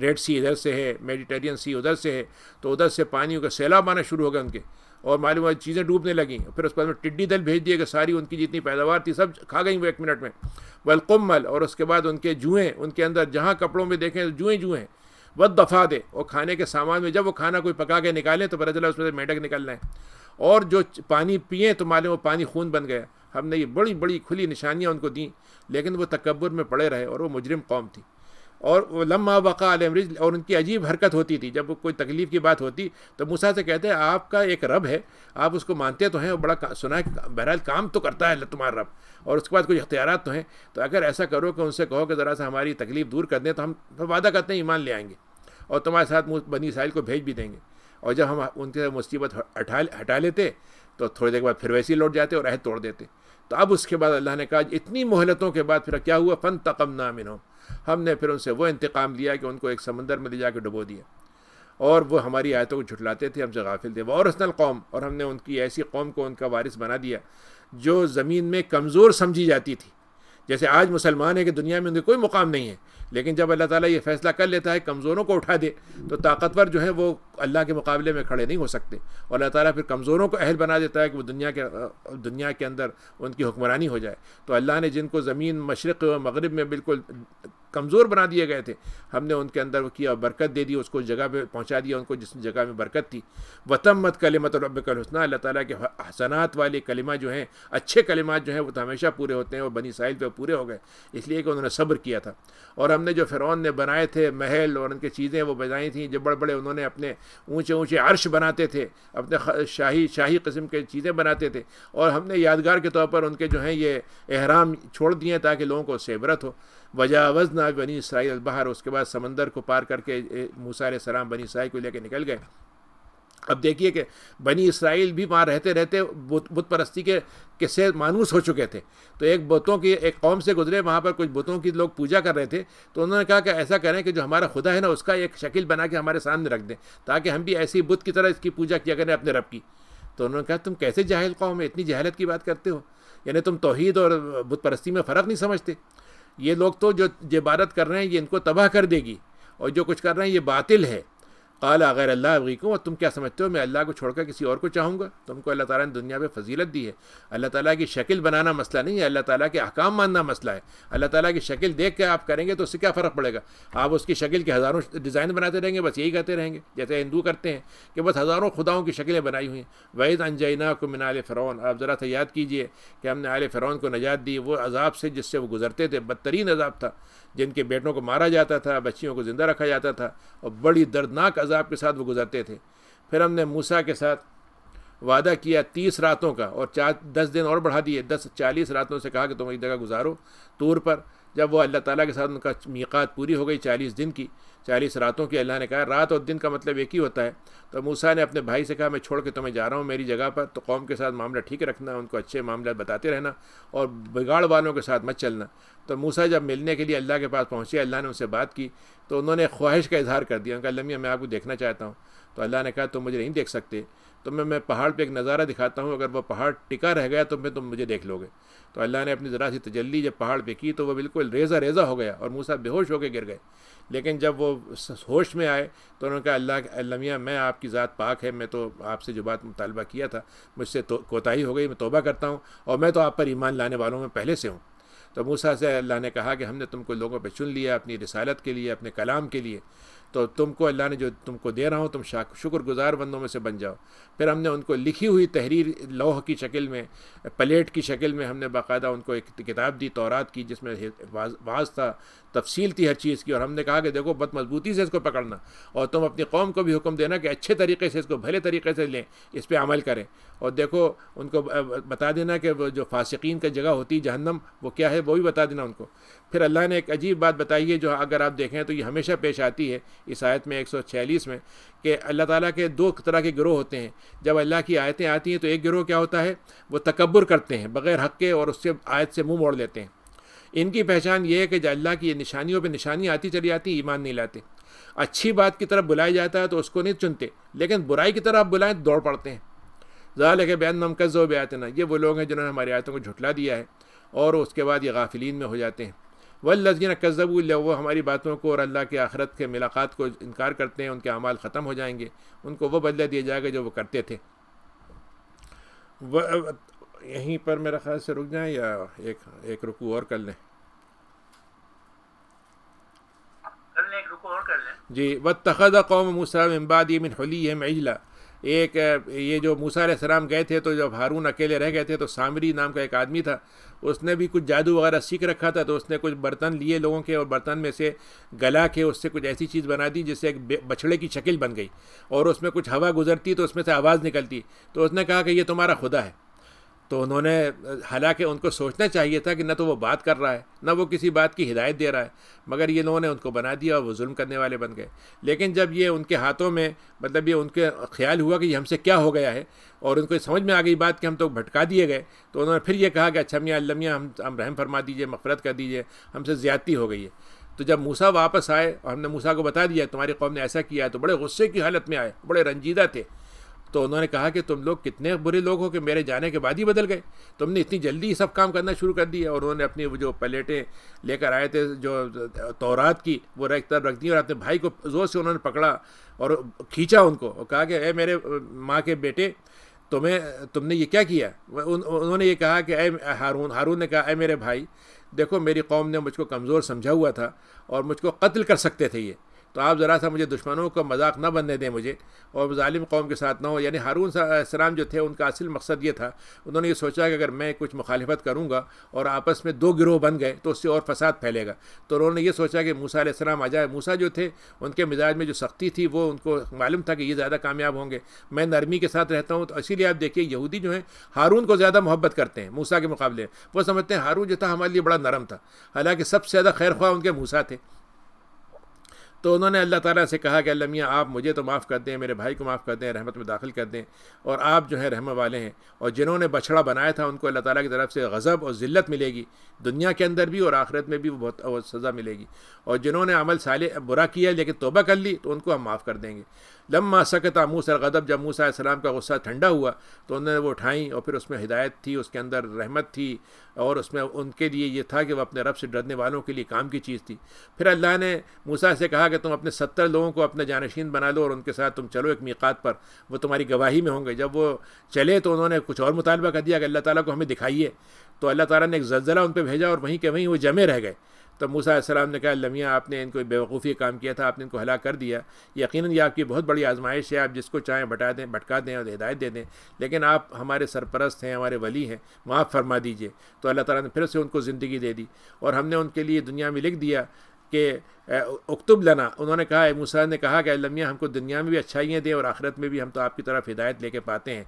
ریڈ سی ادھر سے ہے، میڈیٹرین سی ادھر سے ہے، تو ادھر سے پانی کا سیلاب آنا شروع ہو گیا ان کے، اور معلوم ہے چیزیں ڈوبنے لگیں۔ پھر اس کے بعد میں ٹڈی دل بھیج دیے کہ ساری ان کی جتنی پیداوار تھی سب کھا گئیں وہ 1 منٹ میں۔ والقمل، اور اس کے بعد ان کے جوئیں، ان کے اندر جہاں کپڑوں میں دیکھیں جوئیں، والضفادع، اور کھانے کے سامان میں جب وہ کھانا کوئی پکا کے نکالیں تو پتہ چلا اس میں سے میڈک نکل رہے ہیں، اور جو پانی پئیں تو معلوم وہ پانی خون بن گیا۔ ہم نے یہ بڑی کھلی نشانیاں ان کو دیں، لیکن وہ تکبر میں پڑے رہے اور وہ مجرم قوم تھی۔ اور لما وقع علیہم الرجز، اور ان کی عجیب حرکت ہوتی تھی جب کوئی تکلیف کی بات ہوتی تو موسیٰ سے کہتے ہیں آپ کا ایک رب ہے، آپ اس کو مانتے تو ہیں اور بڑا سنا ہے بہرحال کام تو کرتا ہے تمہارا رب، اور اس کے بعد کچھ اختیارات تو ہیں، تو اگر ایسا کرو کہ ان سے کہو کہ ذرا سا ہماری تکلیف دور کر دیں تو ہم وعدہ کرتے ہیں ایمان لے آئیں گے اور تمہارے ساتھ بنی اسرائیل کو بھیج بھی دیں گے۔ اور جب ہم ان کے مصیبت ہٹا لیتے تو تھوڑی دیر کے بعد پھر ویسے ہی لوٹ جاتے اور عہد توڑ دیتے۔ تو اب اس کے بعد اللہ نے کہا اتنی مہلتوں کے بعد پھر کیا ہوا؟ فانتقمنا منہم، ہم نے پھر ان سے وہ انتقام لیا کہ ان کو ایک سمندر میں لے جا کے ڈبو دیا، اور وہ ہماری آیتوں کو جھٹلاتے تھے، ہم سے غافل تھے۔ وَأَوْرَثْنَا الْقَوْمَ، اور ہم نے ان کی ایسی قوم کو ان کا وارث بنا دیا جو زمین میں کمزور سمجھی جاتی تھی۔ جیسے آج مسلمان ہے کہ دنیا میں ان کے کوئی مقام نہیں ہے، لیکن جب اللہ تعالیٰ یہ فیصلہ کر لیتا ہے کمزوروں کو اٹھا دے تو طاقتور جو ہیں وہ اللہ کے مقابلے میں کھڑے نہیں ہو سکتے، اور اللہ تعالیٰ پھر کمزوروں کو اہل بنا دیتا ہے کہ وہ دنیا کے اندر ان کی حکمرانی ہو جائے۔ تو اللہ نے جن کو زمین مشرق و مغرب میں بالکل کمزور بنا دیے گئے تھے، ہم نے ان کے اندر وہ کیا، برکت دے دی، اس کو جگہ پہ پہنچا دیا ان کو جس جگہ میں برکت تھی۔ وتمت کلمۃ ربک الحسنی، اللہ تعالیٰ کے حسنات والے کلمہ جو ہیں، اچھے کلمات جو ہیں وہ تو ہمیشہ پورے ہوتے ہیں، وہ بنی اسرائیل پہ پورے ہو گئے اس لیے کہ انہوں نے صبر کیا تھا۔ اور ہم نے جو فرعون نے بنائے تھے محل اور ان کی چیزیں وہ بنائی تھیں، جو بڑے انہوں نے اپنے اونچے عرش بناتے تھے، اپنے شاہی قسم کے چیزیں بناتے تھے، اور ہم نے یادگار کے طور پر ان کے جو ہیں یہ احرام چھوڑ دیے تاکہ لوگوں کو اس سے عبرت ہو۔ وجاوزنا بنی اسرائیل البحر، اس کے بعد سمندر کو پار کر کے موسیٰ علیہ السلام بنی اسرائیل کو لے کے نکل گئے۔ اب دیکھیے کہ بنی اسرائیل بھی وہاں رہتے بت پرستی کے سے مانوس ہو چکے تھے، تو ایک قوم سے گزرے، وہاں پر کچھ بتوں کی لوگ پوجا کر رہے تھے، تو انہوں نے کہا کہ ایسا کریں کہ جو ہمارا خدا ہے نا اس کا ایک شکل بنا کے ہمارے سامنے رکھ دیں تاکہ ہم بھی ایسی بت کی طرح اس کی پوجا کیا کریں اپنے رب کی۔ تو انہوں نے کہا تم کیسے جاہل قوم ہے، اتنی جہالت کی بات کرتے ہو، یعنی تم توحید اور بت پرستی میں فرق نہیں سمجھتے؟ یہ لوگ تو جو عبادت کر رہے ہیں یہ ان کو تباہ کر دے گی، اور جو کچھ کر رہے ہیں یہ باطل ہے، قال غیر اللہ ابغیکم، اور تم کیا سمجھتے ہو میں اللہ کو چھوڑ کر کسی اور کو چاہوں گا؟ تم کو اللہ تعالیٰ نے دنیا پہ فضیلت دی ہے. اللہ تعالیٰ کی شکل بنانا مسئلہ نہیں ہے، اللہ تعالیٰ کے احکام ماننا مسئلہ ہے. اللہ تعالیٰ کی شکل دیکھ کے آپ کریں گے تو اس سے کیا فرق پڑے گا؟ آپ اس کی شکل کے ہزاروں ڈیزائن بناتے رہیں گے، بس یہی کرتے رہیں گے جیسے ہندو کرتے ہیں کہ بس ہزاروں خداؤں کی شکلیں بنائی ہوئی ہیں. وَإِذْ أَنْجَيْنَاكُم مِّنْ آلِ فِرْعَوْنَ، آپ ذرا سا یاد کیجئے کہ ہم نے آل فرعون کو نجات دی وہ عذاب سے جس سے وہ گزرتے تھے. بدترین عذاب تھا، جن کے بیٹوں کو مارا جاتا تھا، بچیوں کو زندہ رکھا جاتا تھا، اور بڑی دردناک عذاب کے ساتھ وہ گزرتے تھے. پھر ہم نے موسیٰ کے ساتھ وعدہ کیا 30 راتوں کا، اور 10 دن اور بڑھا دیے، 40 راتوں سے کہا کہ تم ایک جگہ گزارو طور پر. جب وہ اللہ تعالیٰ کے ساتھ ان کا میقات پوری ہو گئی 40 دن کی، 40 راتوں کی، اللہ نے کہا رات اور دن کا مطلب ایک ہی ہوتا ہے. تو موسیٰ نے اپنے بھائی سے کہا میں چھوڑ کے تمہیں جا رہا ہوں میری جگہ پر، تو قوم کے ساتھ معاملہ ٹھیک رکھنا، ان کو اچھے معاملات بتاتے رہنا، اور بگاڑ والوں کے ساتھ مت چلنا. تو موسیٰ جب ملنے کے لیے اللہ کے پاس پہنچے، اللہ نے ان سے بات کی تو انہوں نے خواہش کا اظہار کر دیا. ان کا اللہ میاں میں آپ کو دیکھنا چاہتا ہوں. تو اللہ نے کہا تم مجھے نہیں دیکھ سکتے، تو میں پہاڑ پہ ایک نظارہ دکھاتا ہوں، اگر وہ پہاڑ ٹکا رہ گیا تو پھر تم مجھے دیکھ لو گے. تو اللہ نے اپنی ذرا سی تجلی جب پہاڑ پہ کی تو وہ بالکل ریزہ ریزہ ہو گیا، اور موسیٰ بے ہوش ہو کے گر گئے. لیکن جب وہ ہوش میں آئے تو انہوں نے کہا اللہ میاں میں آپ کی ذات پاک ہے، میں تو آپ سے جو بات مطالبہ کیا تھا مجھ سے کوتاہی ہو گئی، میں توبہ کرتا ہوں، اور میں تو آپ پر ایمان لانے والوں میں پہلے سے ہوں. تو موسیٰ سے اللہ نے کہا کہ ہم نے تم کو لوگوں پہ چن لیا اپنی رسالت کے لیے، اپنے کلام کے لیے، تو تم کو اللہ نے جو تم کو دے رہا ہوں تم شکر گزار بندوں میں سے بن جاؤ. پھر ہم نے ان کو لکھی ہوئی تحریر لوح کی شکل میں، پلیٹ کی شکل میں، ہم نے باقاعدہ ان کو ایک کتاب دی تورات کی جس میں واضح تھا، تفصیل تھی ہر چیز کی. اور ہم نے کہا کہ دیکھو بہت مضبوطی سے اس کو پکڑنا، اور تم اپنی قوم کو بھی حکم دینا کہ اچھے طریقے سے اس کو بھلے طریقے سے لیں، اس پہ عمل کریں. اور دیکھو ان کو بتا دینا کہ وہ جو فاسقین کا جگہ ہوتی جہنم وہ کیا ہے، وہ بھی بتا دینا ان کو. پھر اللہ نے ایک عجیب بات بتائی ہے جو اگر آپ دیکھیں تو یہ ہمیشہ پیش آتی ہے اس آیت میں 146 میں، کہ اللہ تعالیٰ کے 2 طرح کے گروہ ہوتے ہیں. جب اللہ کی آیتیں آتی ہیں تو ایک گروہ کیا ہوتا ہے، وہ تکبر کرتے ہیں بغیر حق کے، اور اس سے آیت سے منہ موڑ لیتے ہیں. ان کی پہچان یہ ہے کہ جب اللہ کی نشانیوں پہ نشانی آتی چلی آتی ایمان نہیں لاتے. اچھی بات کی طرف بلایا جاتا ہے تو اس کو نہیں چنتے، لیکن برائی کی طرف بلائیں تو دوڑ پڑتے ہیں. ذالک بأنہم کذبوا بآیاتنا، یہ وہ لوگ ہیں جنہوں نے ہماری آیتوں کو جھٹلا دیا ہے، اور اس کے بعد یہ غافلین میں ہو جاتے ہیں. والذین کذبوا، وہ ہماری باتوں کو اور اللہ کے آخرت کے ملاقات کو انکار کرتے ہیں، ان کے اعمال ختم ہو جائیں گے، ان کو وہ بدلہ دیا جائے گا جو وہ کرتے تھے. یہیں پر میرا خیال سے رک جائیں یا ایک رکوع اور کر لیں؟ جی. واتخذ قوم موسیٰ من بعدہ من حلیہم عجلا، ایک یہ جو موسیٰ علیہ السلام گئے تھے تو جب ہارون اکیلے رہ گئے تھے تو سامری نام کا ایک آدمی تھا، اس نے بھی کچھ جادو وغیرہ سیکھ رکھا تھا، تو اس نے کچھ برتن لیے لوگوں کے، اور برتن میں سے گلا کے اس سے کچھ ایسی چیز بنا دی جس سے ایک بچھڑے کی شکل بن گئی، اور اس میں کچھ ہوا گزرتی تو اس میں سے آواز نکلتی. تو اس نے کہا کہ یہ تمہارا خدا ہے. تو انہوں نے، حالانکہ ان کو سوچنا چاہیے تھا کہ نہ تو وہ بات کر رہا ہے نہ وہ کسی بات کی ہدایت دے رہا ہے، مگر یہ لوگوں نے ان کو بنا دیا اور وہ ظلم کرنے والے بن گئے. لیکن جب یہ ان کے ہاتھوں میں، مطلب یہ ان کے خیال ہوا کہ یہ ہم سے کیا ہو گیا ہے، اور ان کو سمجھ میں آ گئی بات کہ ہم تو بھٹکا دیے گئے، تو انہوں نے پھر یہ کہا کہ اچھا میاں اللہ میاں ہم رحم فرما دیجئے، مغفرت کر دیجئے، ہم سے زیادتی ہو گئی ہے. تو جب موسیٰ واپس آئے اور ہم نے موسیٰ کو بتا دیا تمہاری قوم نے ایسا کیا ہے، تو بڑے غصے کی حالت میں آئے، بڑے رنجیدہ تھے. تو انہوں نے کہا کہ تم لوگ کتنے برے لوگ ہو کہ میرے جانے کے بعد ہی بدل گئے، تم نے اتنی جلدی سب کام کرنا شروع کر دیا. اور انہوں نے اپنی وہ جو پلیٹیں لے کر آئے تھے جو تورات کی، وہ ایک طرف رکھ دی، اور اپنے بھائی کو زور سے انہوں نے پکڑا اور کھینچا ان کو، اور کہا کہ اے میرے ماں کے بیٹے تم نے یہ کیا کیا؟ انہوں نے یہ کہا کہ اے ہارون نے کہا اے میرے بھائی، دیکھو میری قوم نے مجھ کو کمزور سمجھا ہوا تھا اور مجھ کو قتل کر سکتے تھے یہ، تو آپ ذرا سا مجھے دشمنوں کو مذاق نہ بننے دیں مجھے، اور ظالم قوم کے ساتھ نہ ہو. یعنی ہارون علیہ السلام جو تھے ان کا اصل مقصد یہ تھا، انہوں نے یہ سوچا کہ اگر میں کچھ مخالفت کروں گا اور آپس میں 2 گروہ بن گئے تو اس سے اور فساد پھیلے گا. تو انہوں نے یہ سوچا کہ موسیٰ علیہ السلام آ جائے. موسیٰ جو تھے ان کے مزاج میں جو سختی تھی وہ ان کو معلوم تھا کہ یہ زیادہ کامیاب ہوں گے، میں نرمی کے ساتھ رہتا ہوں. تو اسی لیے آپ دیکھیے یہودی جو ہیں ہارون کو زیادہ محبت کرتے ہیں موسیٰ کے مقابلے. وہ سمجھتے ہیں ہارون جو تھا ہمارے لیے بڑا نرم تھا، حالانکہ سب سے زیادہ خیر خواہ ان کے موسیٰ تھے. تو انہوں نے اللہ تعالیٰ سے کہا کہ اللہ میاں آپ مجھے تو معاف کر دیں، میرے بھائی کو معاف کر دیں، رحمت میں داخل کر دیں، اور آپ جو ہیں رحمت والے ہیں. اور جنہوں نے بچھڑا بنایا تھا ان کو اللہ تعالیٰ کی طرف سے غضب اور ذلت ملے گی، دنیا کے اندر بھی اور آخرت میں بھی وہ بہت سزا ملے گی. اور جنہوں نے عمل صالح برا کیا لیکن توبہ کر لی تو ان کو ہم معاف کر دیں گے. لما سکت موسیٰ الغضب، جب موسیٰ علیہ السلام کا غصہ ٹھنڈا ہوا تو انہوں نے وہ اٹھائیں، اور پھر اس میں ہدایت تھی، اس کے اندر رحمت تھی، اور اس میں ان کے لیے یہ تھا کہ وہ اپنے رب سے ڈرنے والوں کے لیے کام کی چیز تھی۔ پھر اللہ نے موسیٰ سے کہا کہ تم اپنے 70 لوگوں کو اپنے جانشین بنا لو اور ان کے ساتھ تم چلو ایک میقات پر، وہ تمہاری گواہی میں ہوں گے۔ جب وہ چلے تو انہوں نے کچھ اور مطالبہ کر دیا کہ اللہ تعالیٰ کو ہمیں دکھائیے، تو اللہ تعالیٰ نے ایک زلزلہ ان پہ بھیجا اور وہیں کے وہیں وہ جمے رہ گئے۔ تو موسیٰ علیہ السلام نے کہا اللہ میاں آپ نے ان کو بیوقوفی کام کیا تھا، آپ نے ان کو ہلاک کر دیا، یقیناً یہ آپ کی بہت بڑی آزمائش ہے، آپ جس کو چاہیں بھٹکا دیں اور ہدایت دے دیں، لیکن آپ ہمارے سرپرست ہیں، ہمارے ولی ہیں، معاف فرما دیجئے۔ تو اللہ تعالیٰ نے پھر سے ان کو زندگی دے دی، اور ہم نے ان کے لیے دنیا میں لکھ دیا کہ اکتب لنا، انہوں نے کہا، موسیٰ نے کہا کہ اللہ میاں ہم کو دنیا میں بھی اچھائیاں دیں اور آخرت میں بھی ہم تو آپ کی طرف ہدایت لے کے پاتے ہیں۔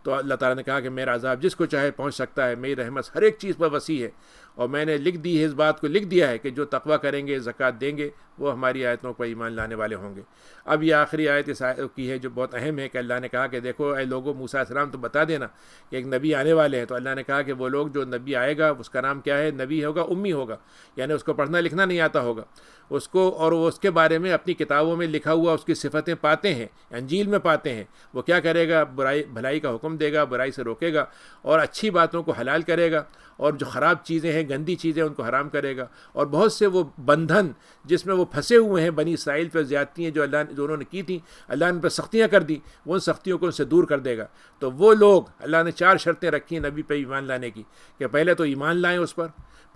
تو اللہ تعالیٰ نے کہا کہ میرا عذاب جس کو چاہے پہنچ سکتا ہے، میری رحمت ہر ایک چیز پر وسیع ہے، اور میں نے لکھ دی ہے، اس بات کو لکھ دیا ہے کہ جو تقویٰ کریں گے، زکوٰۃ دیں گے، وہ ہماری آیتوں پر ایمان لانے والے ہوں گے۔ اب یہ آخری آیت اس آیت کی ہے جو بہت اہم ہے، کہ اللہ نے کہا کہ دیکھو اے لوگو، موسیٰ علیہ السلام تو بتا دینا کہ ایک نبی آنے والے ہیں۔ تو اللہ نے کہا کہ وہ لوگ، جو نبی آئے گا اس کا نام کیا ہے؟ نبی ہوگا امی ہوگا، یعنی اس کو پڑھنا لکھنا نہیں آتا ہوگا اس کو، اور وہ اس کے بارے میں اپنی کتابوں میں لکھا ہوا اس کی صفتیں پاتے ہیں، انجیل میں پاتے ہیں۔ وہ کیا کرے گا؟ بھلائی کا حکم دے گا، برائی سے روکے گا، اور اچھی باتوں کو حلال کرے گا، اور جو خراب چیزیں ہیں، گندی چیزیں، ان کو حرام کرے گا، اور بہت سے وہ بندھن جس میں وہ پھنسے ہوئے ہیں، بنی اسرائیل پہ زیادتیاں جو انہوں نے کی تھیں، اللہ نے ان پہ سختیاں کر دی، وہ ان سختیوں کو ان سے دور کر دے گا۔ تو وہ لوگ، اللہ نے 4 شرطیں رکھی ہیں نبی پہ ایمان لانے کی، کہ پہلے تو ایمان لائیں اس پر،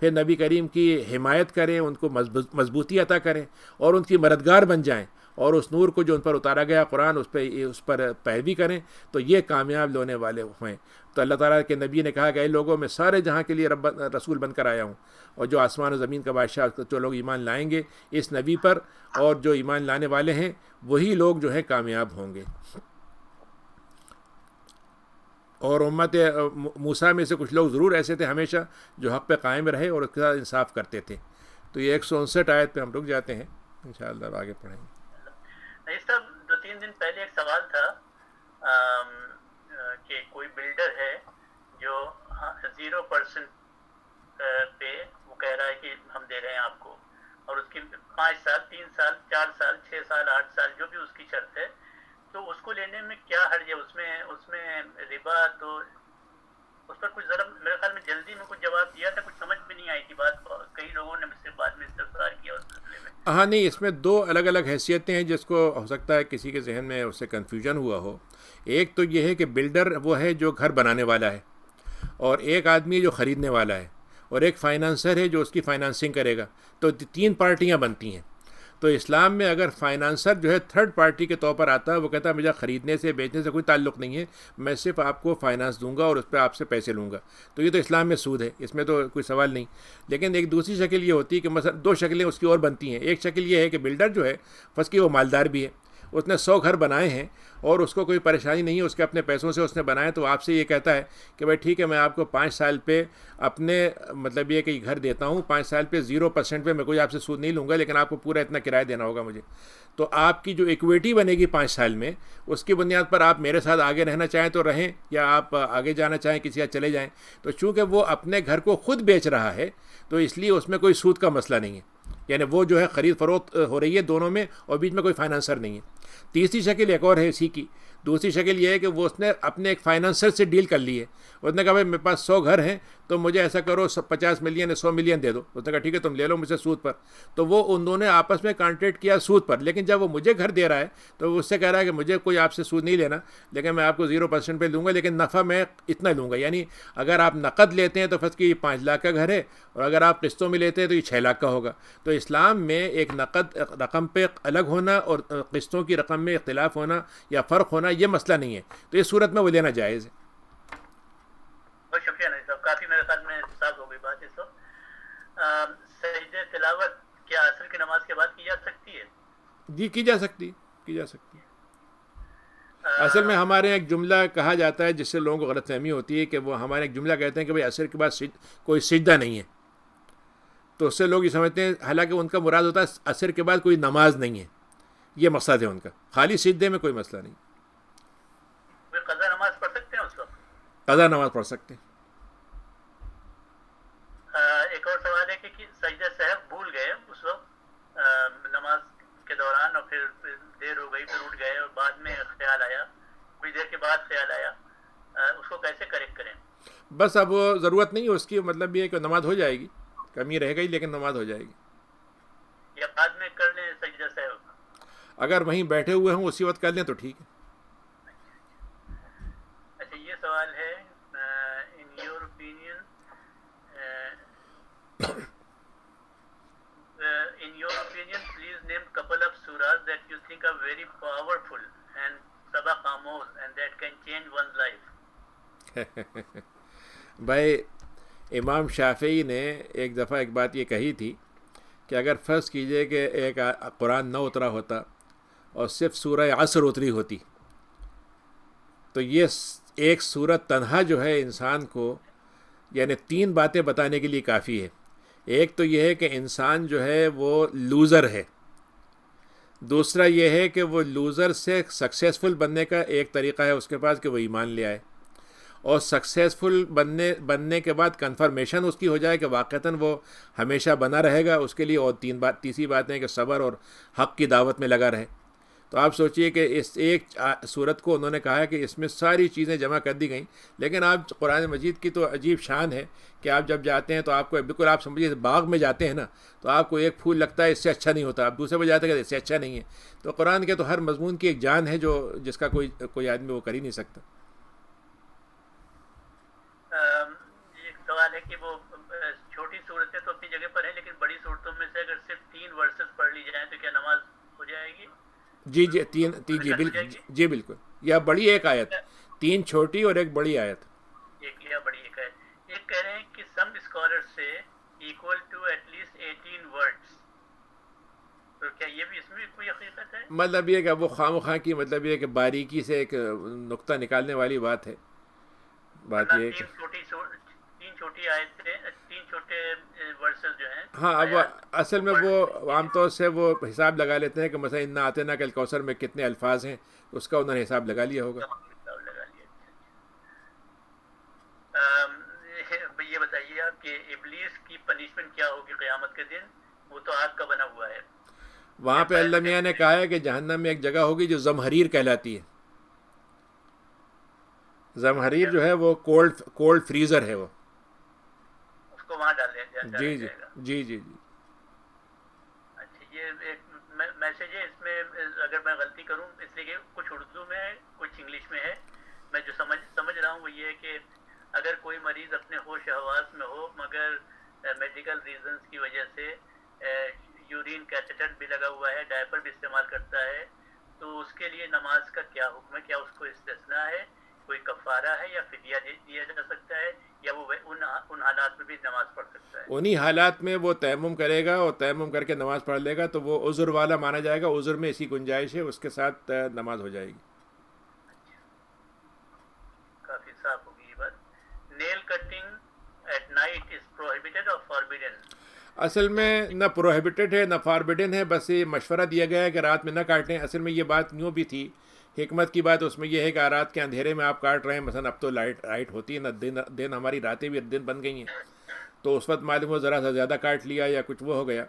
پھر نبی کریم کی حمایت کریں، ان کو مضبوطی عطا کریں، اور ان کی مددگار بن جائیں، اور اس نور کو جو ان پر اتارا گیا قرآن، اس پر پیروی کریں، تو یہ کامیاب ہونے والے ہیں۔ تو اللہ تعالیٰ کے نبی نے کہا کہ اے لوگوں، میں سارے جہاں کے لیے رسول بن کر آیا ہوں، اور جو آسمان و زمین کا بادشاہ، جو لوگ ایمان لائیں گے اس نبی پر، اور جو ایمان لانے والے ہیں، وہی لوگ جو ہیں کامیاب ہوں گے۔ اور امت موسیٰ میں سے کچھ لوگ ضرور ایسے تھے ہمیشہ جو حق پہ قائم رہے اور اس کے ساتھ انصاف کرتے تھے۔ تو یہ 159 آیت پہ ہم رک جاتے ہیں، انشاءاللہ اب آگے پڑھیں گے۔ اس طرح 2-3 دن پہلے ایک سوال تھا کہ کوئی بلڈر ہے جو 0% پہ وہ کہہ رہا ہے کہ ہم دے رہے ہیں آپ کو، اور اس کی 5 سال 3 سال 4 سال 6 سال 8 سال جو بھی اس کی شرط ہے، تو اس کو لینے میں کیا حرج ہے؟ اس میں ربا، تو اس پر کچھ ذرا میرے خیال میں جلدی میں کچھ جواب دیا تھا، کچھ سمجھ میں نہیں آئی تھی بات، کئی لوگوں نے مجھ سے بعد میں استفسار کیا اس مسئلے میں۔ ہاں نہیں، اس میں 2 الگ الگ حیثیتیں ہیں، جس کو ہو سکتا ہے کسی کے ذہن میں اس سے کنفیوژن ہوا ہو۔ ایک تو یہ ہے کہ بلڈر وہ ہے جو گھر بنانے والا ہے، اور ایک آدمی ہے جو خریدنے والا ہے، اور ایک فائنانسر ہے جو اس کی فائنانسنگ کرے گا۔ تو 3 پارٹیاں بنتی ہیں۔ تو اسلام میں اگر فائنانسر جو ہے تھرڈ پارٹی کے طور پر آتا ہے، وہ کہتا ہے مجھے خریدنے سے بیچنے سے کوئی تعلق نہیں ہے، میں صرف آپ کو فائنانس دوں گا اور اس پہ آپ سے پیسے لوں گا، تو یہ تو اسلام میں سود ہے، اس میں تو کوئی سوال نہیں۔ لیکن ایک دوسری شکل یہ ہوتی ہے کہ مثلا 2 شکلیں اس کی اور بنتی ہیں۔ ایک شکل یہ ہے کہ بلڈر جو ہے فرض کی وہ مالدار بھی ہے، اس نے 100 گھر بنائے ہیں اور اس کو کوئی پریشانی نہیں ہے، اس کے اپنے پیسوں سے اس نے بنائے، تو آپ سے یہ کہتا ہے کہ بھائی ٹھیک ہے، میں آپ کو 5 سال پہ اپنے مطلب یہ کہ گھر دیتا ہوں، 5 سال پہ 0% پہ میں کوئی آپ سے سود نہیں لوں گا، لیکن آپ کو پورا اتنا کرایہ دینا ہوگا مجھے۔ تو آپ کی جو ایکویٹی بنے گی 5 سال میں، اس کی بنیاد پر آپ میرے ساتھ آگے رہنا چاہیں تو رہیں، یا آپ آگے جانا چاہیں کسی کا چلے جائیں۔ تو چونکہ وہ اپنے گھر کو خود بیچ رہا ہے، تو اس لیے اس میں کوئی سود کا مسئلہ نہیں ہے، یعنی وہ جو ہے خرید فروخت ہو رہی ہے دونوں میں، اور بیچ میں کوئی فائنانسر نہیں ہے۔ تیسری شکل ایک اور ہے اسی کی، دوسری شکل یہ ہے کہ وہ اس نے اپنے ایک فائنانسر سے ڈیل کر لی ہے، اس نے کہا بھائی میرے پاس 100 گھر ہیں، تو مجھے ایسا کرو 50 ملین یا 100 ملین دے دو۔ اس نے کہا ٹھیک ہے تم لے لو مجھ سے سود پر۔ تو وہ انہوں نے آپس میں کانٹریکٹ کیا سود پر، لیکن جب وہ مجھے گھر دے رہا ہے تو وہ اس سے کہہ رہا ہے کہ مجھے کوئی آپ سے سود نہیں لینا، لیکن میں آپ کو 0% پہ لوں گا، لیکن نفع میں اتنا لوں گا۔ یعنی اگر آپ نقد لیتے ہیں تو فرض کی 5 لاکھ کا گھر ہے، اور اگر آپ قسطوں میں لیتے ہیں تو یہ 6 لاکھ کا ہوگا۔ تو اسلام میں ایک نقد رقم پہ الگ ہونا اور قسطوں کی رقم میں اختلاف ہونا یا فرق ہونا یہ مسئلہ نہیں ہے، تو اس صورت میں وہ لینا جائز ہے۔ بہت شکریہ نبی صاحب، کافی میرے خیال میں صاف ہو گئی بات اس وقت۔ سجدہ تلاوت کیا عصر کی نماز کے بعد کی جا سکتی ہے؟ جی کی جا سکتی ہے۔ اصل میں ہمارے ایک جملہ کہا جاتا ہے جس سے لوگوں کو غلط فہمی ہوتی ہے، کہ وہ ہمارے ایک جملہ کہتے ہیں کہ بھائی عصر کے بعد کوئی سجدہ نہیں ہے، تو اس سے لوگ یہ سمجھتے ہیں، حالانکہ ان کا مراد ہوتا ہے عصر کے بعد کوئی نماز نہیں ہے، یہ مقصد ہے ان کا، خالی سجدے میں کوئی مسئلہ نہیں۔ وہ قضا نماز پڑھ سکتے ہیں اس وقت؟ قضا نماز پڑھ سکتے ہیں۔ ایک اور سوال ہے کہ سجدہ سہو بھول گئے اس وقت نماز کے دوران، اور پھر دیر ہو گئی پھر اٹھ گئے اور بعد میں خیال آیا, کچھ دیر کے بعد خیال آیا, اس کو کیسے کریکٹ کریں؟ بس اب وہ ضرورت نہیں ہے اس کی, مطلب یہ ہے کہ نماز ہو جائے گی, کمی رہ گئی لیکن نماز ہو جائے گی. یا بعد میں کر لیں سجدہ سہو؟ اگر وہیں بیٹھے ہوئے ہوں اسی وقت کر لیں تو ٹھیک ہے. اچھا یہ سوال ہے, in your opinion in your opinion, please name couple of surahs that you think are very powerful and sabaq amuz and that can change one's life. بھائی امام شافعی نے ایک دفعہ ایک بات یہ کہی تھی کہ اگر فرض کیجئے کہ ایک قرآن نہ اترا ہوتا اور صرف سورہ عصر اتری ہوتی تو یہ ایک سورت تنہا جو ہے انسان کو یعنی 3 باتیں بتانے کے لیے کافی ہے. ایک تو یہ ہے کہ انسان جو ہے وہ لوزر ہے, دوسرا یہ ہے کہ وہ لوزر سے سکسیزفل بننے کا ایک طریقہ ہے اس کے پاس کہ وہ ایمان لے آئے, اور سکسیزفل بننے کے بعد کنفرمیشن اس کی ہو جائے کہ واقعتاً وہ ہمیشہ بنا رہے گا اس کے لیے, اور تیسری بات ہے کہ صبر اور حق کی دعوت میں لگا رہے. تو آپ سوچئے کہ اس ایک صورت کو انہوں نے کہا ہے کہ اس میں ساری چیزیں جمع کر دی گئیں, لیکن آپ قرآن مجید کی تو عجیب شان ہے کہ آپ جب جاتے ہیں تو آپ کو بالکل آپ سمجھیے باغ میں جاتے ہیں نا تو آپ کو ایک پھول لگتا ہے اس سے اچھا نہیں ہوتا, آپ دوسرے پہ جاتے ہیں کہ اس سے اچھا نہیں ہے. تو قرآن کے تو ہر مضمون کی ایک جان ہے جو جس کا کوئی آدمی وہ کر ہی نہیں سکتا. ایک سوال ہے کہ وہ چھوٹی صورتیں تو اپنی جگہ پر ہیں لیکن بڑی صورتوں میں سے اگر صرف 3 ورسز پڑھ لی جائیں تو کیا نماز ہو جائے گی؟ جی جی بالکل, یا بڑی ایک آیت, 3 چھوٹی اور ایک بڑی آیت. ایک یا بڑی ایک ہے. ایک کہہ رہے ہیں کہ سم اسکالر سے equal to at least 18 words, تو کیا یہ بھی اس میں بھی کوئی حقیقت ہے؟ مطلب یہ کہ وہ خواہ مخواہ کی مطلب یہ کہ باریکی سے ایک نقطہ نکالنے والی بات ہے. بات یہ ہے کہ 3 چھوٹی آیتیں, 3 چھوٹے ورسز جو ہیں, ہاں اب اصل میں وہ عام طور سے وہ حساب لگا لیتے ہیں کہ مثلا انا اعطیناک کل کوثر میں کتنے الفاظ ہیں, اس کا انہوں نے حساب لگا لیا ہوگا. یہ بتائیے آپ کہ ابلیس کی پنشمنٹ کیا ہوگی قیامت کے دن؟ وہ تو آگ کا بنا ہوا ہے. وہاں پہ اللہ میاں نے کہا ہے کہ جہنم میں ایک جگہ ہوگی جو زمہریر کہلاتی ہے. زمہریر جو ہے وہ کولڈ فریزر ہے, وہ اس کو وہاں ڈال دیا جائے گا. جی. اچھا یہ ایک میسج ہے, اس میں اگر میں غلطی کروں اس لیے کہ کچھ اردو میں ہے کچھ انگلش میں ہے, میں جو سمجھ رہا ہوں وہ یہ ہے کہ اگر کوئی مریض اپنے ہوش حواس میں ہو مگر میڈیکل ریزنز کی وجہ سے یورین کیتھیٹر بھی لگا ہوا ہے, ڈائپر بھی استعمال کرتا ہے, تو اس کے لیے نماز کا کیا حکم ہے؟ کیا اس کو استثناء ہے, کوئی کفارہ ہے یا فدیہ دیا جا سکتا ہے, یا وہ ان حالات میں بھی نماز پڑھ سکتا ہے؟ انہی حالات میں وہ تیمم کرے گا اور تیمم کر کے نماز پڑھ لے گا تو وہ عذر والا مانا جائے گا, عذر میں اسی گنجائش ہے, اس کے ساتھ نماز ہو جائے گی. کافی صاف ہوگی یہ بات. Nail cutting at night is prohibited اور فاربیڈن؟ اصل میں نہ پروہیبٹڈ ہے نہ فاربیڈن ہے, بس یہ مشورہ دیا گیا ہے کہ رات میں نہ کاٹیں. اصل میں یہ بات یوں بھی تھی, حکمت کی بات اس میں یہ ہے کہ رات کے اندھیرے میں آپ کاٹ رہے ہیں, مثلا اب تو لائٹ ہوتی ہے نا, دن ہماری راتیں بھی دن بن گئی ہیں, تو اس وقت معلوم ہو ذرا سا زیادہ کاٹ لیا یا کچھ وہ ہو گیا,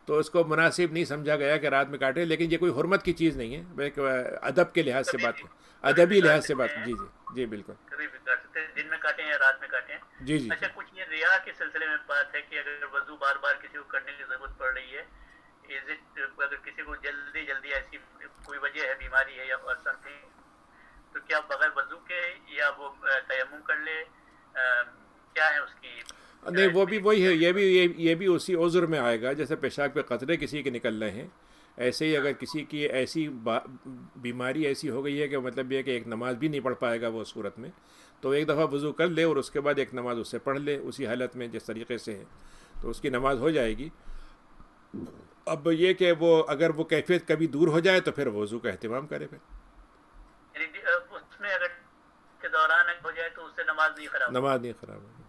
تو اس کو مناسب نہیں سمجھا گیا کہ رات میں کاٹیں. لیکن یہ کوئی حرمت کی چیز نہیں ہے, بلکہ ادب کے لحاظ سے بات, ادبی لحاظ سے بات. جی بالکل. کبھی بھی کاٹ سکتے ہیں, دن میں کاٹیں یا رات میں کاٹیں. جی. اچھا کچھ یہ ریا کے سلسلے میں بات ہے کہ اگر وضو بار بار کسی کو کرنے کی ضرورت پڑ رہی ہے, اگر کسی کو جلدی ایسی کوئی وجہ ہے, بیماری ہے یا سم تھنگ, تو کیا بغیر وضو کے یا وہ تیمم کر لے, کیا ہے اس کی؟ نہیں وہ بھی وہی ہے, یہ بھی اسی عذر میں آئے گا جیسے پیشاب کے قطرے کسی کے نکل رہے ہیں, ایسے ہی اگر کسی کی ایسی بیماری ایسی ہو گئی ہے کہ مطلب یہ کہ ایک نماز بھی نہیں پڑھ پائے گا وہ صورت میں, تو ایک دفعہ وضو کر لے اور اس کے بعد ایک نماز اس سے پڑھ لے اسی حالت میں جس طریقے سے ہے, تو اس کی نماز ہو جائے گی. اب یہ کہ وہ اگر وہ کیفیت کبھی دور ہو جائے تو پھر وضو کا اہتمام کرے. پھر اس میں اگر کے دوران ہو جائے تو اس سے نماز نہیں خراب ہوگی.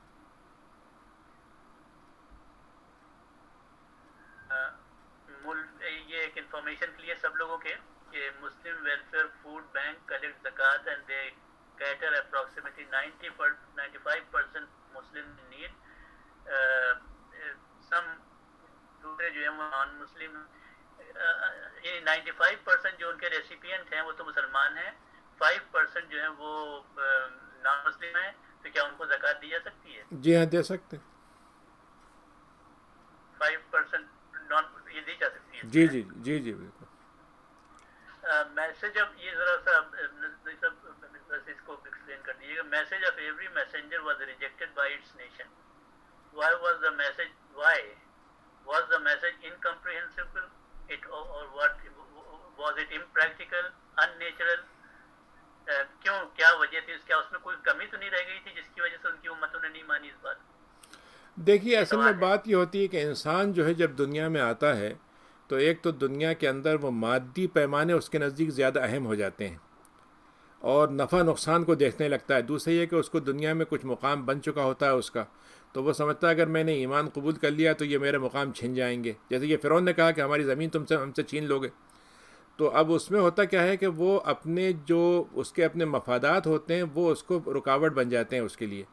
یہ ایک انفارمیشن کے لیے سب لوگوں کے کہ مسلم ویلفیئر فوڈ بینک کلیکٹ زکات and they cater approximately 95% Muslim need. Some دوسرے جو ہیں وہ نان مسلم یہ 95% جو ان کے ریسیپینٹ ہیں وہ تو مسلمان ہیں, 5% جو ہیں وہ نان مسلم ہیں, تو کیا ان کو زکوٰۃ دی جا سکتی ہے؟ جی ہاں دے سکتے ہیں. 5% یہ دی جا سکتی ہے. جی جی جی جی بالکل. میسج آف, یہ ذرا سا بس اس کو ایکسپلین کر دیجیے گا. Message of every messenger was rejected by its nation. Why was the message incomprehensible اور what was it impractical, unnatural? کیوں, کیا وجہ تھی, کیا اس میں کوئی کمی تو نہیں رہ گئی تھی جس کی وجہ سے ان کی امتوں نے نہیں مانی اس بات؟ دیکھیے اصل میں بات یہ ہوتی ہے کہ انسان جو ہے جب دنیا میں آتا ہے تو ایک تو دنیا کے اندر وہ مادی پیمانے اس کے نزدیک زیادہ اہم ہو جاتے ہیں اور نفع نقصان کو دیکھنے لگتا ہے. دوسرے یہ کہ اس کو دنیا میں کچھ مقام بن چکا ہوتا ہے اس کا, تو وہ سمجھتا ہے اگر میں نے ایمان قبول کر لیا تو یہ میرے مقام چھن جائیں گے. جیسے کہ فرعون نے کہا کہ ہماری زمین ہم سے چھین لو گے. تو اب اس میں ہوتا کیا ہے کہ وہ اپنے جو اس کے اپنے مفادات ہوتے ہیں وہ اس کو رکاوٹ بن جاتے ہیں اس کے لیے.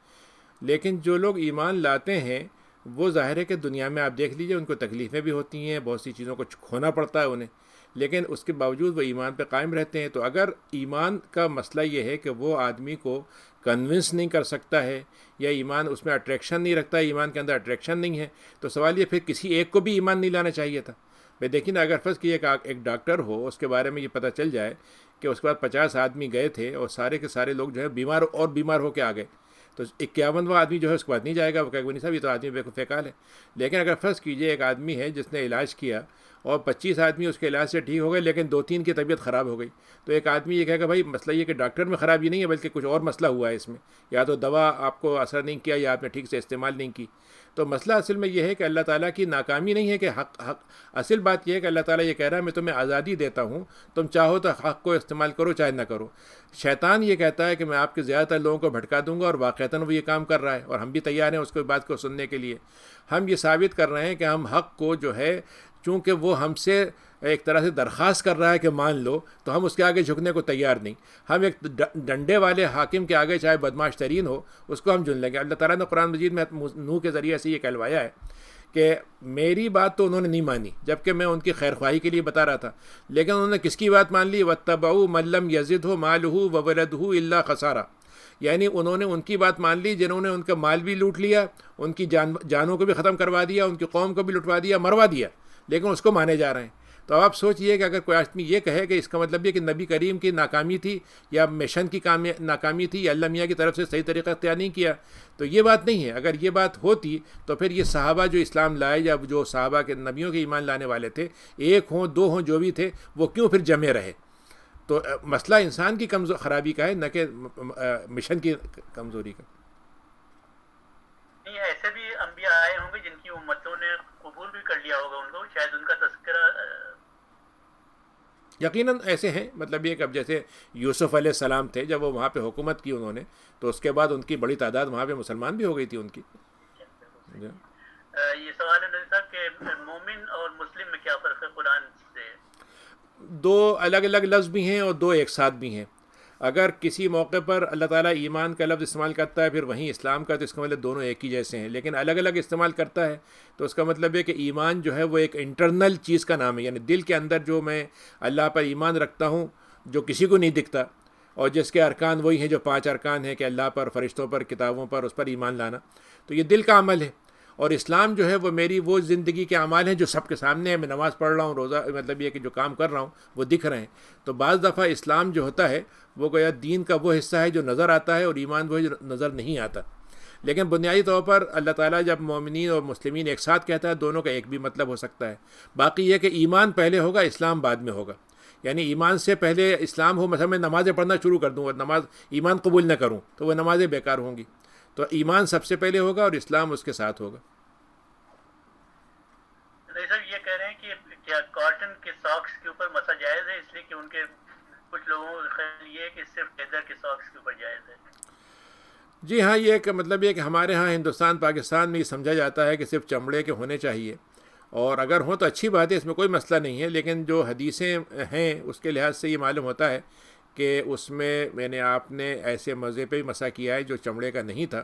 لیکن جو لوگ ایمان لاتے ہیں وہ ظاہر ہے کہ دنیا میں آپ دیکھ لیجئے ان کو تکلیفیں بھی ہوتی ہیں, بہت سی چیزوں کو کھونا پڑتا ہے انہیں, لیکن اس کے باوجود وہ ایمان پہ قائم رہتے ہیں. تو اگر ایمان کا مسئلہ یہ ہے کہ وہ آدمی کو کنونس نہیں کر سکتا ہے یا ایمان اس میں اٹریکشن نہیں رکھتا ہے, ایمان کے اندر اٹریکشن نہیں ہے, تو سوال یہ پھر کسی ایک کو بھی ایمان نہیں لانا چاہیے تھا. بھائی دیکھیں نا, اگر فرض کیے ایک ڈاکٹر ہو, اس کے بارے میں یہ پتہ چل جائے کہ اس کے بعد 50 آدمی گئے تھے اور سارے کے سارے لوگ جو ہے بیمار ہو کے آ گئے, تو 51واں آدمی جو ہے اس کے بعد نہیں جائے گا. وہ کہے گا نہیں صاحب یہ تو آدمی بیکال ہے. لیکن اگر فرض کیجئے ایک آدمی ہے جس نے علاج کیا اور 25 آدمی اس کے علاج سے ٹھیک ہو گئے لیکن 2-3 کی طبیعت خراب ہو گئی, تو ایک آدمی یہ کہے گا بھائی مسئلہ یہ کہ ڈاکٹر میں خرابی نہیں ہے بلکہ کچھ اور مسئلہ ہوا ہے اس میں, یا تو دوا آپ کو اثر نہیں کیا یا آپ نے ٹھیک سے استعمال نہیں کی. تو مسئلہ اصل میں یہ ہے کہ اللہ تعالیٰ کی ناکامی نہیں ہے کہ حق اصل بات یہ ہے کہ اللہ تعالیٰ یہ کہہ رہا ہے میں تمہیں آزادی دیتا ہوں, تم چاہو تو حق کو استعمال کرو چاہے نہ کرو. شیطان یہ کہتا ہے کہ میں آپ کے زیادہ تر لوگوں کو بھٹکا دوں گا, اور واقعتاً وہ یہ کام کر رہا ہے اور ہم بھی تیار ہیں اس کو بات کو سننے کے لیے. ہم یہ ثابت کر رہے ہیں کہ ہم حق کو جو ہے چونکہ وہ ہم سے ایک طرح سے درخواست کر رہا ہے کہ مان لو, تو ہم اس کے آگے جھکنے کو تیار نہیں. ہم ایک ڈنڈے والے حاکم کے آگے چاہے بدماش ترین ہو اس کو ہم جن لیں گے. اللہ تعالیٰ نے قرآن مجید میں نوح کے ذریعے سے یہ کہلوایا ہے کہ میری بات تو انہوں نے نہیں مانی جبکہ میں ان کی خیر خواہی کے لیے بتا رہا تھا, لیکن انہوں نے کس کی بات مان لی؟ وَاتَّبَعُوا مَن لَّمْ يَزِدْهُ مَالُهُ وَوَلَدُهُ إِلَّا خَسَارًا. یعنی انہوں نے ان کی بات مان لی جنہوں نے ان کا مال بھی لوٹ لیا, ان کی جانوں کو بھی ختم کروا دیا, ان کی قوم کو بھی لٹوا دیا, مروا دیا, لیکن اس کو مانے جا رہے ہیں. تو اب آپ سوچئے کہ اگر کوئی آدمی یہ کہے کہ اس کا مطلب یہ کہ نبی کریم کی ناکامی تھی یا مشن کی ناکامی تھی یا اللہ میاں کی طرف سے صحیح طریقہ اختیار نہیں کیا, تو یہ بات نہیں ہے. اگر یہ بات ہوتی تو پھر یہ صحابہ جو اسلام لائے یا جو صحابہ کے نبیوں کے ایمان لانے والے تھے, ایک ہوں 2 ہوں جو بھی تھے, وہ کیوں پھر جمے رہے؟ تو مسئلہ انسان کی خرابی کا ہے نہ کہ مشن کی کمزوری کا. نہیں, ایسے بھی انبیاء آئے ہوں گے جن کی امتوں نے قبول بھی کر لیا ہوگا ان کو, شاید ان کا تذکرہ یقیناً ایسے ہیں. مطلب یہ کہ اب جیسے یوسف علیہ السلام تھے, جب وہ وہاں پہ حکومت کی انہوں نے, تو اس کے بعد ان کی بڑی تعداد وہاں پہ مسلمان بھی ہو گئی تھی ان کی. یہ سوال ہے نبی صاحب کہ مومن اور مسلم میں کیا فرق ہے قرآن سے؟ 2 الگ الگ لفظ بھی ہیں اور 2 ایک ساتھ بھی ہیں. اگر کسی موقع پر اللہ تعالیٰ ایمان کا لفظ استعمال کرتا ہے پھر وہیں اسلام کا, تو اس کا مطلب دونوں ایک ہی جیسے ہیں, لیکن الگ الگ استعمال کرتا ہے تو اس کا مطلب ہے کہ ایمان جو ہے وہ ایک انٹرنل چیز کا نام ہے, یعنی دل کے اندر جو میں اللہ پر ایمان رکھتا ہوں جو کسی کو نہیں دکھتا, اور جس کے ارکان وہی ہیں جو 5 ارکان ہیں کہ اللہ پر, فرشتوں پر, کتابوں پر, اس پر ایمان لانا, تو یہ دل کا عمل ہے. اور اسلام جو ہے وہ میری وہ زندگی کے اعمال ہیں جو سب کے سامنے ہے. میں نماز پڑھ رہا ہوں, روزہ, مطلب یہ کہ جو کام کر رہا ہوں وہ دکھ رہے ہیں. تو بعض دفعہ اسلام جو ہوتا ہے وہ گویا دین کا وہ حصہ ہے جو نظر آتا ہے, اور ایمان وہ جو نظر نہیں آتا. لیکن بنیادی طور پر اللہ تعالیٰ جب مومنین اور مسلمین ایک ساتھ کہتا ہے, دونوں کا ایک بھی مطلب ہو سکتا ہے. باقی یہ کہ ایمان پہلے ہوگا, اسلام بعد میں ہوگا. یعنی ایمان سے پہلے اسلام ہو, مثلا میں نمازیں پڑھنا شروع کر دوں اور ایمان قبول نہ کروں تو وہ نمازیں بیکار ہوں گی. تو ایمان سب سے پہلے ہوگا اور اسلام اس کے ساتھ ہوگا. سر یہ کہہ رہے ہیں کہ کیا کاٹن کے ساکس کے اوپر مسا جائز ہے, اس لیے کہ ان کے کچھ لوگوں کا خیال یہ ہے کہ صرف لیدر کے ساکس کے اوپر جائز ہے. جی ہاں, یہ کہ مطلب یہ کہ ہمارے ہاں ہندوستان پاکستان میں یہ سمجھا جاتا ہے کہ صرف چمڑے کے ہونے چاہیے, اور اگر ہوں تو اچھی بات ہے, اس میں کوئی مسئلہ نہیں ہے. لیکن جو حدیثیں ہیں اس کے لحاظ سے یہ معلوم ہوتا ہے کہ اس میں آپ نے ایسے مزے پہ بھی مسا کیا ہے جو چمڑے کا نہیں تھا,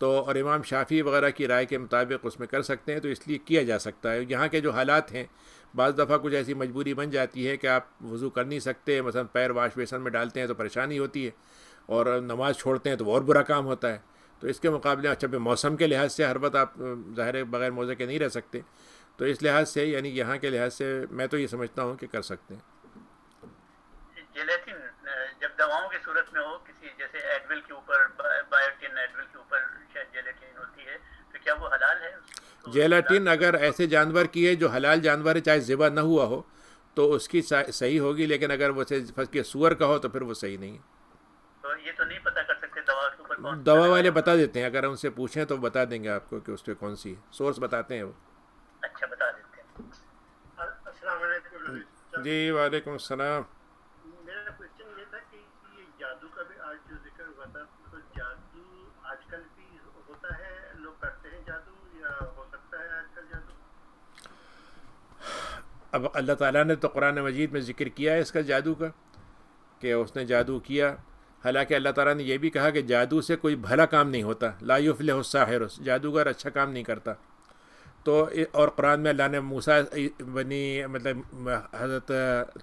تو اور امام شافعی وغیرہ کی رائے کے مطابق اس میں کر سکتے ہیں, تو اس لیے کیا جا سکتا ہے. یہاں کے جو حالات ہیں بعض دفعہ کچھ ایسی مجبوری بن جاتی ہے کہ آپ وضو کر نہیں سکتے، مثلا پیر واش بیسن میں ڈالتے ہیں تو پریشانی ہوتی ہے، اور نماز چھوڑتے ہیں تو وہ اور برا کام ہوتا ہے. تو اس کے مقابلے اچھا پہ موسم کے لحاظ سے ہر وقت آپ ظاہر ہے بغیر موزے کے نہیں رہ سکتے، تو اس لحاظ سے یعنی یہاں کے لحاظ سے میں تو یہ سمجھتا ہوں کہ کر سکتے ہیں. جیلیٹن جب دواؤں کی صورت میں ہو، کسی جیسے ایڈول کے اوپر، بایوٹین ایڈول کے اوپر شاید جیلیٹن ہوتی ہے، تو کیا وہ حلال ہے؟ جیلاٹن اگر ایسے جانور کی ہے جو حلال جانور ہے، چاہے ذبح نہ ہوا ہو تو اس کی صحیح ہوگی، لیکن اگر وہ سور کا ہو تو پھر وہ صحیح نہیں ہے. تو یہ تو نہیں پتہ کر سکتے دوا کے اوپر کون دوا والے بتا دیتے ہیں، اگر ان سے پوچھیں تو بتا دیں گے آپ کو کہ اس پہ کون سی ہے، سورس بتاتے ہیں وہ. اچھا بتا دیتے ہیں. السلام علیکم. جی وعلیکم السلام. میرا کوشچن یہ تھا کہ یہ جادو کا بھی آج جو ذکر ہوا تھا، تو جادو آج کل بھی ہوتا ہے، لوگ کرتے ہیں جادو، یا ہو سکتا ہے آج کل جادو؟ اب اللہ تعالیٰ نے تو قرآن مجید میں ذکر کیا ہے اس کا جادو کا، کہ اس نے جادو کیا. حالانکہ اللہ تعالیٰ نے یہ بھی کہا کہ جادو سے کوئی بھلا کام نہیں ہوتا، لا یفلح الساحر، جادوگر اچھا کام نہیں کرتا. تو اور قرآن میں اللہ نے موسیٰ مطلب حضرت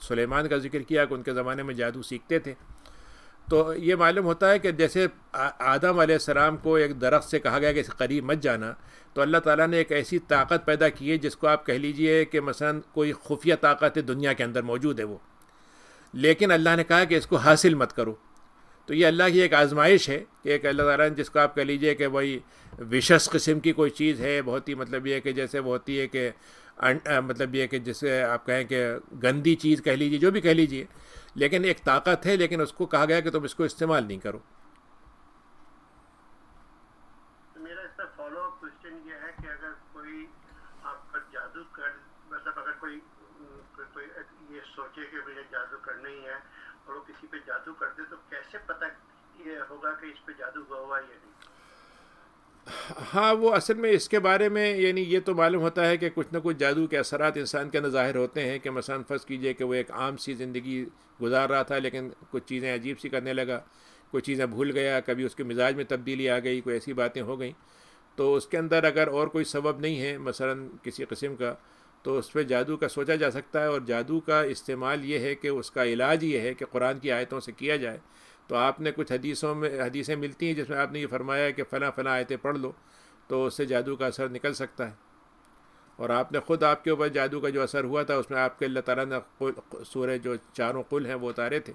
سلیمان کا ذکر کیا کہ ان کے زمانے میں جادو سیکھتے تھے. تو یہ معلوم ہوتا ہے کہ جیسے آدم علیہ السلام کو ایک درخت سے کہا گیا کہ اس قریب مت جانا، تو اللہ تعالیٰ نے ایک ایسی طاقت پیدا کی ہے جس کو آپ کہہ لیجئے کہ مثلا کوئی خفیہ طاقت دنیا کے اندر موجود ہے وہ، لیکن اللہ نے کہا کہ اس کو حاصل مت کرو. تو یہ اللہ کی ایک آزمائش ہے کہ ایک اللہ تعالیٰ نے جس کو آپ کہہ لیجئے کہ وہی وشس قسم کی کوئی چیز ہے، بہت ہی مطلب یہ کہ جیسے وہ ہوتی ہے کہ مطلب یہ کہ جسے آپ کہیں کہ گندی چیز کہہ لیجئے، جو بھی کہہ لیجئے، لیکن ایک طاقت ہے، لیکن اس کو کہا گیا کہ تم اس کو استعمال نہیں کرو. میرا اس کا فالو اپ کوشچن یہ ہے کہ اگر کوئی آپ پر جادو کر، مطلب اگر کوئی یہ سوچے کہ مجھے جادو کرنا ہی ہے اور وہ کسی پہ جادو کر دے، تو کیسے پتہ یہ ہوگا کہ اس پہ جادو ہوا یا نہیں؟ ہاں وہ اصل میں اس کے بارے میں یعنی یہ تو معلوم ہوتا ہے کہ کچھ نہ کچھ جادو کے اثرات انسان کے اندر ظاہر ہوتے ہیں، کہ مثلا فرض کیجئے کہ وہ ایک عام سی زندگی گزار رہا تھا، لیکن کچھ چیزیں عجیب سی کرنے لگا، کچھ چیزیں بھول گیا، کبھی اس کے مزاج میں تبدیلی آ گئی، کوئی ایسی باتیں ہو گئیں، تو اس کے اندر اگر اور کوئی سبب نہیں ہے مثلا کسی قسم کا، تو اس پہ جادو کا سوچا جا سکتا ہے. اور جادو کا استعمال یہ ہے کہ اس کا علاج یہ ہے کہ قرآن کی آیتوں سے کیا جائے. تو آپ نے کچھ حدیثیں ملتی ہیں جس میں آپ نے یہ فرمایا ہے کہ فلاں فلاں آیتیں پڑھ لو تو اس سے جادو کا اثر نکل سکتا ہے. اور آپ نے خود آپ کے اوپر جادو کا جو اثر ہوا تھا اس میں آپ کے اللہ تعالیٰ نے سورہ جو چاروں قل ہیں وہ اتارے تھے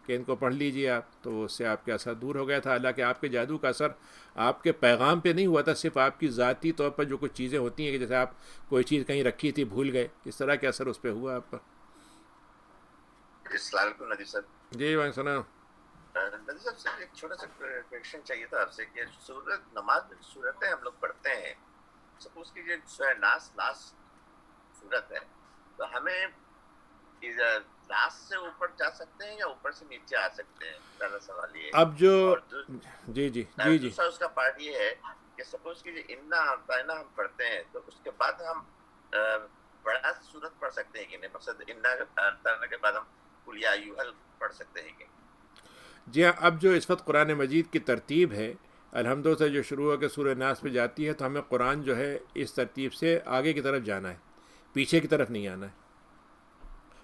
کہ ان کو پڑھ لیجئے آپ، تو اس سے آپ کے اثر دور ہو گیا تھا. حالانکہ آپ کے جادو کا اثر آپ کے پیغام پہ نہیں ہوا تھا، صرف آپ کی ذاتی طور پر جو کچھ چیزیں ہوتی ہیں کہ جیسے آپ کوئی چیز کہیں رکھی تھی بھول گئے، اس طرح کے اثر اس پہ ہوا آپ پر. السلام علیکم ندی صاحب. جی وعلیکم السلام. ندی صاحب سے ایک چھوٹا سا کویشچن چاہیے تھا آپ سے کہ سورت نماز میں صورتیں ہم لوگ پڑھتے ہیں، سپوز کہ یہ سورہ ناس لاسٹ صورت ہے، تو ہمیں ناس سے اوپر جا سکتے ہیں یا اوپر سے نیچے آ سکتے ہیں؟ پہلا سوال یہ. اب جو جی جی جی جی دوسرا اس کا پارٹ یہ ہے کہ سپوز کہ انا اعطینا ہم پڑھتے ہیں تو اس کے بعد ہم بڑا صورت پڑھ سکتے ہیں کہ نہیں؟ مقصد انا اعطینا کے بعد ہم قل یا ایھا پڑھ سکتے ہیں کہ؟ جی ہاں، اب جو اس وقت قرآن مجید کی ترتیب ہے الحمد سے جو شروع ہو کے سورہ ناس پہ جاتی ہے، تو ہمیں قرآن جو ہے اس ترتیب سے آگے کی طرف جانا ہے، پیچھے کی طرف نہیں آنا ہے.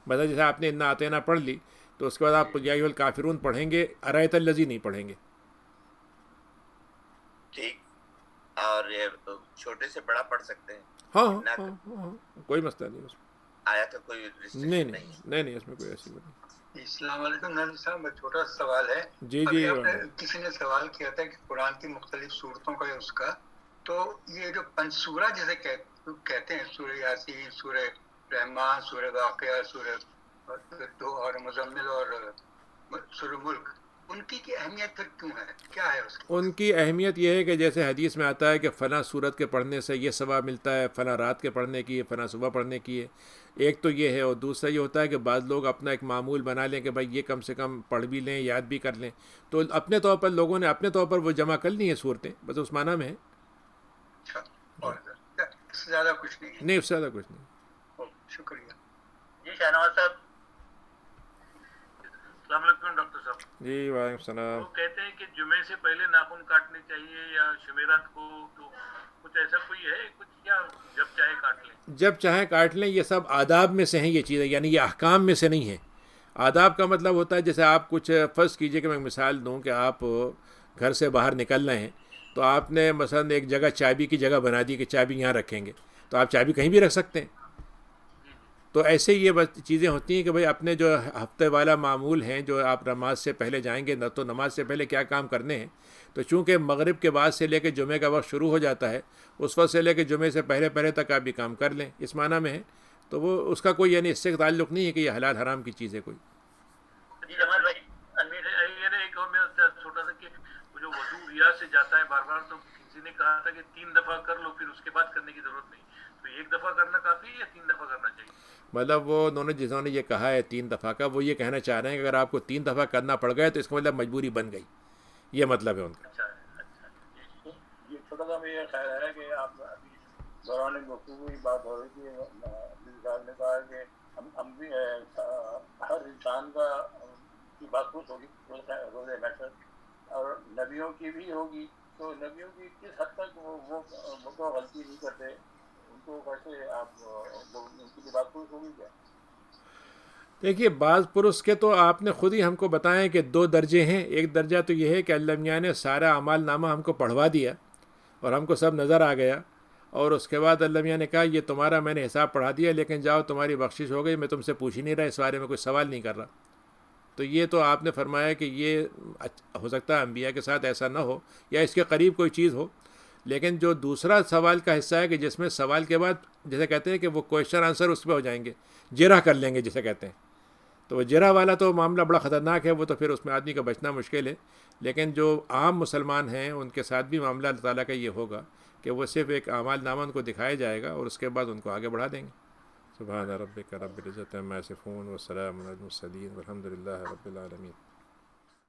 مثلا جیسے آپ نے انا اعطینا پڑھ لی تو اس کے بعد آپ قل یا ایھا الکافرون پڑھیں گے، ارایت الذی نہیں پڑھیں گے. ٹھیک. اور چھوٹے سے بڑا پڑھ سکتے ہیں؟ ہاں ہاں ہاں، کوئی مسئلہ نہیں اس میں. آیا کا کوئی نہیں نہیں اس میں کوئی ایسی بات نہیں. السلام علیکم ندی صاحب، چھوٹا سا سوال ہے. جی جی کسی نے سوال کیا تھا کہ قرآن کی مختلف صورتوں کا اس کا، تو یہ جو پنج سورہ جسے کہتے ہیں، سورہ یاسین، سورہ رحمان، سورہ واقعہ، سورہ اور مزمل اور سورہ ملک، ان کی اہمیت پھر کیوں ہے؟ کیا ہے اس کی؟ ان کی اہمیت یہ ہے کہ جیسے حدیث میں آتا ہے کہ فلاں سورت کے پڑھنے سے یہ ثواب ملتا ہے، فلاں رات کے پڑھنے کی ہے، فلاں صبح پڑھنے کی ہے. ایک تو یہ ہے، اور دوسرا یہ ہوتا ہے کہ بعض لوگ اپنا ایک معمول بنا لیں کہ بھائی یہ کم سے کم پڑھ بھی لیں، یاد بھی کر لیں. تو اپنے طور پر لوگوں نے اپنے طور پر وہ جمع کر لی ہیں صورتیں، بس اس معنی میں ہے. اچھا، اور اس سے زیادہ کچھ نہیں ہے؟ نہیں، اس سے زیادہ کچھ نہیں. شکریہ. جی شاہنواز صاحب. السلام علیکم ڈاکٹر صاحب. جی وعلیکم السلام. وہ کہتے ہیں کہ جمعے سے پہلے ناخن کاٹنے چاہیے یا جمعرات کو، تو کچھ ایسا کوئی ہے کچھ، یا جب چاہے کاٹ لیں؟ جب چاہیں کاٹ لیں. یہ سب آداب میں سے ہیں یہ چیزیں، یعنی یہ احکام میں سے نہیں ہیں. آداب کا مطلب ہوتا ہے جیسے آپ کچھ فرض کیجئے کہ میں مثال دوں کہ آپ گھر سے باہر نکل رہے ہیں تو آپ نے مثلا ایک جگہ چابی کی جگہ بنا دی کہ چابی یہاں رکھیں گے، تو آپ چابی کہیں بھی رکھ سکتے ہیں. تو ایسے یہ چیزیں ہوتی ہیں کہ بھئی اپنے جو ہفتے والا معمول ہیں، جو آپ نماز سے پہلے جائیں گے نہ، تو نماز سے پہلے کیا کام کرنے ہیں، تو چونکہ مغرب کے بعد سے لے کے جمعے کا وقت شروع ہو جاتا ہے، اس وقت سے لے کے جمعے سے پہلے تک آپ یہ کام کر لیں، اس معنی میں ہے. تو وہ اس کا کوئی یعنی اس سے تعلق نہیں ہے کہ یہ حلال حرام کی چیز ہے کوئی. جی جمال بھائی، ایک اور میرا چھوٹا سا کہ وہ جو وضو ریاض سے جاتا ہے بار بار، تو کسی نے کہا تھا کہ 3 دفعہ کر لو پھر اس کے بعد کرنے کی ضرورت نہیں، تو 1 دفعہ کرنا کافی ہے یا 3 دفعہ کرنا چاہیے؟ مطلب وہ انہوں نے جنہوں نے یہ کہا ہے 3 دفعہ کا، وہ یہ کہنا چاہ رہے ہیں کہ اگر آپ کو 3 دفعہ کرنا پڑ گیا تو اس کا مطلب مجبوری بن گئی، یہ مطلب ہے ان کا. اچھا اچھا. یہ چھوٹا سا میرا خیال ہے کہ آپ ابھی دوران گفتگو کی بات ہو رہی تھی، عزیز صاحب نے کہا کہ ہم بھی ہر انسان کا کی بات پوچھ ہوگی روز محشر، اور نبیوں کی بھی ہوگی، تو نبیوں کی کس حد تک وہ تو غلطی نہیں کرتے، ان کو کیسے آپ ان کی بھی بات پوچھ ہوگی کیا؟ دیکھیے بعض پرس کے تو آپ نے خود ہی ہم کو بتائیں کہ 2 درجے ہیں. ایک درجہ تو یہ ہے کہ اللہ میاں نے سارا اعمال نامہ ہم کو پڑھوا دیا اور ہم کو سب نظر آ گیا، اور اس کے بعد اللہ میاں نے کہا یہ تمہارا میں نے حساب پڑھا دیا، لیکن جاؤ تمہاری بخشش ہو گئی، میں تم سے پوچھ ہی نہیں رہا، اس بارے میں کوئی سوال نہیں کر رہا. تو یہ تو آپ نے فرمایا کہ یہ ہو سکتا ہے انبیاء کے ساتھ ایسا نہ ہو یا اس کے قریب کوئی چیز ہو. لیکن جو دوسرا سوال کا حصہ ہے کہ جس میں سوال کے بعد جیسے کہتے ہیں کہ وہ کویشچن آنسر اس پہ ہو جائیں گے، جرح کر لیں گے جسے کہتے ہیں، تو وہ جرح والا تو معاملہ بڑا خطرناک ہے، وہ تو پھر اس میں آدمی کا بچنا مشکل ہے. لیکن جو عام مسلمان ہیں ان کے ساتھ بھی معاملہ اللہ تعالیٰ کا یہ ہوگا کہ وہ صرف ایک اعمال نامہ ان کو دکھایا جائے گا اور اس کے بعد ان کو آگے بڑھا دیں گے. سبحان ربک رب العزت عما یصفون والسلام علی المرسلین والحمد للہ رب العالمین.